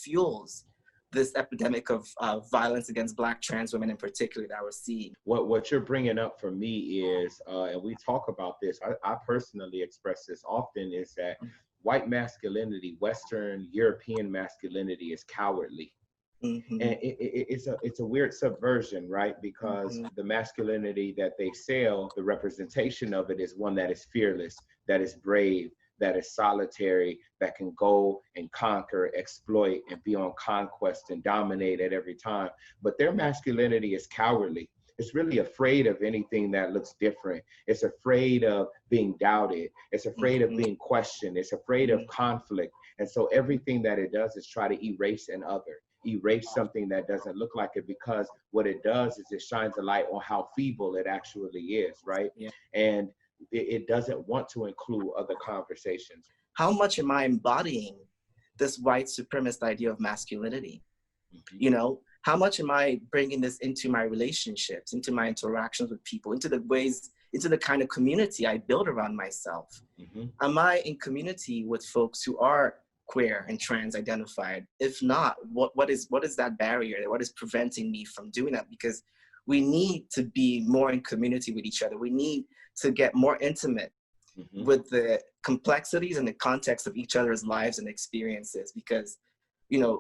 fuels this epidemic of violence against Black trans women in particular that we're seeing. What you're bringing up for me is, and we talk about this, I personally express this often, is that white masculinity, Western European masculinity is cowardly. And it's a weird subversion, right? Because the masculinity that they sell, the representation of it is one that is fearless, that is brave, that is solitary, that can go and conquer, exploit, and be on conquest and dominate at every time. But their masculinity is cowardly. It's really afraid of anything that looks different. It's afraid of being doubted. It's afraid of being questioned. It's afraid of conflict. And so everything that it does is try to erase an other, erase something that doesn't look like it, because what it does is it shines a light on how feeble it actually is, right? Yeah. And it doesn't want to include other conversations. How much am I embodying this white supremacist idea of masculinity? How much am I bringing this into my relationships, into my interactions with people, into the kind of community I build around myself? Am I in community with folks who are queer and trans identified? If not, what is that barrier? What is preventing me from doing that? Because we need to be more in community with each other. We need to get more intimate with the complexities and the context of each other's lives and experiences, because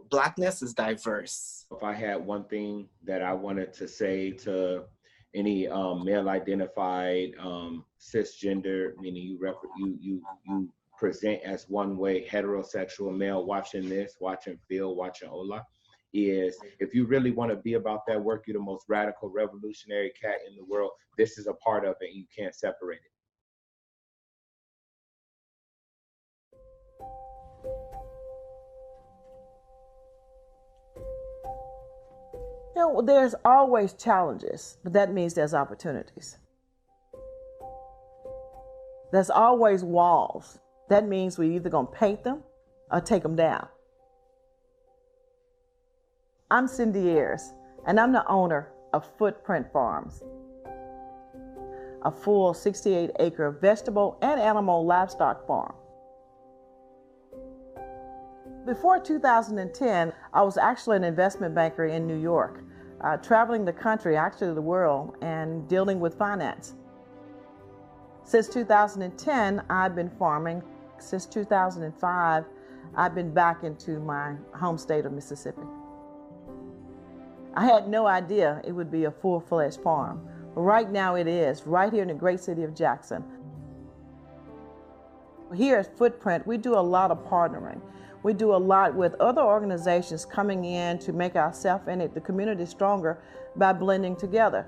Blackness is diverse. If I had one thing that I wanted to say to any male identified cisgender, meaning you present as one way, heterosexual male watching this, watching Phil, watching Ola, is if you really want to be about that work, you're the most radical revolutionary cat in the world. This is a part of it, and you can't separate it. There's always challenges, but that means there's opportunities. There's always walls. That means we're either going to paint them or take them down. I'm Cindy Ayers, and I'm the owner of Footprint Farms, a full 68-acre vegetable and animal livestock farm. Before 2010, I was actually an investment banker in New York, traveling the country, actually the world, and dealing with finance. Since 2010, I've been farming. Since 2005, I've been back into my home state of Mississippi. I had no idea it would be a full-fledged farm. Right now it is, right here in the great city of Jackson. Here at Footprint, we do a lot of partnering. We do a lot with other organizations coming in to make ourselves and the community stronger by blending together.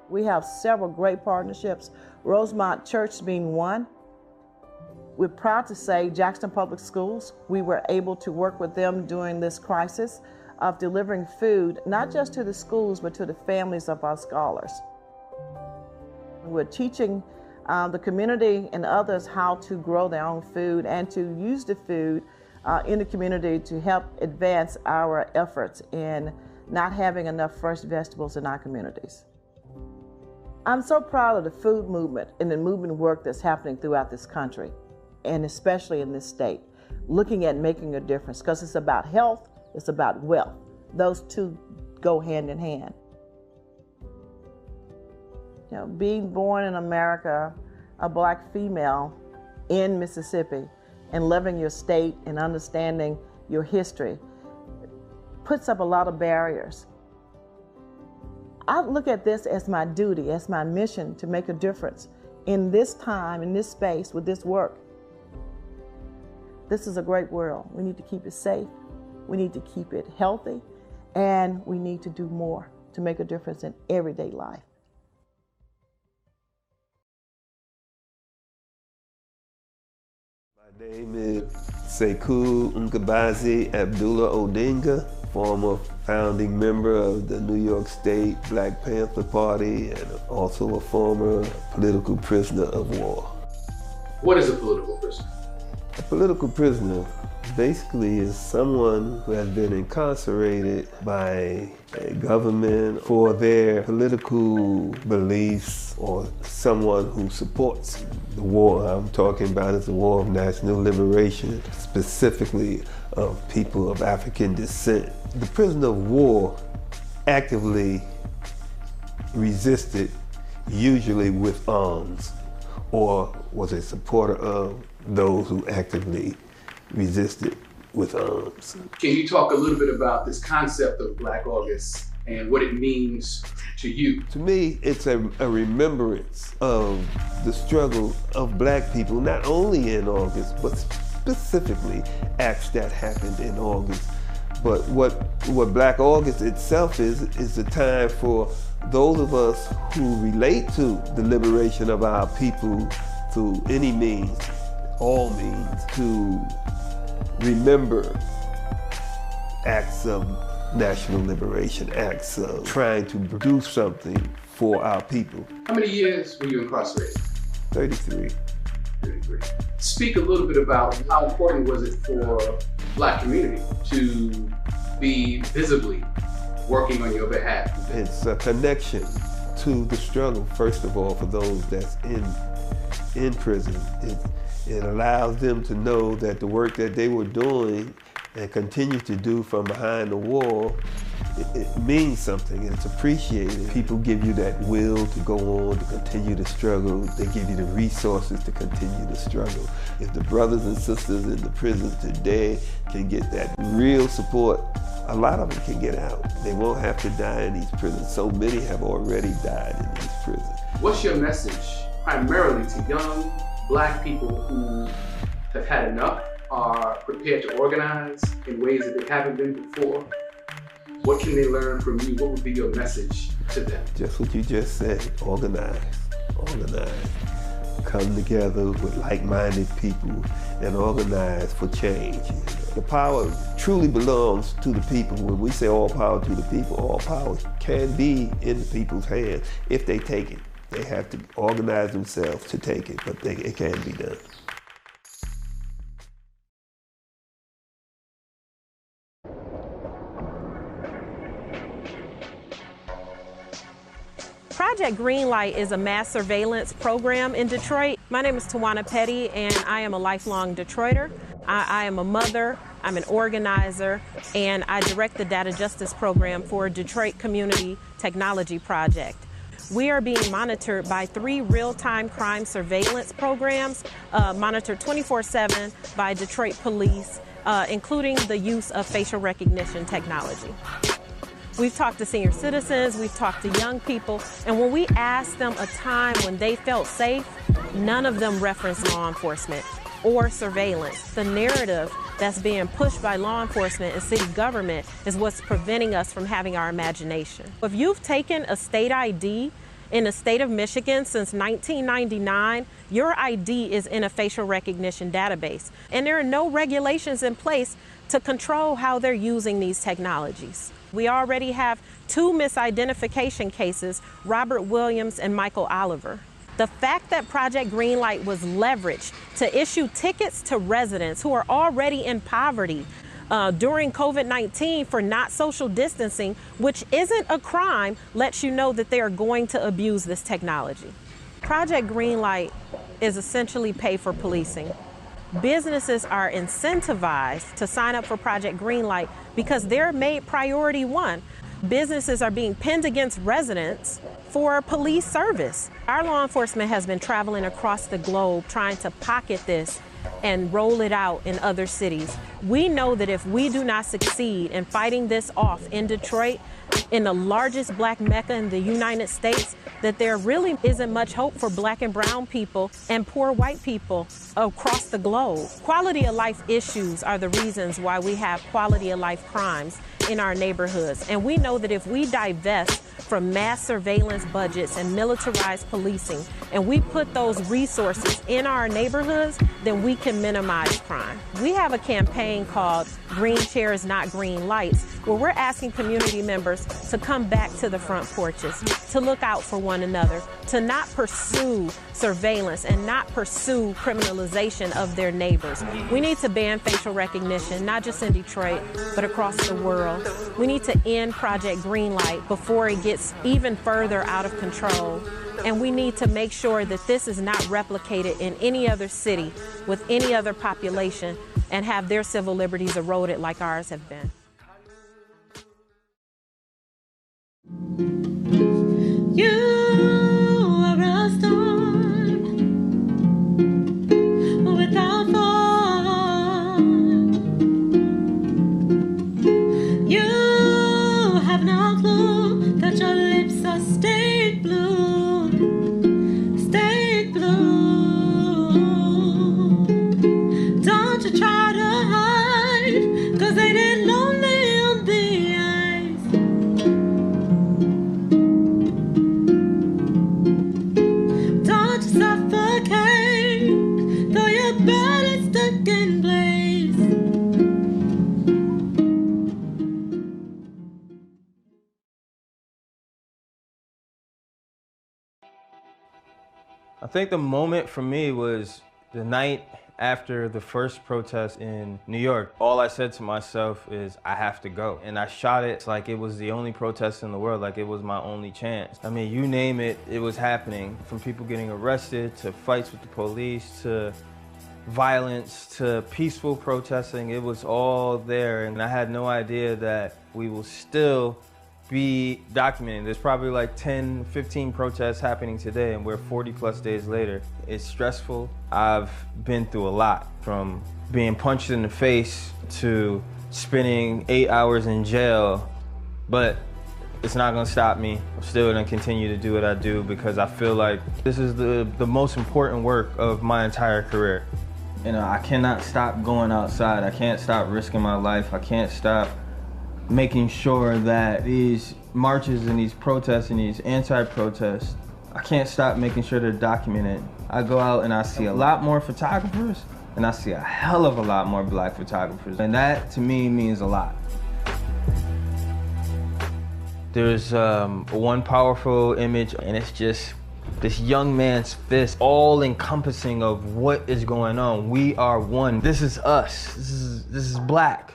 We have several great partnerships, Rosemont Church being one. We're proud to say Jackson Public Schools, we were able to work with them during this crisis of delivering food, not just to the schools, but to the families of our scholars. We're teaching the community and others how to grow their own food and to use the food in the community to help advance our efforts in not having enough fresh vegetables in our communities. I'm so proud of the food movement and the movement work that's happening throughout this country, and especially in this state, looking at making a difference, because it's about health, it's about wealth. Those two go hand in hand. You know, being born in America, a Black female in Mississippi, and loving your state and understanding your history puts up a lot of barriers. I look at this as my duty, as my mission to make a difference in this time, in this space, with this work. This is a great world. We need to keep it safe. We need to keep it healthy, and we need to do more to make a difference in everyday life. My name is Sekou Nkabazi Abdullah Odinga, former founding member of the New York State Black Panther Party and also a former political prisoner of war. What is a political prisoner? A political prisoner basically is someone who has been incarcerated by a government for their political beliefs, or someone who supports the war I'm talking about is the war of national liberation, specifically of people of African descent. The prisoner of war actively resisted, usually with arms, or was a supporter of those who actively resisted with arms. Can you talk a little bit about this concept of Black August and what it means to you? To me, it's a remembrance of the struggle of Black people, not only in August, but specifically acts that happened in August. But what Black August itself is a time for those of us who relate to the liberation of our people through any means, all means, to remember acts of national liberation, acts of trying to do something for our people. How many years were you incarcerated? 33. 33. Speak a little bit about how important was it for Black community to be visibly working on your behalf? It's a connection to the struggle, first of all, for those that's in prison. It allows them to know that the work that they were doing and continue to do from behind the wall, it means something, and it's appreciated. People give you that will to go on, to continue the struggle. They give you the resources to continue the struggle. If the brothers and sisters in the prisons today can get that real support, a lot of them can get out. They won't have to die in these prisons. So many have already died in these prisons. What's your message primarily to young Black people who have had enough, are prepared to organize in ways that they haven't been before? What can they learn from you? What would be your message to them? Just what you just said, organize, organize. Come together with like-minded people and organize for change. The power truly belongs to the people. When we say all power to the people, all power can be in the people's hands if they take it. They have to organize themselves to take it, but it can be done. Project Greenlight is a mass surveillance program in Detroit. My name is Tawana Petty, and I am a lifelong Detroiter. I am a mother, I'm an organizer, and I direct the Data Justice Program for Detroit Community Technology Project. We are being monitored by 3 real-time crime surveillance programs, monitored 24/7 by Detroit police, including the use of facial recognition technology. We've talked to senior citizens, we've talked to young people, and when we asked them a time when they felt safe, none of them referenced law enforcement or surveillance. The narrative that's being pushed by law enforcement and city government is what's preventing us from having our imagination. If you've taken a state ID in the state of Michigan since 1999, your ID is in a facial recognition database. And there are no regulations in place to control how they're using these technologies. We already have 2 misidentification cases, Robert Williams and Michael Oliver. The fact that Project Greenlight was leveraged to issue tickets to residents who are already in poverty during COVID-19 for not social distancing, which isn't a crime, lets you know that they are going to abuse this technology. Project Greenlight is essentially pay for policing. Businesses are incentivized to sign up for Project Greenlight because they're made priority 1. Businesses are being pinned against residents for police service. Our law enforcement has been traveling across the globe trying to pocket this and roll it out in other cities. We know that if we do not succeed in fighting this off in Detroit, in the largest Black Mecca in the United States, that there really isn't much hope for Black and brown people and poor white people across the globe. Quality of life issues are the reasons why we have quality of life crimes in our neighborhoods. And we know that if we divest from mass surveillance budgets and militarized policing, and we put those resources in our neighborhoods, then we can minimize crime. We have a campaign called Green Chairs, Not Green Lights, where we're asking community members to come back to the front porches, to look out for one another, to not pursue surveillance and not pursue criminalization of their neighbors. We need to ban facial recognition, not just in Detroit, but across the world. We need to end Project Greenlight before it gets even further out of control. And we need to make sure that this is not replicated in any other city with any other population and have their civil liberties eroded like ours have been. You are a storm without form. You have no clue that your lips are stayed blue, stayed blue. Don't you try to hide, 'cause ain't it lonely on the eyes? Don't you suffocate, though your body's stuck in place. I think the moment for me was the night after the first protest in New York. All I said to myself is, I have to go. And I shot it like it was the only protest in the world, like it was my only chance. I mean, you name it, it was happening. From people getting arrested, to fights with the police, to violence, to peaceful protesting, it was all there. And I had no idea that we will still be documenting. There's probably like 10, 15 protests happening today, and we're 40 plus days later. It's stressful. I've been through a lot, from being punched in the face to spending 8 hours in jail, but it's not gonna stop me. I'm still gonna continue to do what I do because I feel like this is the most important work of my entire career. You know, I cannot stop going outside. I can't stop risking my life. I can't stop making sure that these marches and these protests and these anti-protests, I can't stop making sure they're documented. I go out and I see a lot more photographers, and I see a hell of a lot more Black photographers. And that, to me, means a lot. There's one powerful image, and it's just this young man's fist, all encompassing of what is going on. We are one. This is us. This is Black.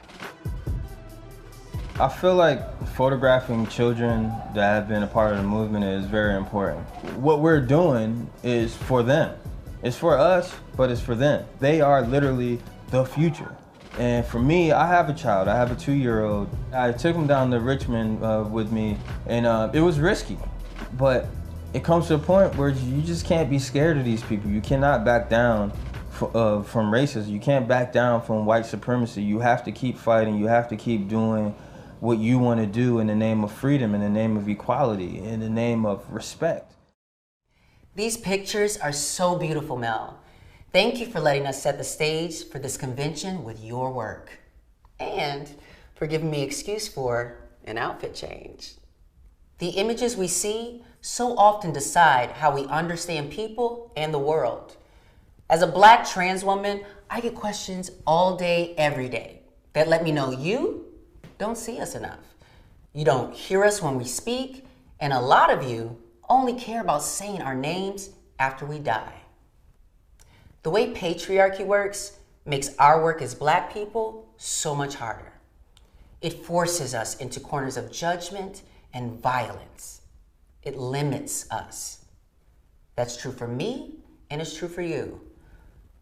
I feel like photographing children that have been a part of the movement is very important. What we're doing is for them. It's for us, but it's for them. They are literally the future. And for me, I have a child. I have a 2-year-old. I took him down to Richmond with me, and it was risky. But it comes to a point where you just can't be scared of these people. You cannot back down from racism. You can't back down from white supremacy. You have to keep fighting. You have to keep doing what you want to do in the name of freedom, in the name of equality, in the name of respect. These pictures are so beautiful, Mel. Thank you for letting us set the stage for this convention with your work. And for giving me excuse for an outfit change. The images we see so often decide how we understand people and the world. As a Black trans woman, I get questions all day, every day that let me know you don't see us enough. You don't hear us when we speak, and a lot of you only care about saying our names after we die. The way patriarchy works makes our work as Black people so much harder. It forces us into corners of judgment and violence. It limits us. That's true for me, and it's true for you.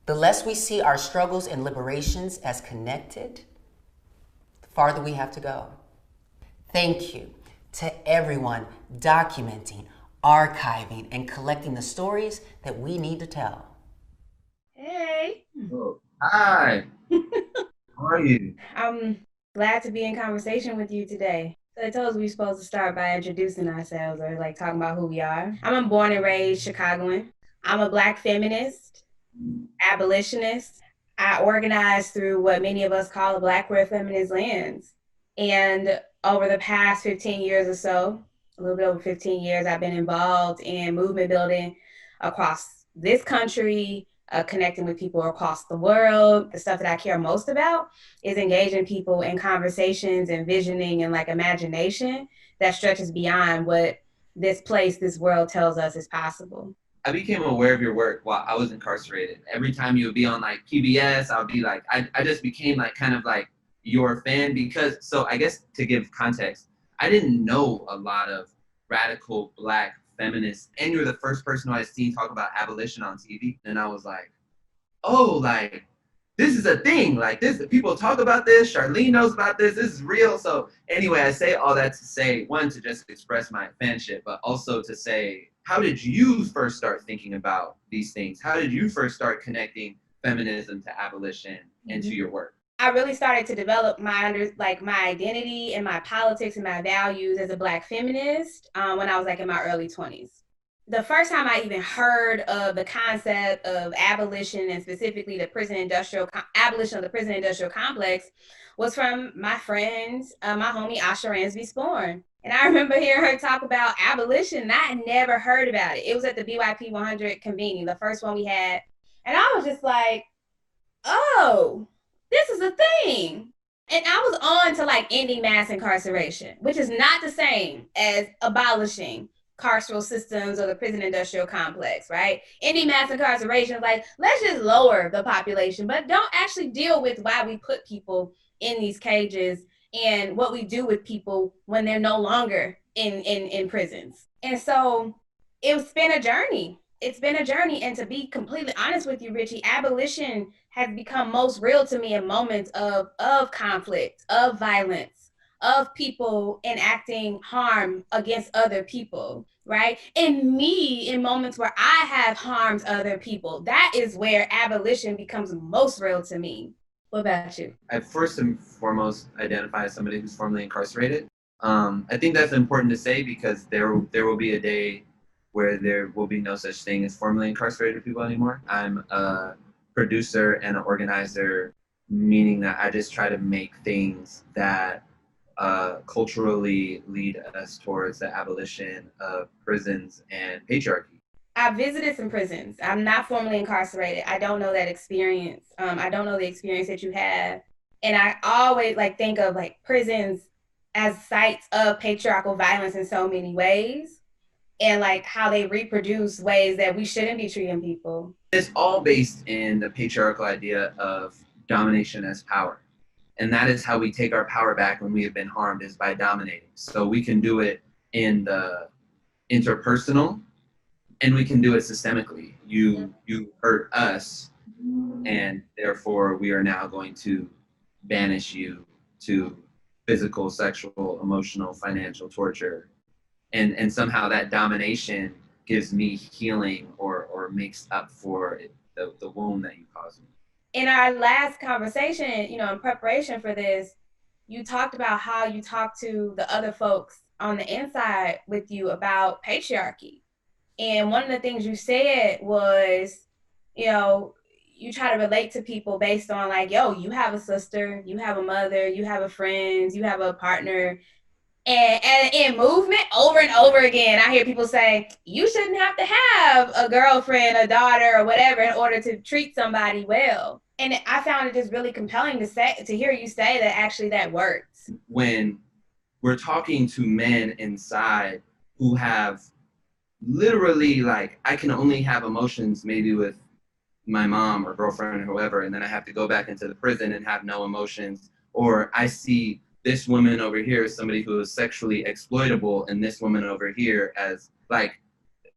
The less we see our struggles and liberations as connected, the farther we have to go. Thank you to everyone documenting, archiving, and collecting the stories that we need to tell. Hey. Oh, hi. How are you? I'm glad to be in conversation with you today. So I told us we were supposed to start by introducing ourselves or like talking about who we are. I'm a born and raised Chicagoan. I'm a Black feminist, abolitionist. I organize through what many of us call the Black queer feminist lens. And over the past 15 years or so, a little bit over 15 years, I've been involved in movement building across this country, connecting with people across the world. The stuff that I care most about is engaging people in conversations and visioning and like imagination that stretches beyond what this place, this world tells us is possible. I became aware of your work while I was incarcerated. Every time you would be on like PBS, I would be like, I just became like kind of like your fan because, so I guess to give context, I didn't know a lot of radical Black feminists, and you were the first person who I'd seen talk about abolition on TV. And I was like, oh, like, this is a thing. Like this, people talk about this. Charlene knows about this. This is real. So anyway, I say all that to say, one, to just express my fanship, but also to say, how did you first start thinking about these things? How did you first start connecting feminism to abolition and to your work? I really started to develop my identity and my politics and my values as a Black feminist when I was like in my early 20s. The first time I even heard of the concept of abolition and specifically the abolition of the prison industrial complex was from my friends, my homie Asha Ransby-Sporn. And I remember hearing her talk about abolition, and I had never heard about it. It was at the BYP 100 convening, the first one we had. And I was just like, oh, this is a thing. And I was on to like ending mass incarceration, which is not the same as abolishing carceral systems or the prison industrial complex, right? Ending mass incarceration is like, let's just lower the population, but don't actually deal with why we put people in these cages and what we do with people when they're no longer in prisons. And so it's been a journey. It's been a journey. And to be completely honest with you, Richie, abolition has become most real to me in moments of conflict, of violence, of people enacting harm against other people, right? And me in moments where I have harmed other people. That is where abolition becomes most real to me. What about you? I first and foremost identify as somebody who's formerly incarcerated. I think that's important to say because there will be a day where there will be no such thing as formerly incarcerated people anymore. I'm a producer and an organizer, meaning that I just try to make things that culturally lead us towards the abolition of prisons and patriarchy. I visited some prisons. I'm not formally incarcerated. I don't know that experience. I don't know the experience that you have. And I always like think of like prisons as sites of patriarchal violence in so many ways, and like how they reproduce ways that we shouldn't be treating people. It's all based in the patriarchal idea of domination as power. And that is how we take our power back when we have been harmed, is by dominating. So we can do it in the interpersonal, and we can do it systemically. You hurt us, and therefore we are now going to banish you to physical, sexual, emotional, financial torture. And somehow that domination gives me healing or makes up for the wound that you caused me. In our last conversation, you know, in preparation for this, you talked about how you talk to the other folks on the inside with you about patriarchy. And one of the things you said was, you know, you try to relate to people based on like, yo, you have a sister, you have a mother, you have a friend, you have a partner. And in movement, over and over again, I hear people say, you shouldn't have to have a girlfriend, a daughter, or whatever in order to treat somebody well. And I found it just really compelling to hear you say that actually that works. When we're talking to men inside who have literally, like, I can only have emotions maybe with my mom or girlfriend or whoever, and then I have to go back into the prison and have no emotions. Or I see this woman over here as somebody who is sexually exploitable, and this woman over here as, like,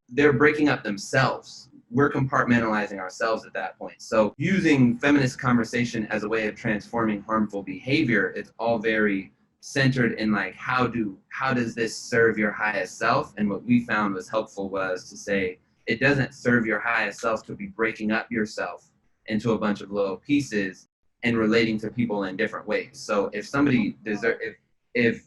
they're breaking up themselves. We're compartmentalizing ourselves at that point. So using feminist conversation as a way of transforming harmful behavior, it's all very centered in like, how does this serve your highest self? And what we found was helpful was to say, it doesn't serve your highest self to be breaking up yourself into a bunch of little pieces and relating to people in different ways. So if somebody if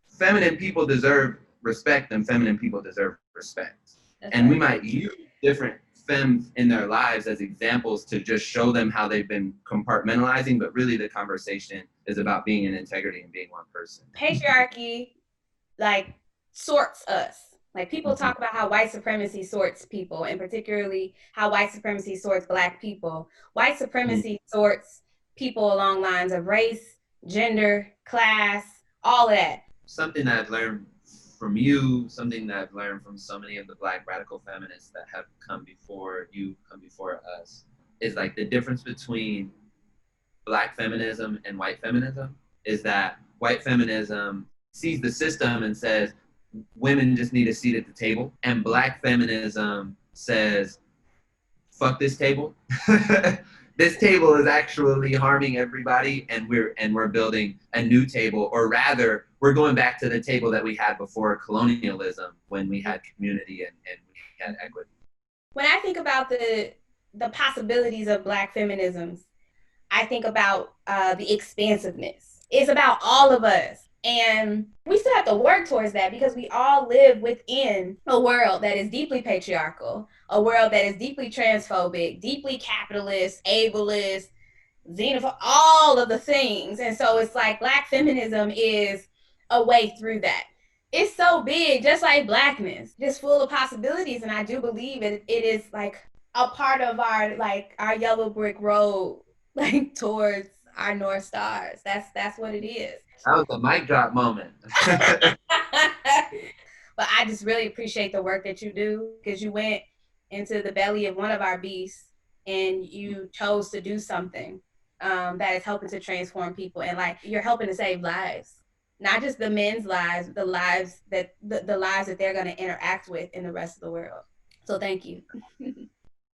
feminine people deserve respect, then feminine people deserve respect. And we might use different femmes in their lives as examples to just show them how they've been compartmentalizing, but really the conversation is about being in integrity and being one person. Patriarchy, like, sorts us. Like, people talk about how white supremacy sorts people, and particularly how white supremacy sorts Black people. White supremacy sorts people along lines of race, gender, class, all of that. Something that I've learned from you, something that I've learned from so many of the Black radical feminists that have come before you, come before us, is like the difference between Black feminism and white feminism is that white feminism sees the system and says, women just need a seat at the table. And Black feminism says, fuck this table. This table is actually harming everybody, and we're building a new table, or rather, we're going back to the table that we had before colonialism, when we had community and we had equity. When I think about the possibilities of Black feminisms, I think about the expansiveness. It's about all of us. And we still have to work towards that, because we all live within a world that is deeply patriarchal, a world that is deeply transphobic, deeply capitalist, ableist, xenophobic, all of the things. And so it's like Black feminism is a way through that. It's so big, just like Blackness, just full of possibilities. And I do believe it is like a part of our yellow brick road, like towards our North Stars. That's what it is. That was a mic drop moment. But I just really appreciate the work that you do, because you went into the belly of one of our beasts and you chose to do something that is helping to transform people. And like, you're helping to save lives, not just the men's lives, the lives that they're going to interact with in the rest of the world. So thank you.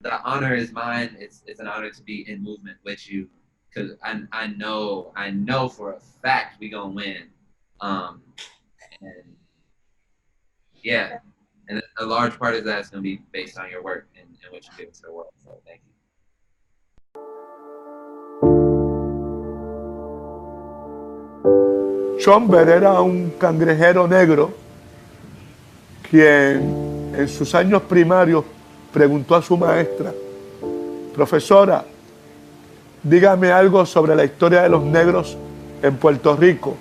The honor is mine. It's an honor to be in movement with you, because I know for a fact we gonna win. And yeah, and a large part of that is gonna be based on your work and what you give to the world. So thank you. Chomber era un cangrejero negro quien en sus años primarios preguntó a su maestra: profesora, dígame algo sobre la historia de los negros en Puerto Rico.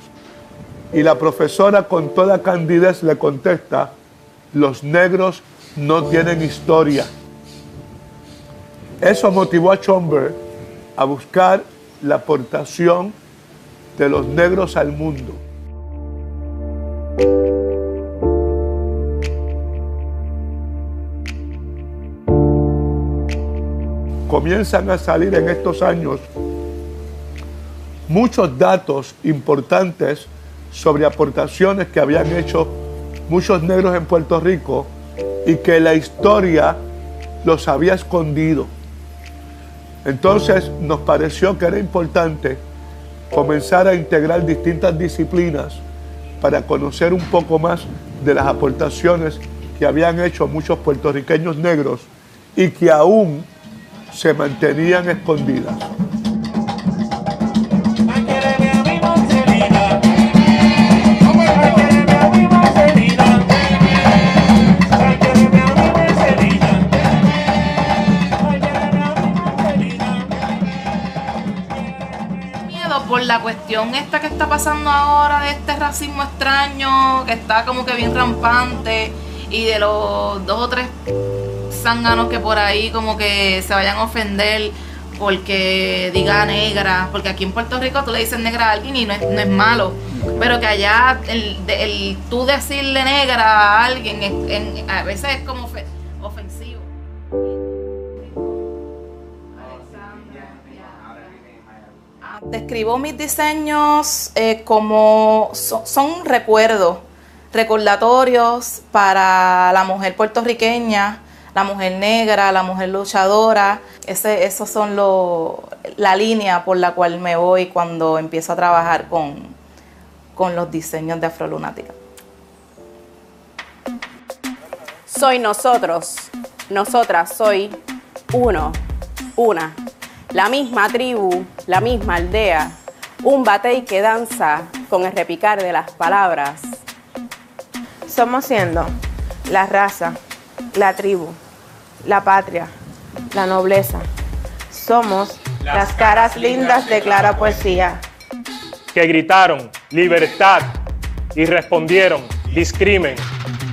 Y la profesora con toda candidez le contesta: los negros no tienen historia. Eso motivó a Chomber a buscar la aportación de los negros al mundo. Comienzan a salir en estos años muchos datos importantes sobre aportaciones que habían hecho muchos negros en Puerto Rico y que la historia los había escondido. Entonces nos pareció que era importante comenzar a integrar distintas disciplinas para conocer un poco más de las aportaciones que habían hecho muchos puertorriqueños negros y que aún se mantenían escondidas. Por la cuestión esta que está pasando ahora de este racismo extraño que está como que bien rampante y de los 2 o 3 zánganos que por ahí como que se vayan a ofender porque diga negra, porque aquí en Puerto Rico tú le dices negra a alguien y no es malo, pero que allá el tú decirle negra a alguien a veces es como ofensivo. Describo mis diseños como son recordatorios para la mujer puertorriqueña, la mujer negra, la mujer luchadora. Esos son la línea por la cual me voy cuando empiezo a trabajar con los diseños de Afrolunática. Soy nosotros, nosotras, soy uno, una. La misma tribu, la misma aldea, un batey que danza con el repicar de las palabras. Somos siendo la raza, la tribu, la patria, la nobleza. Somos las caras lindas de clara poesía. Que gritaron libertad y respondieron discrimen.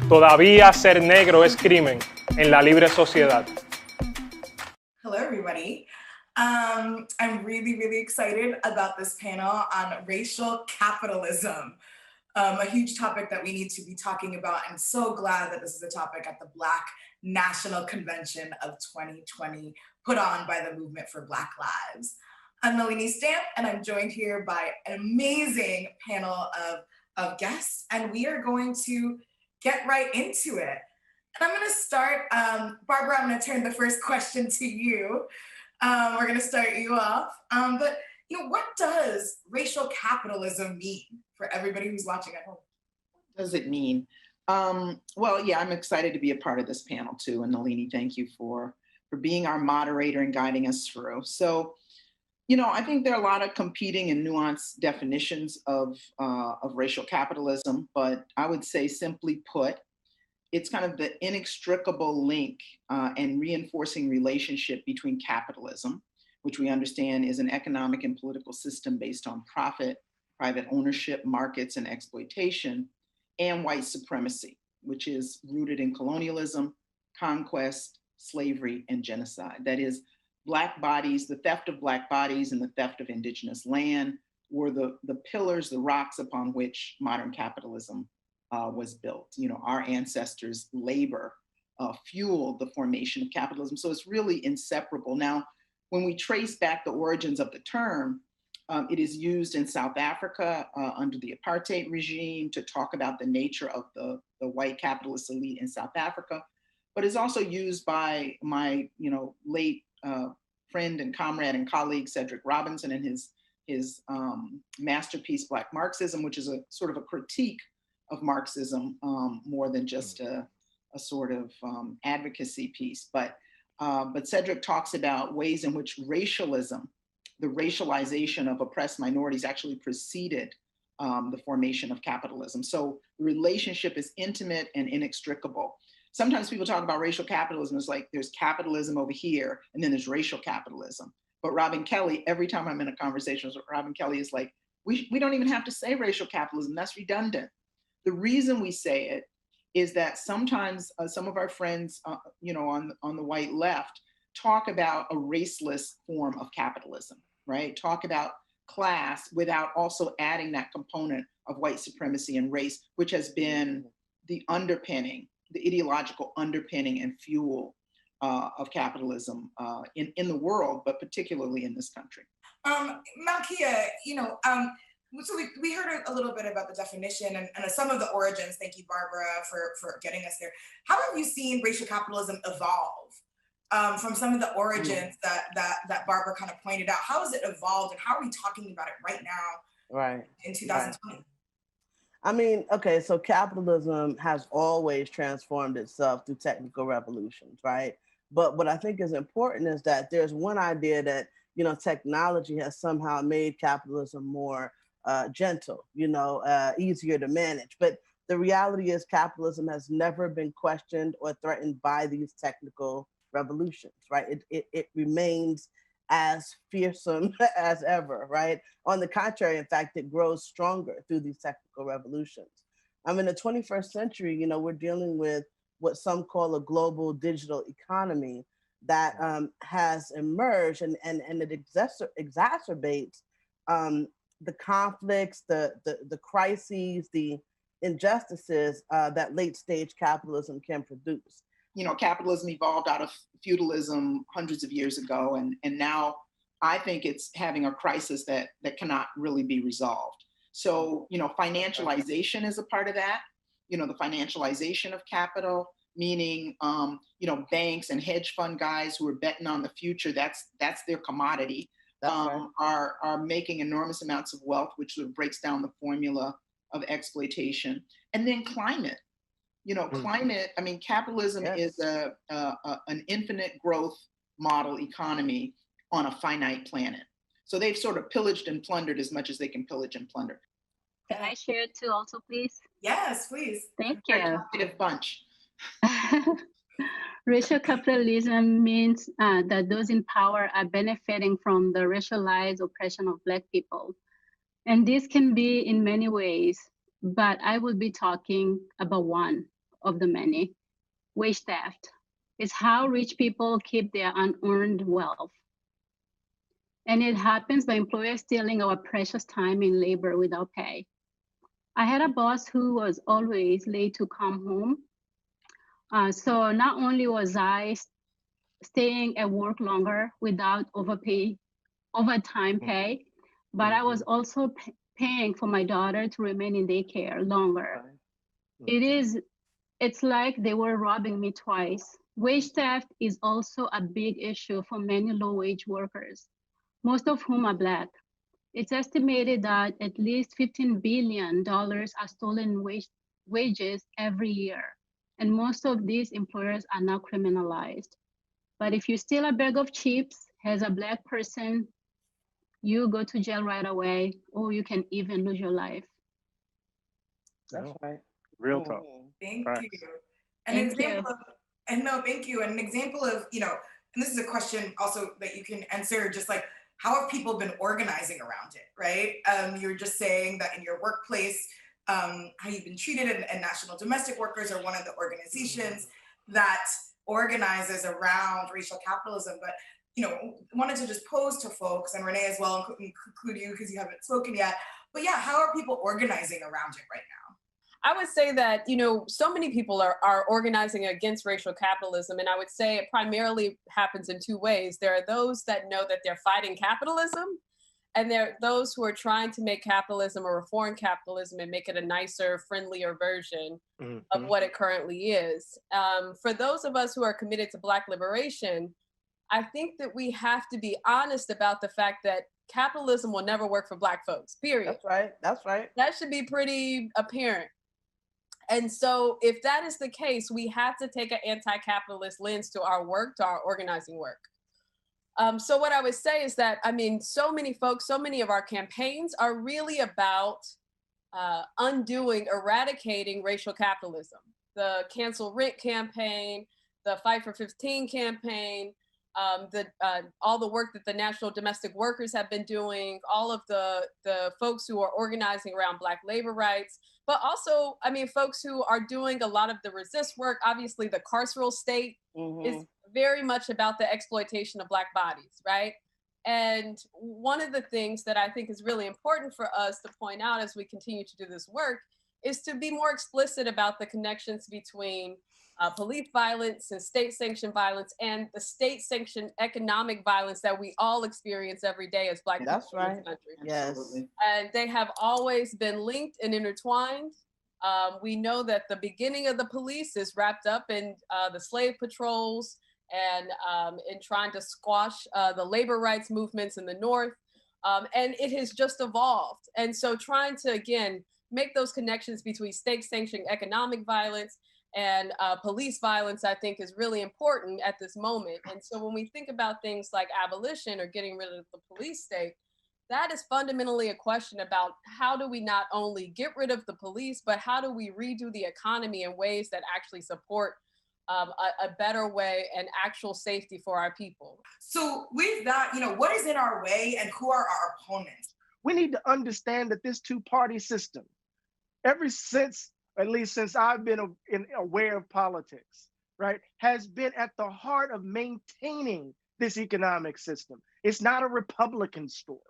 Todavía ser negro es crimen en la libre sociedad. Hello, everybody. I'm really excited about this panel on racial capitalism, a huge topic that we need to be talking about. I'm so glad that this is a topic at the Black National Convention of 2020 put on by the Movement for Black Lives. I'm Nalini Stamp, and I'm joined here by an amazing panel of guests, and we are going to get right into it. And I'm going to start, Barbara, I'm going to turn the first question to you. We're going to start you off. But what does racial capitalism mean for everybody who's watching at home? What does it mean? Well, yeah, I'm excited to be a part of this panel too. And Nalini, thank you for being our moderator and guiding us through. So, I think there are a lot of competing and nuanced definitions of racial capitalism, but I would say simply put, it's kind of the inextricable link and reinforcing relationship between capitalism, which we understand is an economic and political system based on profit, private ownership, markets, and exploitation, and white supremacy, which is rooted in colonialism, conquest, slavery, and genocide. That is, Black bodies, the theft of Black bodies and the theft of indigenous land were the pillars, the rocks upon which modern capitalism was built. Our ancestors' labor fueled the formation of capitalism. So it's really inseparable. Now, when we trace back the origins of the term, it is used in South Africa under the apartheid regime to talk about the nature of the white capitalist elite in South Africa, but is also used by my late friend and comrade and colleague Cedric Robinson in his masterpiece, Black Marxism, which is a sort of a critique of Marxism more than just a sort of advocacy piece. But Cedric talks about ways in which racialism, the racialization of oppressed minorities, actually preceded the formation of capitalism. So the relationship is intimate and inextricable. Sometimes people talk about racial capitalism as like there's capitalism over here and then there's racial capitalism. But Robin Kelly, every time I'm in a conversation with Robin Kelly, is like, we don't even have to say racial capitalism, that's redundant. The reason we say it is that sometimes some of our friends, on the white left, talk about a raceless form of capitalism, right? Talk about class without also adding that component of white supremacy and race, which has been the underpinning, the ideological underpinning and fuel of capitalism in the world, but particularly in this country. Malkia, so we heard a little bit about the definition and some of the origins. Thank you, Barbara, for getting us there. How have you seen racial capitalism evolve from some of the origins that Barbara kind of pointed out? How has it evolved, and how are we talking about it right now in 2020? Right. I mean, okay, so capitalism has always transformed itself through technical revolutions, right? But what I think is important is that there's one idea that, technology has somehow made capitalism more gentle, easier to manage. But the reality is capitalism has never been questioned or threatened by these technical revolutions, right? It remains as fearsome as ever, right? On the contrary, in fact, it grows stronger through these technical revolutions. In the 21st century, we're dealing with what some call a global digital economy that has emerged, and it exacerbates the conflicts, the crises, the injustices that late stage capitalism can produce. Capitalism evolved out of feudalism hundreds of years ago, and now I think it's having a crisis that cannot really be resolved. So, financialization is a part of that. The financialization of capital, meaning, banks and hedge fund guys who are betting on the future, that's their commodity, are making enormous amounts of wealth, which sort of breaks down the formula of exploitation. And then climate. Climate, capitalism is an infinite growth model economy on a finite planet. So they've sort of pillaged and plundered as much as they can pillage and plunder. Can I share too also, please? Yes, please. Thank you. Bunch. Racial capitalism means that those in power are benefiting from the racialized oppression of Black people. And this can be in many ways, but I will be talking about one of the many. Wage theft is how rich people keep their unearned wealth. And it happens by employers stealing our precious time in labor without pay. I had a boss who was always late to come home. So not only was I staying at work longer without overtime pay, but I was also paying for my daughter to remain in daycare longer. It's like they were robbing me twice. Wage theft is also a big issue for many low-wage workers, most of whom are Black. It's estimated that at least $15 billion are stolen wages every year, and most of these employers are now criminalized. But if you steal a bag of chips as a Black person, you go to jail right away, or you can even lose your life. That's right. Real talk. Thank you. Thank you. Thank you. And an example of, and this is a question also that you can answer, just like, how have people been organizing around it, right? You were just saying that in your workplace, how you've been treated, and National Domestic Workers are one of the organizations that organizes around racial capitalism. But, wanted to just pose to folks, and Renee as well, include you because you haven't spoken yet. But yeah, how are people organizing around it right now? I would say that, so many people are organizing against racial capitalism. And I would say it primarily happens in two ways. There are those that know that they're fighting capitalism, and there are those who are trying to make capitalism or reform capitalism and make it a nicer, friendlier version of what it currently is. For those of us who are committed to Black liberation, I think that we have to be honest about the fact that capitalism will never work for Black folks, period. That's right. That should be pretty apparent. And so if that is the case, we have to take an anti-capitalist lens to our work, to our organizing work. So what I would say is that, so many folks, so many of our campaigns are really about eradicating racial capitalism. The Cancel Rent campaign, the Fight for 15 campaign, all the work that the National Domestic Workers have been doing, all of the folks who are organizing around Black labor rights, but also, folks who are doing a lot of the resist work. Obviously, the carceral state is very much about the exploitation of Black bodies, right? And one of the things that I think is really important for us to point out as we continue to do this work is to be more explicit about the connections between police violence and state-sanctioned violence and the state-sanctioned economic violence that we all experience every day as Black people in this country. Yes. And they have always been linked and intertwined. We know that the beginning of the police is wrapped up in the slave patrols and in trying to squash the labor rights movements in the North. And it has just evolved. And so trying to, again, make those connections between state-sanctioned economic violence and police violence, I think, is really important at this moment. And so when we think about things like abolition or getting rid of the police state, that is fundamentally a question about how do we not only get rid of the police, but how do we redo the economy in ways that actually support a better way and actual safety for our people. So with that, what is in our way and who are our opponents? We need to understand that this two-party system, ever since, at least since I've been aware of politics, right, has been at the heart of maintaining this economic system. It's not a Republican story.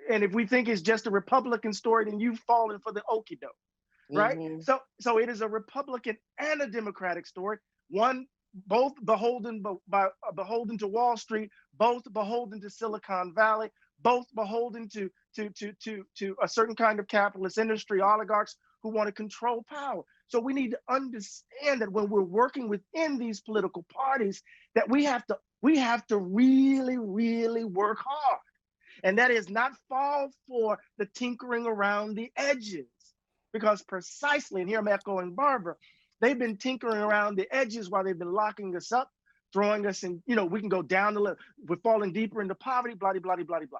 And if we think it's just a Republican story, then you've fallen for the okie doke, right? Mm-hmm. So it is a Republican and a Democratic story. One, both beholden to Wall Street, both beholden to Silicon Valley, both beholden to a certain kind of capitalist industry, oligarchs who want to control power. So we need to understand that when we're working within these political parties, that we have to really, really work hard. And that is not fall for the tinkering around the edges, because precisely, and here I'm echoing Barbara, they've been tinkering around the edges while they've been locking us up, throwing us in, we can go down the list. We're falling deeper into poverty, blah, blah, blah, blah, blah.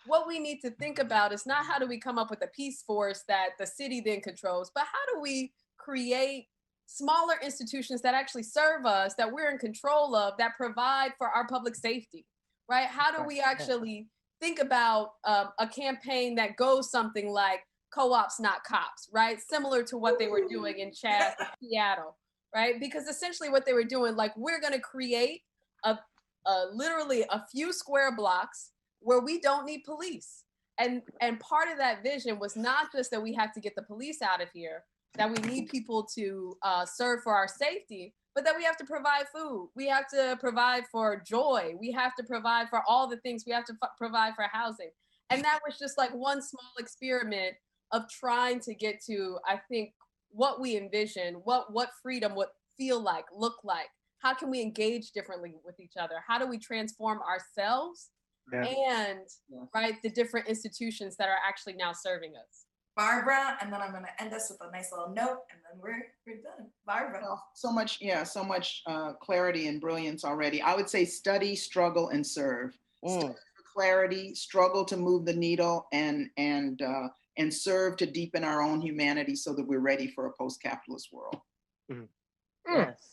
What we need to think about is not how do we come up with a peace force that the city then controls, but how do we create smaller institutions that actually serve us, that we're in control of, that provide for our public safety, right? How do we actually think about a campaign that goes something like co-ops, not cops, right? Similar to what they were doing in Seattle, right? Because essentially what they were doing, like, we're gonna create literally a few square blocks where we don't need police. And part of that vision was not just that we have to get the police out of here, that we need people to serve for our safety, but that we have to provide food. We have to provide for joy. We have to provide for all the things. We have to provide for housing. And that was just like one small experiment of trying to get to, I think, what we envision, what freedom would feel like, look like. How can we engage differently with each other? How do we transform ourselves and right, the different institutions that are actually now serving us? Barbara, and then I'm going to end us with a nice little note, and then we're done. Barbara. Well, so much clarity and brilliance already. I would say study, struggle, and serve. Study for clarity, struggle to move the needle, and serve to deepen our own humanity so that we're ready for a post-capitalist world. Yes.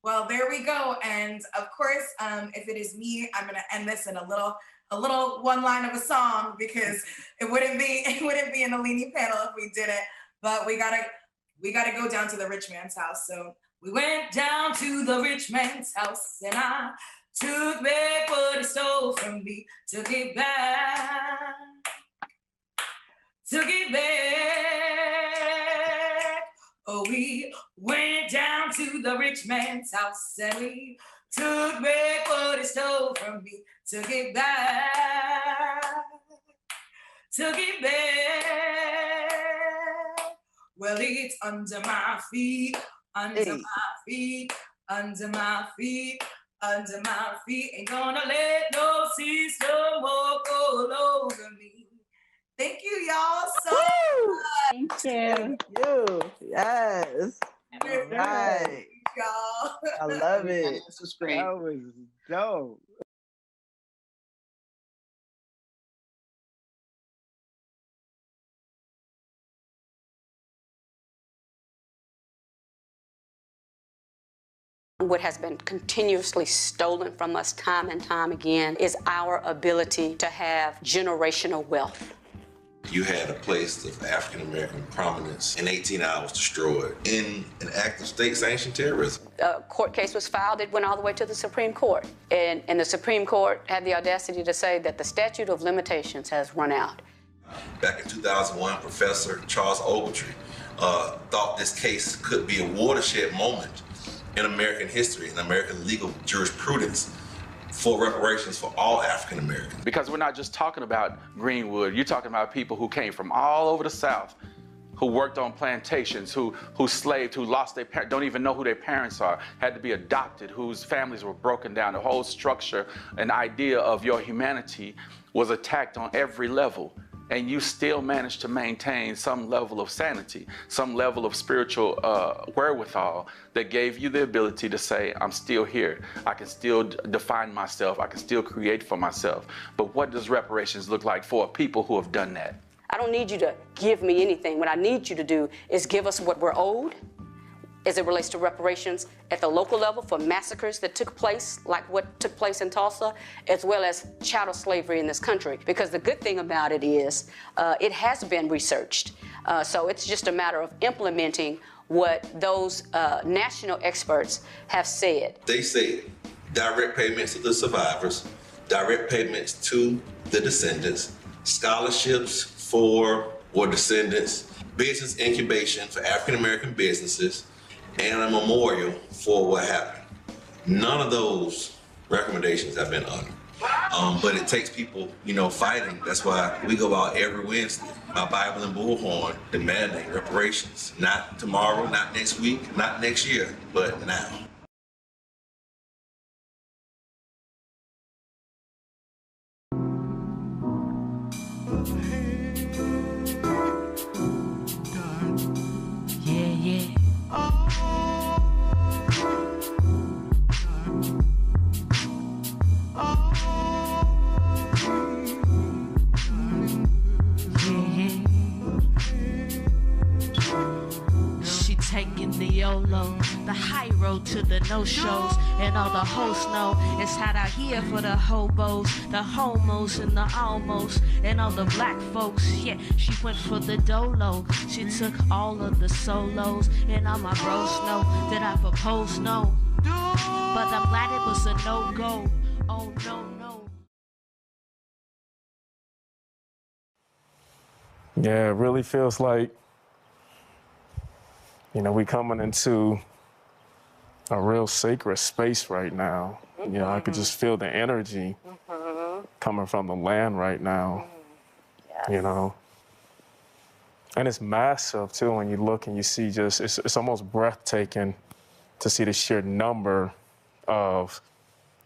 Well, there we go. And of course, if it is me, I'm going to end this in a little one line of a song, because it wouldn't be an Alini panel if we didn't. But we gotta go down to the rich man's house. So we went down to the rich man's house, and I took back what he stole from me. Took it back. Oh, we went down to the rich man's house, and we took back what he stole from me. Took it back. Well, it's under my feet, under my feet. Ain't gonna let no system walk all over me. Thank you, y'all, so much. Thank you. Yes. All right. Y'all. I love it. This was great. That was dope. What has been continuously stolen from us time and time again is our ability to have generational wealth. You had a place of African-American prominence in 18 hours destroyed in an act of state-sanctioned terrorism. A court case was filed. It went all the way to the Supreme Court. And the Supreme Court had the audacity to say that the statute of limitations has run out. Back in 2001, Professor Charles Ogletree thought this case could be a watershed moment in American history, in American legal jurisprudence, for reparations for all African Americans. Because we're not just talking about Greenwood, you're talking about people who came from all over the South, who worked on plantations, who slaved, who lost their parents, don't even know who their parents are, had to be adopted, whose families were broken down. The whole structure and idea of your humanity was attacked on every level. And you still managed to maintain some level of sanity, some level of spiritual wherewithal that gave you the ability to say, I'm still here. I can still define myself. I can still create for myself. But what does reparations look like for people who have done that? I don't need you to give me anything. What I need you to do is give us what we're owed as it relates to reparations at the local level for massacres that took place, like what took place in Tulsa, as well as chattel slavery in this country. Because the good thing about it is it has been researched. So it's just a matter of implementing what those national experts have said. They said direct payments to the survivors, direct payments to the descendants, scholarships for descendants, business incubation for African American businesses, and a memorial for what happened. None of those recommendations have been honored. But it takes people, fighting. That's why we go out every Wednesday, my Bible and bullhorn, demanding reparations. Not tomorrow, not next week, not next year, but now. The high road to the no-shows, and all the hosts know it's hot out here for the hobos, the homos and the almost, and all the black folks. Yeah, she went for the dolo. She took all of the solos, and all my bros know that I propose no. But I'm glad it was a no-go. Oh no. Yeah, it really feels like, we coming into a real sacred space right now. I could just feel the energy coming from the land right now, And it's massive too when you look and you see it's almost breathtaking to see the sheer number of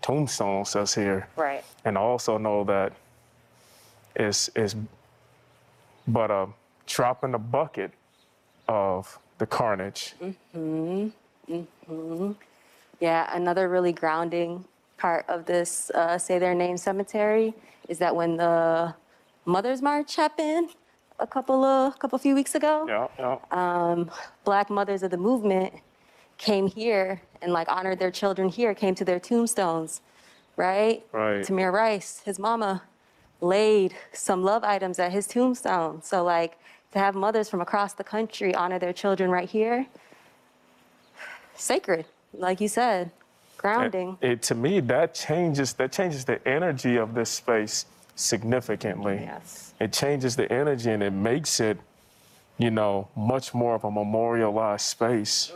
tombstones that's here. Right. And also know that it's but a drop in the bucket of the carnage. Yeah, another really grounding part of this Say Their Name cemetery is that when the Mother's March happened a few weeks ago, Black mothers of the movement came here and honored their children here, came to their tombstones, right? Right. Tamir Rice, his mama, laid some love items at his tombstone. So to have mothers from across the country honor their children right here, sacred, like you said, grounding. To me, that changes the energy of this space significantly. Yes. It changes the energy and it makes it, much more of a memorialized space.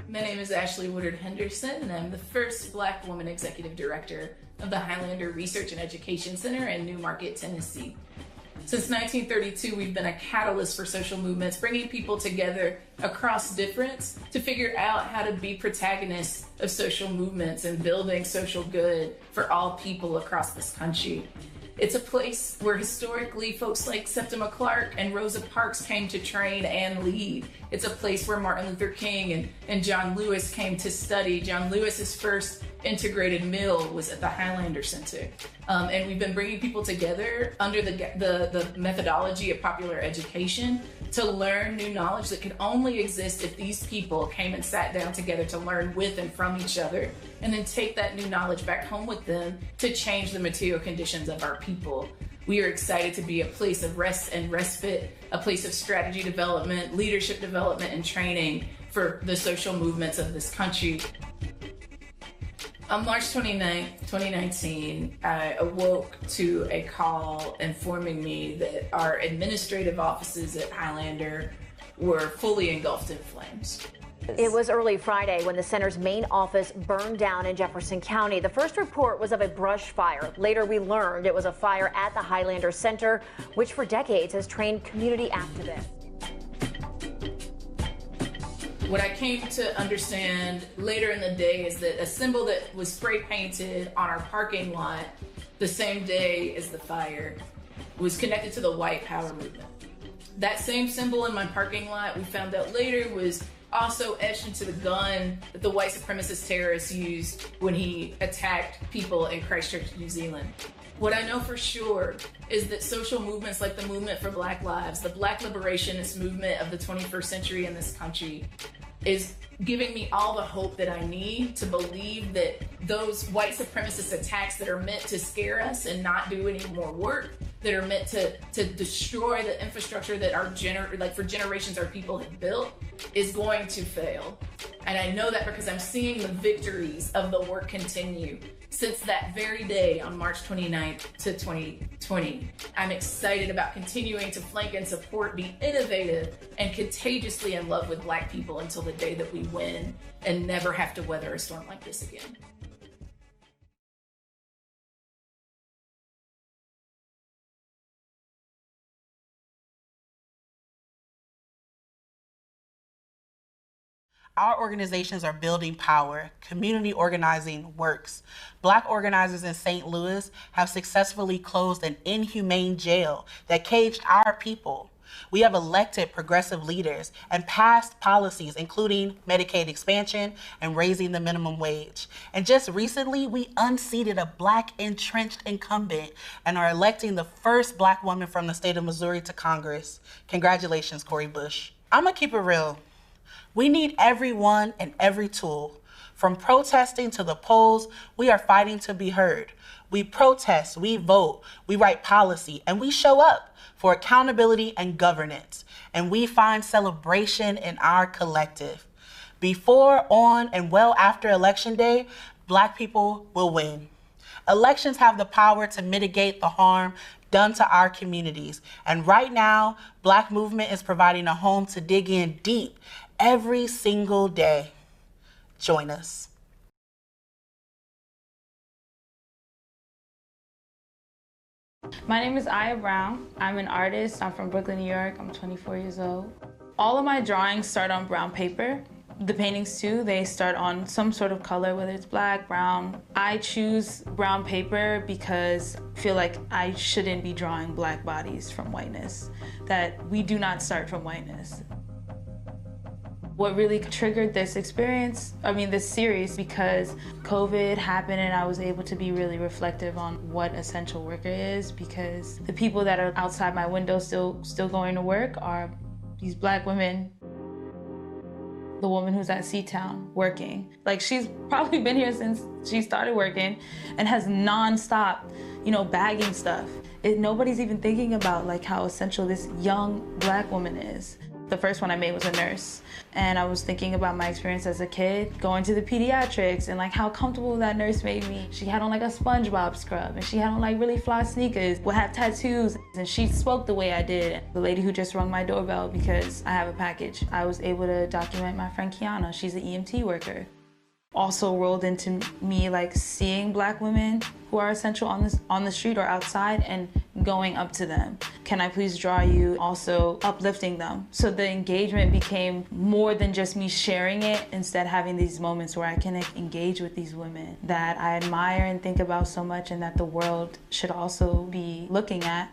My name is Ashley Woodard Henderson, and I'm the first Black woman executive director of the Highlander Research and Education Center in Newmarket, Tennessee. Since 1932, we've been a catalyst for social movements, bringing people together across difference to figure out how to be protagonists of social movements and building social good for all people across this country. It's a place where historically folks like Septima Clark and Rosa Parks came to train and lead. It's a place where Martin Luther King and John Lewis came to study. John Lewis's first integrated mill was at the Highlander Center. And we've been bringing people together under the methodology of popular education to learn new knowledge that could only exist if these people came and sat down together to learn with and from each other, and then take that new knowledge back home with them to change the material conditions of our people. We are excited to be a place of rest and respite, a place of strategy development, leadership development, and training for the social movements of this country. On March 29th, 2019, I awoke to a call informing me that our administrative offices at Highlander were fully engulfed in flames. It was early Friday when the center's main office burned down in Jefferson County. The first report was of a brush fire. Later, we learned it was a fire at the Highlander Center, which for decades has trained community activists. What I came to understand later in the day is that a symbol that was spray painted on our parking lot the same day as the fire was connected to the white power movement. That same symbol in my parking lot, we found out later, was also etched into the gun that the white supremacist terrorist used when he attacked people in Christchurch, New Zealand. What I know for sure is that social movements like the movement for Black Lives, the Black liberationist movement of the 21st century in this country, is giving me all the hope that I need to believe that those white supremacist attacks that are meant to scare us and not do any more work, that are meant to destroy the infrastructure that for generations our people have built, is going to fail. And I know that because I'm seeing the victories of the work continue since that very day on March 29th to 2020. I'm excited about continuing to flank and support, be innovative, and contagiously in love with Black people until the day that we win and never have to weather a storm like this again. Our organizations are building power. Community organizing works. Black organizers in St. Louis have successfully closed an inhumane jail that caged our people. We have elected progressive leaders and passed policies, including Medicaid expansion and raising the minimum wage. And just recently, we unseated a Black entrenched incumbent and are electing the first Black woman from the state of Missouri to Congress. Congratulations, Cori Bush. I'm gonna keep it real. We need everyone and every tool. From protesting to the polls, we are fighting to be heard. We protest, we vote, we write policy, and we show up for accountability and governance. And we find celebration in our collective. Before, on, and well after Election Day, Black people will win. Elections have the power to mitigate the harm done to our communities. And right now, Black movement is providing a home to dig in deep every single day. Join us. My name is Aya Brown. I'm an artist. I'm from Brooklyn, New York. I'm 24 years old. All of my drawings start on brown paper. The paintings too, they start on some sort of color, whether it's black, brown. I choose brown paper because I feel like I shouldn't be drawing Black bodies from whiteness, that we do not start from whiteness. What really triggered this experience, this series, because COVID happened and I was able to be really reflective on what essential worker is, because the people that are outside my window still going to work are these Black women. The woman who's at C-Town working. Like, she's probably been here since she started working and has nonstop, bagging stuff. Nobody's even thinking about how essential this young Black woman is. The first one I made was a nurse. And I was thinking about my experience as a kid, going to the pediatrics and how comfortable that nurse made me. She had on a SpongeBob scrub and she had on really fly sneakers, would have tattoos, and she spoke the way I did. The lady who just rung my doorbell because I have a package, I was able to document my friend Kiana. She's an EMT worker. Also rolled into me seeing Black women who are essential on the street or outside and going up to them. Can I please draw you? Also uplifting them. So the engagement became more than just me sharing it, instead having these moments where I can engage with these women that I admire and think about so much and that the world should also be looking at.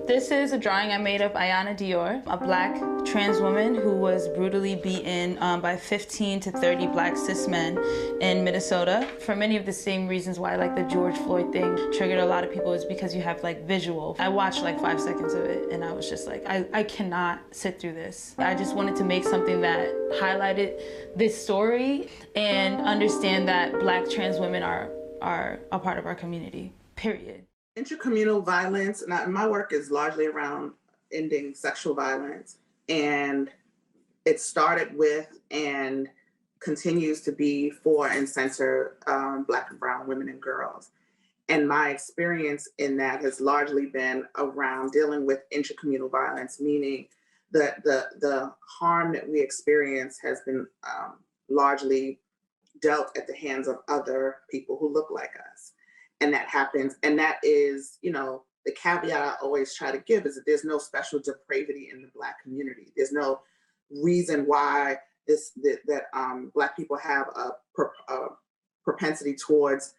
This is a drawing I made of Ayana Dior, a Black trans woman who was brutally beaten by 15 to 30 Black cis men in Minnesota. For many of the same reasons why the George Floyd thing triggered a lot of people, is because you have visual. I watched 5 seconds of it and I was just I cannot sit through this. I just wanted to make something that highlighted this story and understand that Black trans women are a part of our community, period. Intercommunal violence, my work is largely around ending sexual violence. And it started with and continues to be for and censor Black and brown women and girls. And my experience in that has largely been around dealing with intracommunal violence, meaning that the harm that we experience has been largely dealt at the hands of other people who look like us. And that happens. And that is, you know, the caveat I always try to give is that there's no special depravity in the Black community. There's no reason why Black people have a propensity towards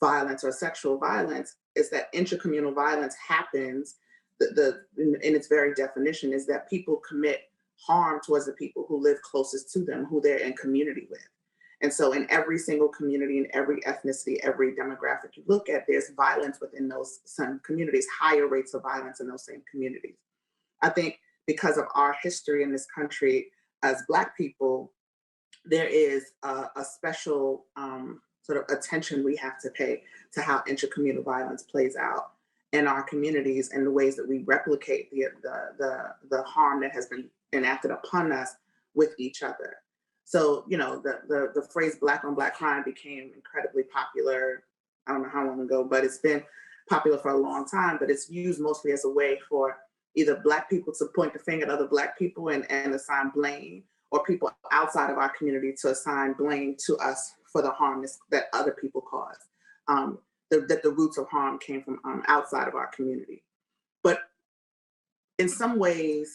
violence or sexual violence. Is that intracommunal violence happens, in its very definition, is that people commit harm towards the people who live closest to them, who they're in community with. And so in every single community, in every ethnicity, every demographic you look at, there's violence within those same communities, higher rates of violence in those same communities. I think because of our history in this country as Black people, there is a special sort of attention we have to pay to how intracommunal violence plays out in our communities and the ways that we replicate the harm that has been enacted upon us with each other. So, you know, the phrase Black on Black crime became incredibly popular, I don't know how long ago, but it's been popular for a long time, but it's used mostly as a way for either Black people to point the finger at other Black people and assign blame, or people outside of our community to assign blame to us for the harm that other people caused, that the roots of harm came from outside of our community. But in some ways,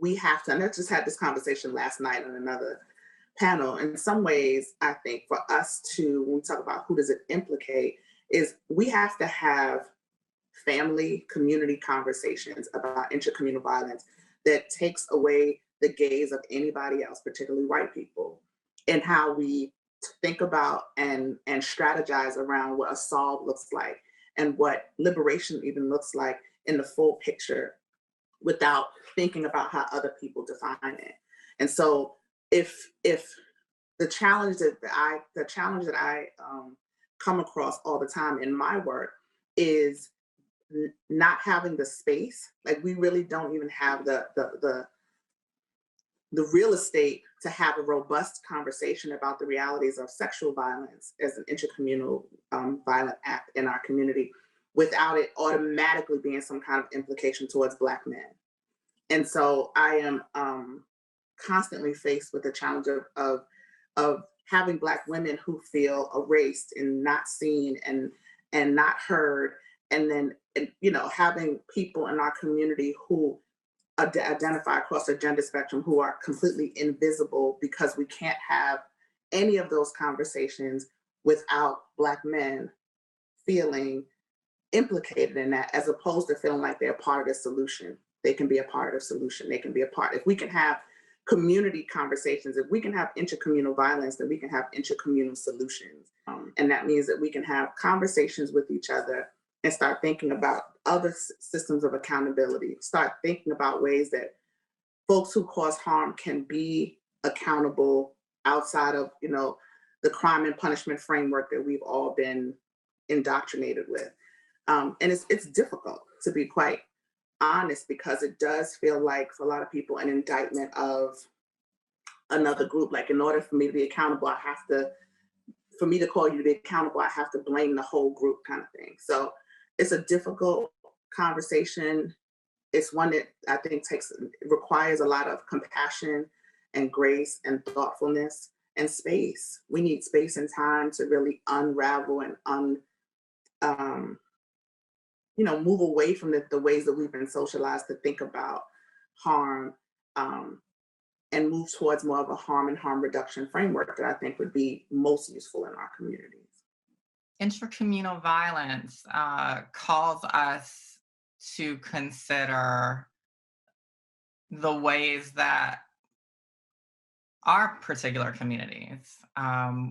we have to, and I just had this conversation last night on another panel, in some ways, I think for us to, when we talk about who does it implicate, is we have to have family, community conversations about intracommunal violence that takes away the gaze of anybody else, particularly white people, and how we think about and strategize around what a solve looks like and what liberation even looks like in the full picture without thinking about how other people define it. And so if the challenge that I come across all the time in my work is not having the space, like we really don't even have the real estate to have a robust conversation about the realities of sexual violence as an intracommunal violent act in our community without it automatically being some kind of implication towards Black men. And so I am constantly faced with the challenge of having Black women who feel erased and not seen and not heard, and then, you know, having people in our community who identify across the gender spectrum who are completely invisible because we can't have any of those conversations without Black men feeling implicated in that, as opposed to feeling like they're part of the solution. They can be a part of the solution. They can be a part. If we can have community conversations, if we can have intracommunal violence, then we can have intracommunal solutions. And that means that we can have conversations with each other and start thinking about other systems of accountability, start thinking about ways that folks who cause harm can be accountable outside of, you know, the crime and punishment framework that we've all been indoctrinated with. And it's difficult, to be quite honest, because it does feel like for a lot of people an indictment of another group. Like, in order for me to be accountable, for me to call you to be accountable, I have to blame the whole group, kind of thing. So it's a difficult conversation. It's one that I think requires a lot of compassion and grace and thoughtfulness and space. We need space and time to really unravel and move away from the ways that we've been socialized to think about harm, and move towards more of a harm and harm reduction framework that I think would be most useful in our communities. Intracommunal violence calls us to consider the ways that our particular communities,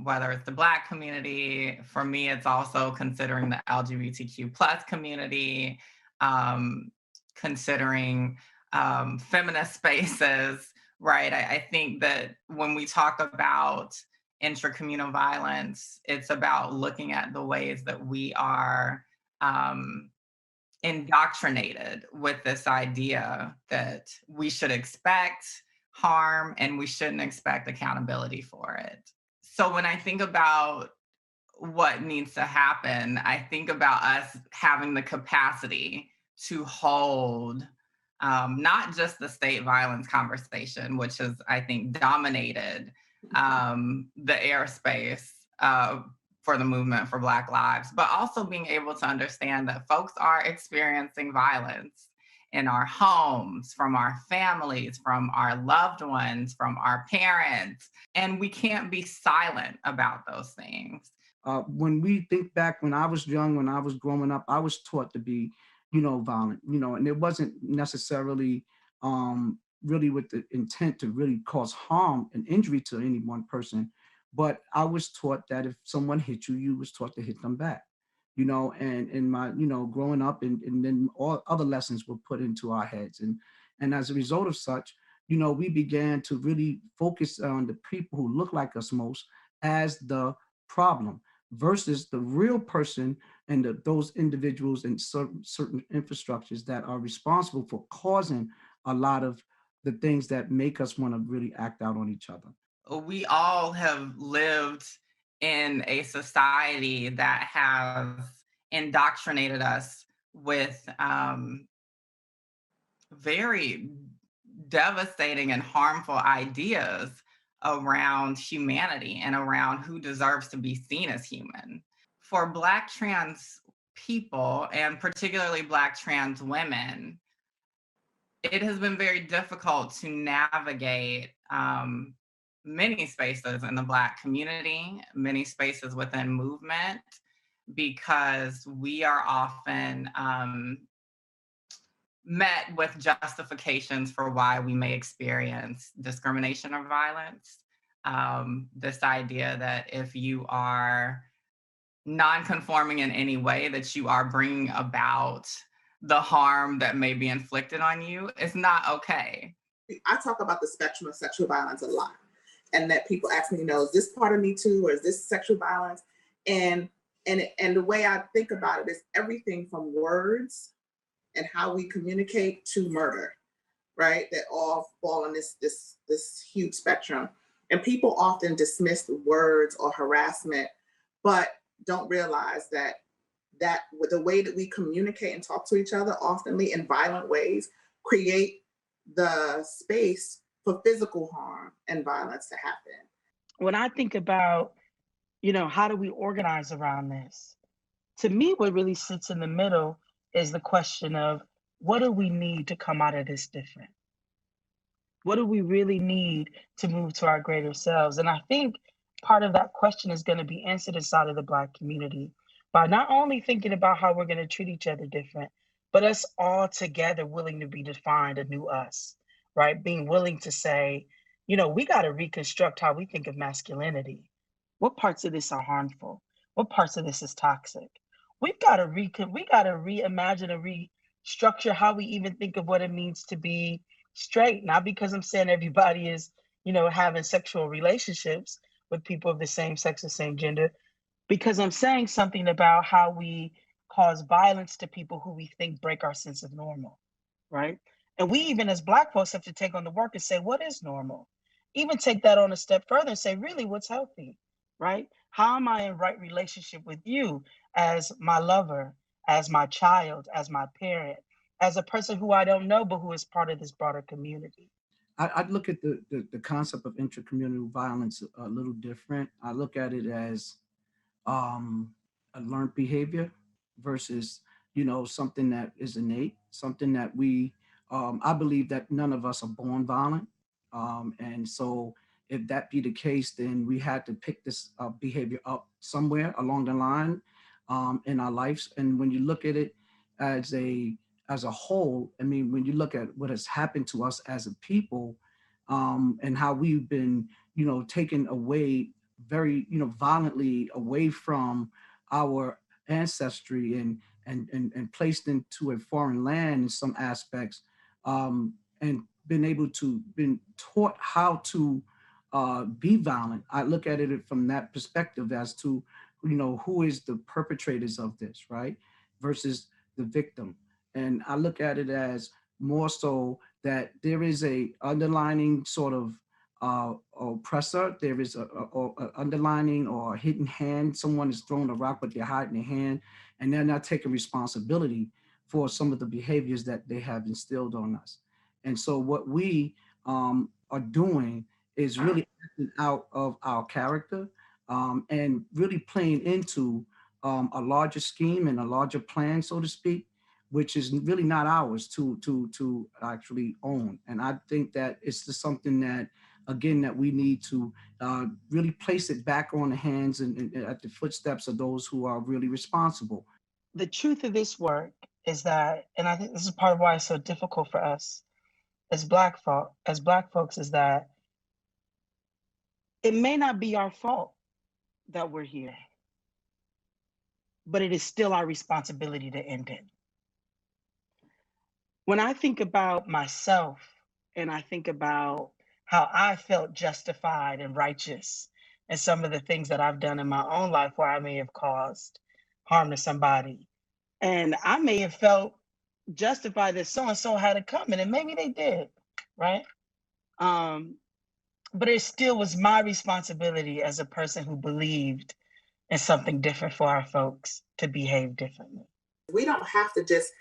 whether it's the Black community, for me, it's also considering the LGBTQ plus community, considering feminist spaces, right? I think that when we talk about intracommunal violence, it's about looking at the ways that we are indoctrinated with this idea that we should expect harm, and we shouldn't expect accountability for it. So when I think about what needs to happen, I think about us having the capacity to hold not just the state violence conversation, which has, I think, dominated the airspace for the movement for Black lives, but also being able to understand that folks are experiencing violence in our homes, from our families, from our loved ones, from our parents, and we can't be silent about those things. When we think back, when I was young, when I was growing up, I was taught to be, violent, and it wasn't necessarily really with the intent to really cause harm and injury to any one person. But I was taught that if someone hit you, you was taught to hit them back, and in my, growing up, and then all other lessons were put into our heads. And as a result of such, we began to really focus on the people who look like us most as the problem versus the real person and those individuals and certain infrastructures that are responsible for causing a lot of the things that make us want to really act out on each other. We all have lived in a society that has indoctrinated us with very devastating and harmful ideas around humanity and around who deserves to be seen as human. For Black trans people, and particularly Black trans women, it has been very difficult to navigate many spaces in the Black community, many spaces within movement, because we are often met with justifications for why we may experience discrimination or violence. This idea that if you are non-conforming in any way, that you are bringing about the harm that may be inflicted on you is not okay. I talk about the spectrum of sexual violence a lot, and that people ask me, is this part of Me Too, or is this sexual violence? And the way I think about it is everything from words and how we communicate to murder, right? That all fall on this huge spectrum. And people often dismiss the words or harassment, but don't realize that with the way that we communicate and talk to each other, oftenly in violent ways, create the space for physical harm and violence to happen. When I think about, how do we organize around this? To me, what really sits in the middle is the question of, what do we need to come out of this different? What do we really need to move to our greater selves? And I think part of that question is going to be answered inside of the Black community by not only thinking about how we're going to treat each other different, but us all together willing to be defined a new us, right? Being willing to say, we got to reconstruct how we think of masculinity. What parts of this are harmful? What parts of this is toxic? We've got to reimagine and restructure how we even think of what it means to be straight. Not because I'm saying everybody is, having sexual relationships with people of the same sex or same gender, because I'm saying something about how we cause violence to people who we think break our sense of normal, right? And we even as Black folks have to take on the work and say, what is normal? Even take that on a step further and say, really, what's healthy, right? How am I in right relationship with you as my lover, as my child, as my parent, as a person who I don't know, but who is part of this broader community? I'd look at the concept of intracommunal violence a little different. I look at it as a learned behavior versus, something that is innate, something that I believe that none of us are born violent. And so if that be the case, then we had to pick this behavior up somewhere along the line in our lives. And when you look at it as a whole, I mean, when you look at what has happened to us as a people and how we've been, taken away very, violently away from our ancestry and placed into a foreign land in some aspects, and been taught how to be violent. I look at it from that perspective as to, who is the perpetrators of this, right? Versus the victim. And I look at it as more so that there is a underlining sort of oppressor. There is a underlining or a hidden hand. Someone is throwing a rock, but they're hiding their hand, and they're not taking responsibility for some of the behaviors that they have instilled on us. And so what we are doing is really acting out of our character and really playing into a larger scheme and a larger plan, so to speak, which is really not ours to actually own. And I think that it's just something that, again, that we need to really place it back on the hands and at the footsteps of those who are really responsible. The truth of this work is that, and I think this is part of why it's so difficult for us as Black folks, is that it may not be our fault that we're here, but it is still our responsibility to end it. When I think about myself and I think about how I felt justified and righteous in some of the things that I've done in my own life where I may have caused harm to somebody, and I may have felt justified that so-and-so had it coming, and maybe they did, right? But it still was my responsibility as a person who believed in something different for our folks to behave differently. We don't have to just,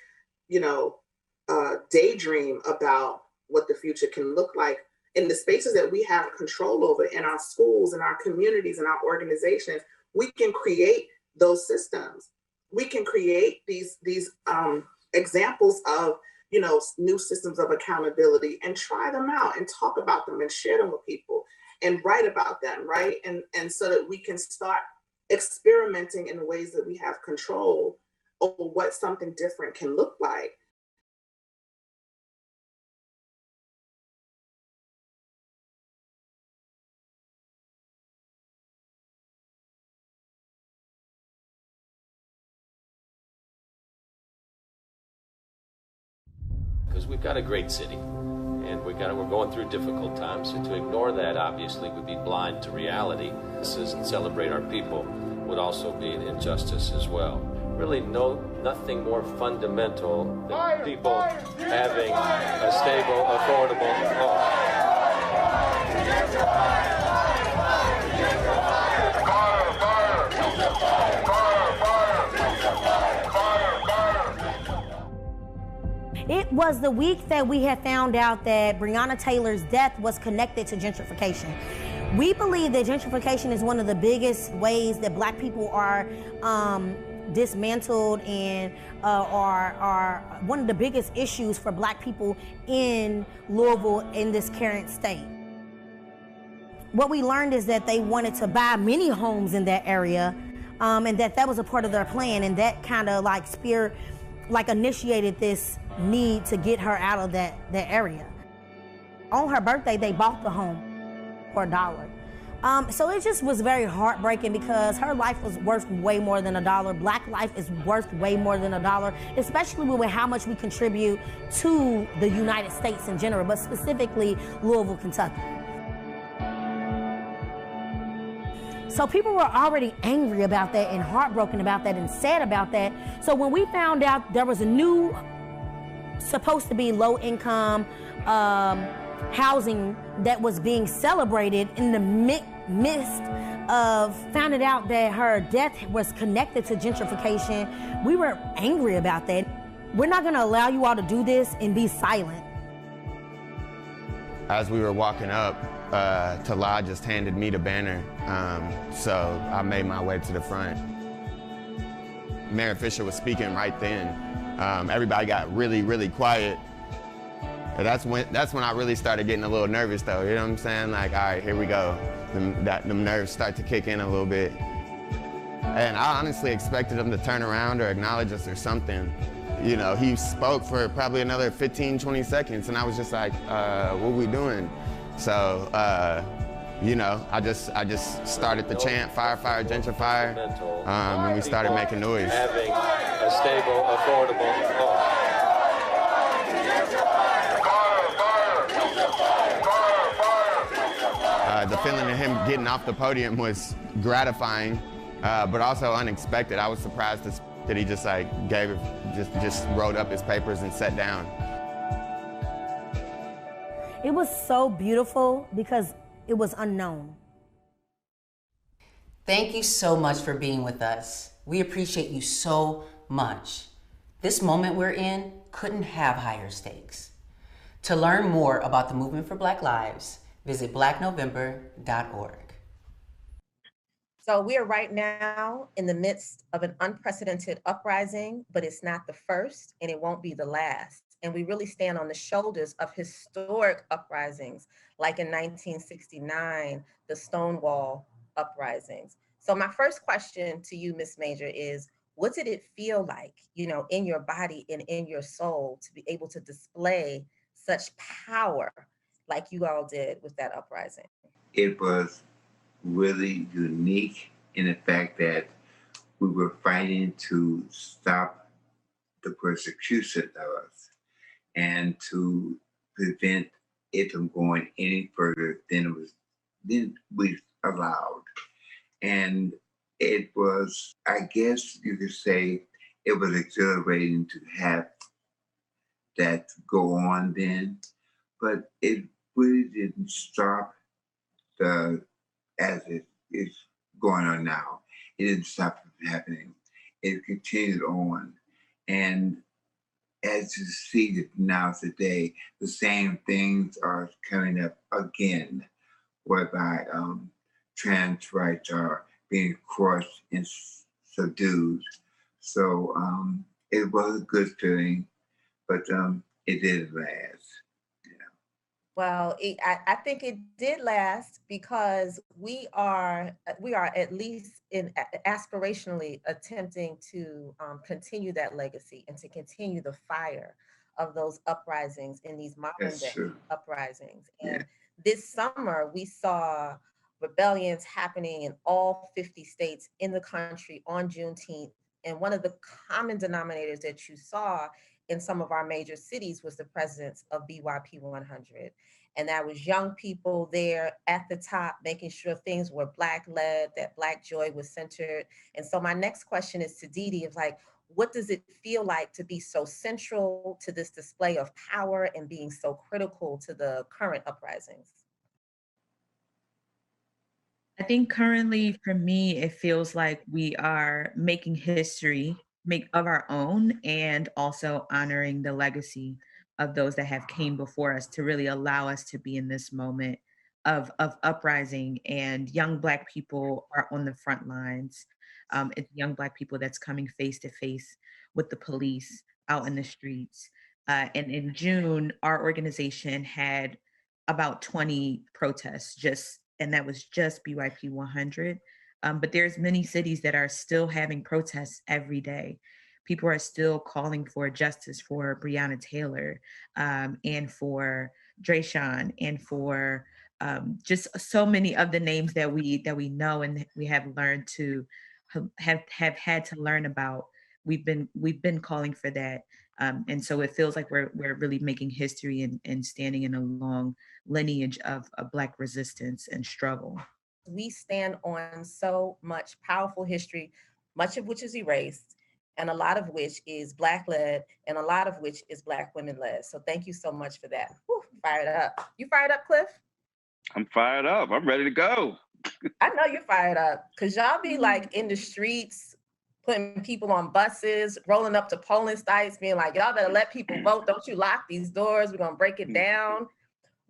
daydream about what the future can look like. In the spaces that we have control over, in our schools, in our communities, in our organizations, we can create those systems. We can create these examples of, new systems of accountability and try them out and talk about them and share them with people and write about them, right? And so that we can start experimenting in ways that we have control over what something different can look like. Because we've got a great city, and we're going through difficult times, and to ignore that obviously would be blind to reality. And celebrate our people would also be an injustice as well. Really, nothing more fundamental than people having a stable, affordable home. It was the week that we had found out that Breonna Taylor's death was connected to gentrification. We believe that gentrification is one of the biggest ways that Black people are dismantled and are one of the biggest issues for Black people in Louisville in this current state. What we learned is that they wanted to buy many homes in that area, and that was a part of their plan, and that kind of initiated this need to get her out of that area. On her birthday, they bought the home for $1. So it just was very heartbreaking because her life was worth way more than $1. Black life is worth way more than $1, especially with how much we contribute to the United States in general, but specifically Louisville, Kentucky. So people were already angry about that and heartbroken about that and sad about that. So when we found out there was a new, supposed to be low-income housing that was being celebrated in the midst of finding out that her death was connected to gentrification, we were angry about that. We're not gonna allow you all to do this and be silent. As we were walking up, Talad just handed me the banner, so I made my way to the front. Mayor Fisher was speaking right then. Everybody got really, really quiet. And that's when I really started getting a little nervous, though. You know what I'm saying? Like, all right, here we go. Them nerves start to kick in a little bit. And I honestly expected him to turn around or acknowledge us or something. You know, he spoke for probably another 15, 20 seconds, and I was just like, what are we doing? So, you know, I just started the chant, fire, fire, gentrify, and we started making noise. Having a stable, affordable home. The feeling of him getting off the podium was gratifying, but also unexpected. I was surprised that he just like just wrote up his papers and sat down. It was so beautiful because it was unknown. Thank you so much for being with us. We appreciate you so much. This moment we're in couldn't have higher stakes. To learn more about the Movement for Black Lives, visit blacknovember.org. So we are right now in the midst of an unprecedented uprising, but it's not the first and it won't be the last. And we really stand on the shoulders of historic uprisings, like in 1969, the Stonewall uprisings. So my first question to you, Ms. Major, is what did it feel like, in your body and in your soul to be able to display such power like you all did with that uprising? It was really unique in the fact that we were fighting to stop the persecution of us and to prevent it from going any further than we allowed. And it was, I guess you could say, it was exhilarating to have that go on then, but it really didn't stop as it is going on now. It didn't stop from happening. It continued on. And as you see it now today, the same things are coming up again, whereby trans rights are being crushed and subdued. So it was a good feeling, but it didn't last. Well, I think it did last because we are at least aspirationally attempting to continue that legacy and to continue the fire of those uprisings in these modern day uprisings. And this summer we saw rebellions happening in all 50 states in the country on Juneteenth. And one of the common denominators that you saw in some of our major cities was the presence of BYP 100. And that was young people there at the top, making sure things were Black led, that Black joy was centered. And so my next question is to Dee Dee, of like, what does it feel like to be so central to this display of power and being so critical to the current uprisings? I think currently for me, it feels like we are making history of our own and also honoring the legacy of those that have came before us to really allow us to be in this moment of uprising. And young Black people are on the front lines. It's young Black people that's coming face to face with the police out in the streets. And in June, our organization had about 20 protests and that was just BYP 100. But there's many cities that are still having protests every day. People are still calling for justice for Breonna Taylor and for Drayshawn and for just so many of the names that we know and we have learned to have had to learn about. We've been calling for that. And so it feels like we're really making history and standing in a long lineage of Black resistance and struggle. We stand on so much powerful history, much of which is erased, and a lot of which is Black led, and a lot of which is Black women led. So thank you so much for that. Whew, fired up. You fired up, Cliff? I'm fired up. I'm ready to go. I know you're fired up because y'all be like in the streets, putting people on buses, rolling up to polling sites, being like, y'all better let people vote. Don't you lock these doors. We're going to break it down.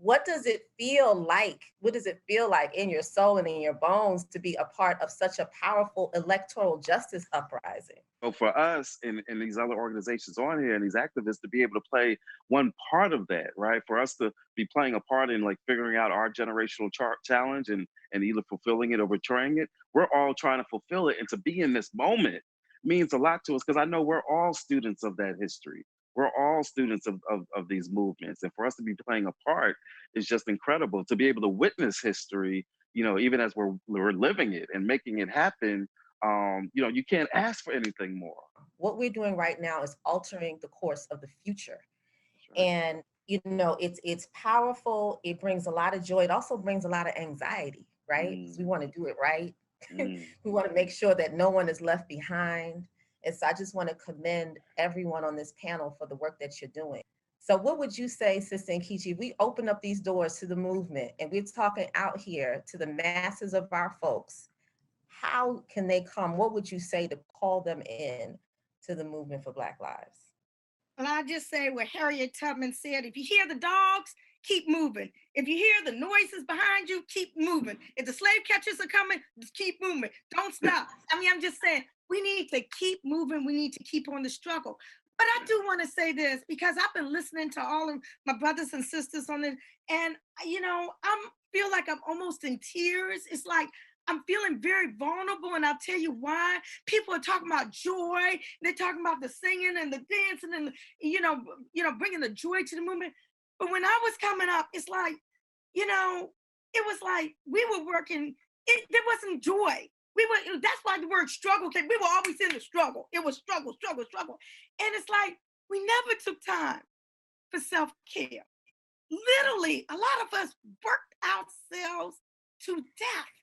What does it feel like? What does it feel like in your soul and in your bones to be a part of such a powerful electoral justice uprising? So for us and these other organizations on here and these activists to be able to play one part of that, right? For us to be playing a part in like figuring out our generational challenge and either fulfilling it or betraying it, we're all trying to fulfill it. And to be in this moment means a lot to us because I know we're all students of that history. We're all students of these movements. And for us to be playing a part is just incredible. To be able to witness history, even as we're living it and making it happen, you can't ask for anything more. What we're doing right now is altering the course of the future. And, it's powerful. It brings a lot of joy. It also brings a lot of anxiety, right? Because we want to do it right. We want to make sure that no one is left behind. And so I just want to commend everyone on this panel for the work that you're doing. So what would you say, Sister Nkechi, we open up these doors to the movement and we're talking out here to the masses of our folks, how can they come? What would you say to call them in to the movement for Black Lives? And I just say what Harriet Tubman said, if you hear the dogs, keep moving. If you hear the noises behind you, keep moving. If the slave catchers are coming, just keep moving. Don't stop. I mean, I'm just saying, we need to keep moving. We need to keep on the struggle. But I do want to say this because I've been listening to all of my brothers and sisters on it. And, you know, I feel like I'm almost in tears. It's like, I'm feeling very vulnerable, and I'll tell you why. People are talking about joy. They're talking about the singing and the dancing and, bringing the joy to the movement. But when I was coming up, it's like, it was like we were working. There wasn't joy. That's why the word struggle came. We were always in the struggle. It was struggle, struggle, struggle. And it's like, we never took time for self-care. Literally, a lot of us worked ourselves to death.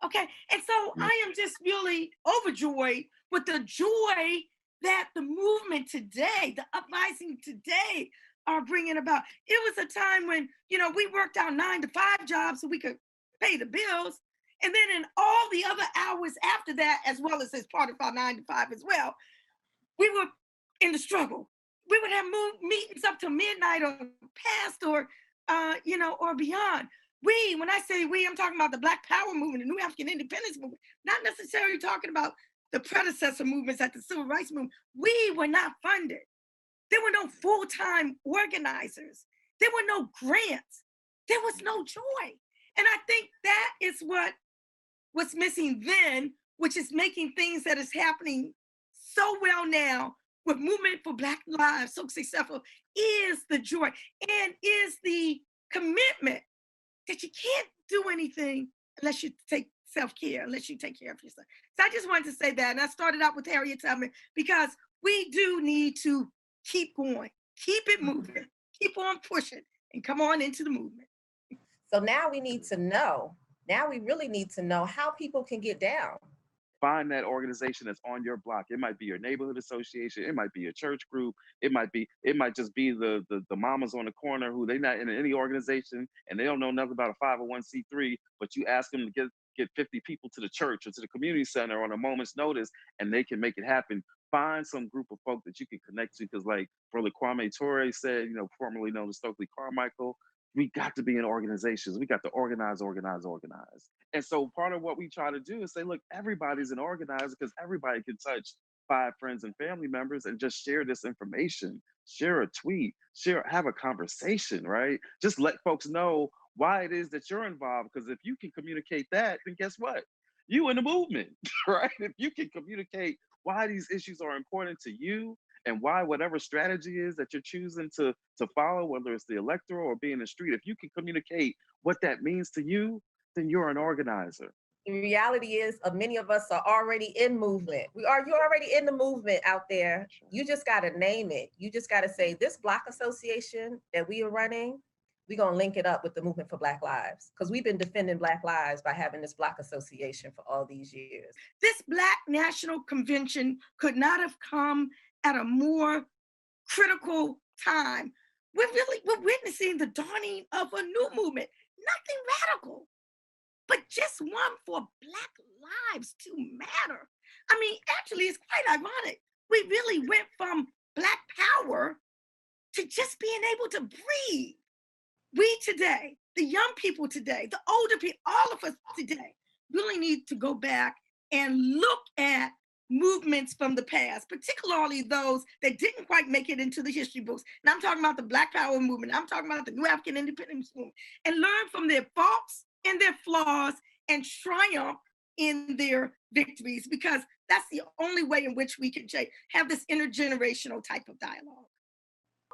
Okay. And so I am just really overjoyed with the joy that the movement today, the uprising today are bringing about. It was a time when, we worked our 9-to-5 jobs so we could pay the bills. And then in all the other hours after that, as well as part of our 9-to-5 as well, we were in the struggle. We would have meetings up to midnight or past or beyond. When I say we, I'm talking about the Black Power movement, the New African Independence movement, not necessarily talking about the predecessor movements at the Civil Rights movement. We were not funded. There were no full-time organizers. There were no grants. There was no joy. And I think that is what was missing then, which is making things that is happening so well now with Movement for Black Lives so successful, is the joy and is the commitment that you can't do anything unless you take self-care, unless you take care of yourself. So I just wanted to say that. And I started out with Harriet Tubman because we do need to keep going, keep it moving, keep on pushing, and come on into the movement. So now we need to know, we really need to know how people can get down. Find that organization that's on your block. It might be your neighborhood association. It might be your church group. It might just be the mamas on the corner who they're not in any organization and they don't know nothing about a 501c3, but you ask them to get 50 people to the church or to the community center on a moment's notice and they can make it happen. Find some group of folk that you can connect to, because like Brother Kwame Ture said, formerly known as Stokely Carmichael, we got to be in organizations. We got to organize. And so part of what we try to do is say, look, everybody's an organizer because everybody can touch 5 friends and family members and just share this information, share a tweet, have a conversation, right? Just let folks know why it is that you're involved. Because if you can communicate that, then guess what? You in the movement, right? If you can communicate why these issues are important to you, and why whatever strategy is that you're choosing to follow, whether it's the electoral or being in the street, if you can communicate what that means to you, then you're an organizer. The reality is, many of us are already in movement. You're already in the movement out there. You just got to name it. You just got to say, this Black association that we are running, we're going to link it up with the Movement for Black Lives, because we've been defending Black lives by having this Black association for all these years. This Black National Convention could not have come at a more critical time. We're witnessing the dawning of a new movement, nothing radical, but just one for Black lives to matter. I mean, actually, it's quite ironic. We really went from Black power to just being able to breathe. We today, the young people today, the older people, all of us today, really need to go back and look at movements from the past, particularly those that didn't quite make it into the history books. And I'm talking about the Black Power movement. I'm talking about the New African Independence movement, and learn from their faults and their flaws and triumph in their victories, because that's the only way in which we can have this intergenerational type of dialogue.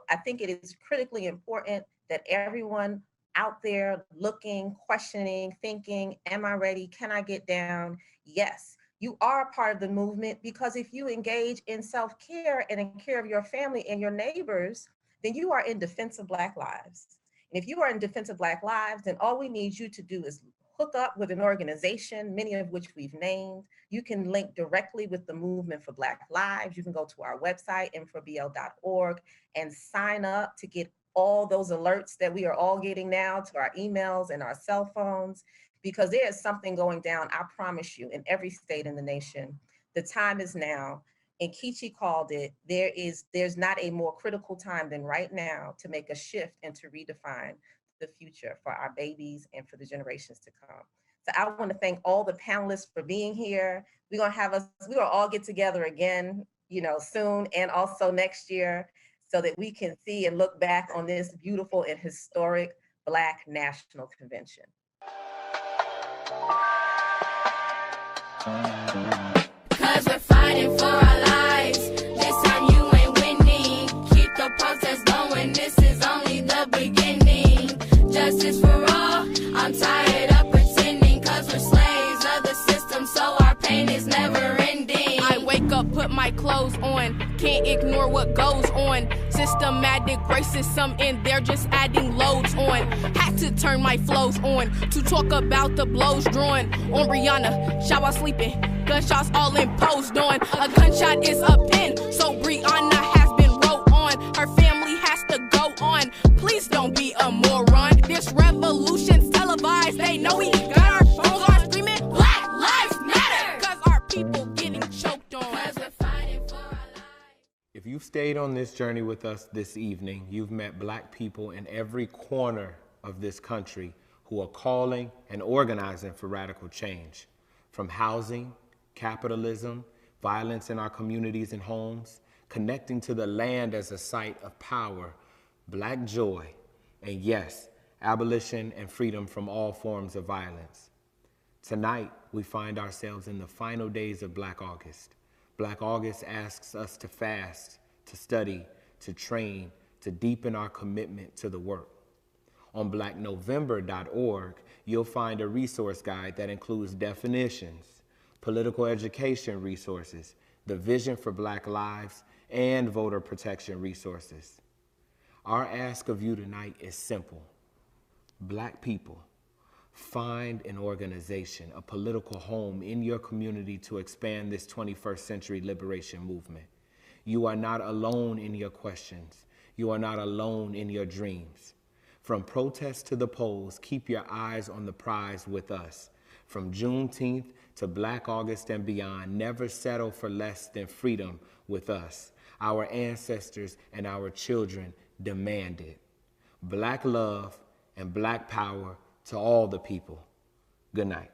I think it is critically important that everyone out there looking, questioning, thinking, am I ready? Can I get down? Yes. You are a part of the movement, because if you engage in self-care and in care of your family and your neighbors, then you are in defense of Black lives. And if you are in defense of Black lives, then all we need you to do is hook up with an organization, many of which we've named. You can link directly with the Movement for Black Lives. You can go to our website, m4bl.org, and sign up to get all those alerts that we are all getting now to our emails and our cell phones, because there is something going down, I promise you, in every state in the nation. The time is now. And Kichi called it, there's not a more critical time than right now to make a shift and to redefine the future for our babies and for the generations to come. So I want to thank all the panelists for being here. We're gonna all get together again, soon, and also next year, so that we can see and look back on this beautiful and historic Black National Convention. Cause we're fighting for our lives. This time you ain't winning. Keep the protest going. This is only the beginning. Justice for all. I'm tired of pretending. Cause we're slaves of the system, so our pain is never ending. I wake up, put my clothes on. Can't ignore what goes on. Systematic racism, and they're just adding loads on. Had to turn my flows on to talk about the blows drawn on Rihanna. Shower sleeping, gunshots all imposed on. A gunshot is a pin, so Brianna has been wrote on. Her family has to go on. Please don't be a moron. This revolution's televised. They know we got our phones on screaming Black Lives Matter. Cause our people getting choked on. If you've stayed on this journey with us this evening, you've met Black people in every corner of this country who are calling and organizing for radical change. From housing, capitalism, violence in our communities and homes, connecting to the land as a site of power, Black joy, and yes, abolition and freedom from all forms of violence. Tonight, we find ourselves in the final days of Black August. Black August asks us to fast, to study, to train, to deepen our commitment to the work. On blacknovember.org, you'll find a resource guide that includes definitions, political education resources, the vision for Black lives, and voter protection resources. Our ask of you tonight is simple. Black people, find an organization, a political home in your community to expand this 21st century liberation movement. You are not alone in your questions. You are not alone in your dreams. From protests to the polls, keep your eyes on the prize with us. From Juneteenth to Black August and beyond, never settle for less than freedom with us. Our ancestors and our children demand it. Black love and Black power to all the people. Good night.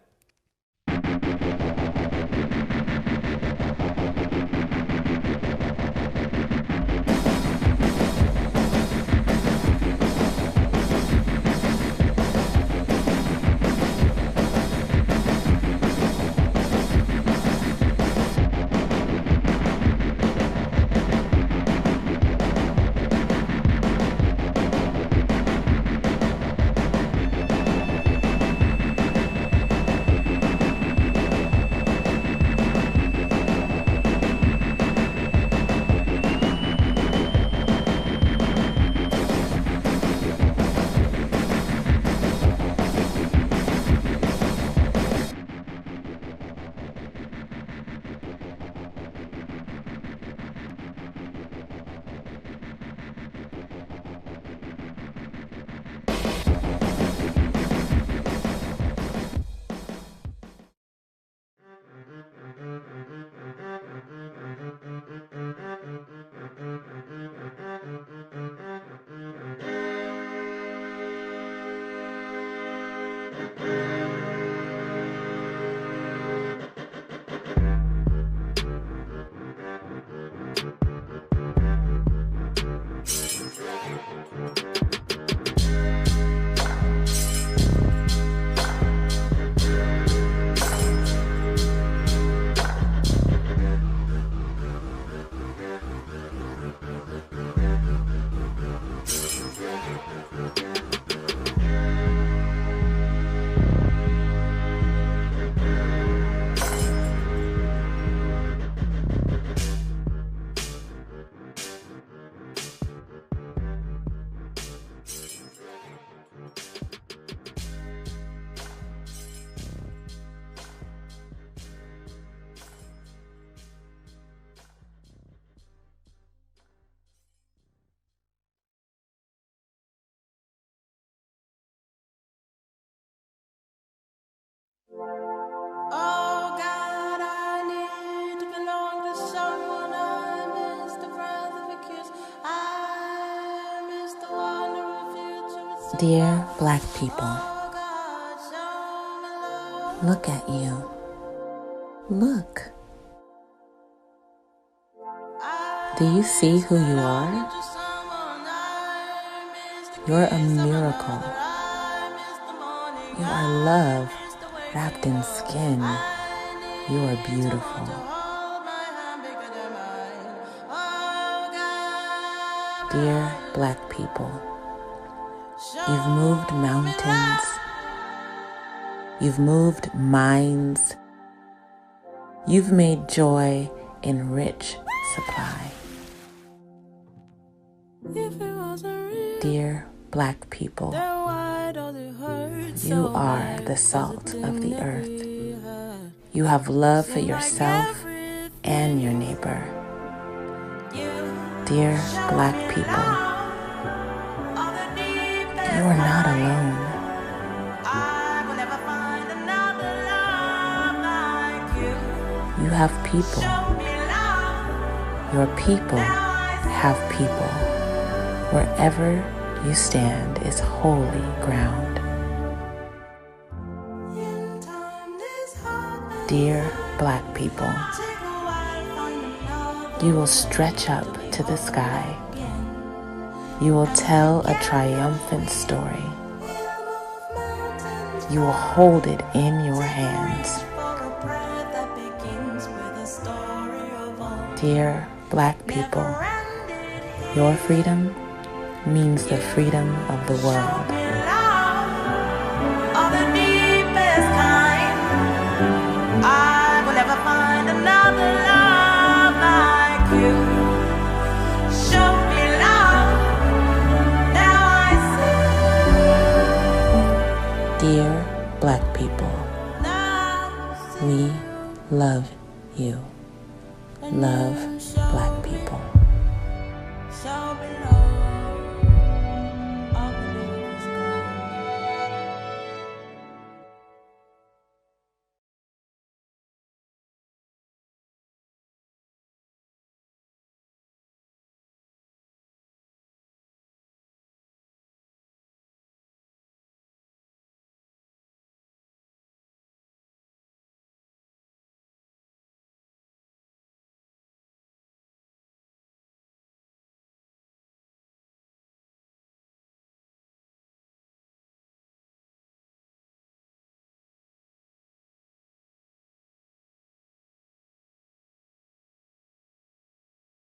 Oh God, I need to belong to someone. I miss the breath of a kiss. I miss the wonder of future. Dear Black people, look at you. Look. Do you see who you are? You're a miracle. You are love wrapped in skin. You are beautiful. Dear Black people, you've moved mountains. You've moved minds. You've made joy in rich supply. Dear Black people, you are the salt of the earth. You have love for yourself and your neighbor. Dear Black people, you are not alone. You have people. Your people have people. Wherever you stand is holy ground. Dear Black people, you will stretch up to the sky. You will tell a triumphant story. You will hold it in your hands. Dear Black people, your freedom means the freedom of the world. I will never find another love like you. Show me love, now I see. Dear Black people, we love you. Love Black people. Show me love.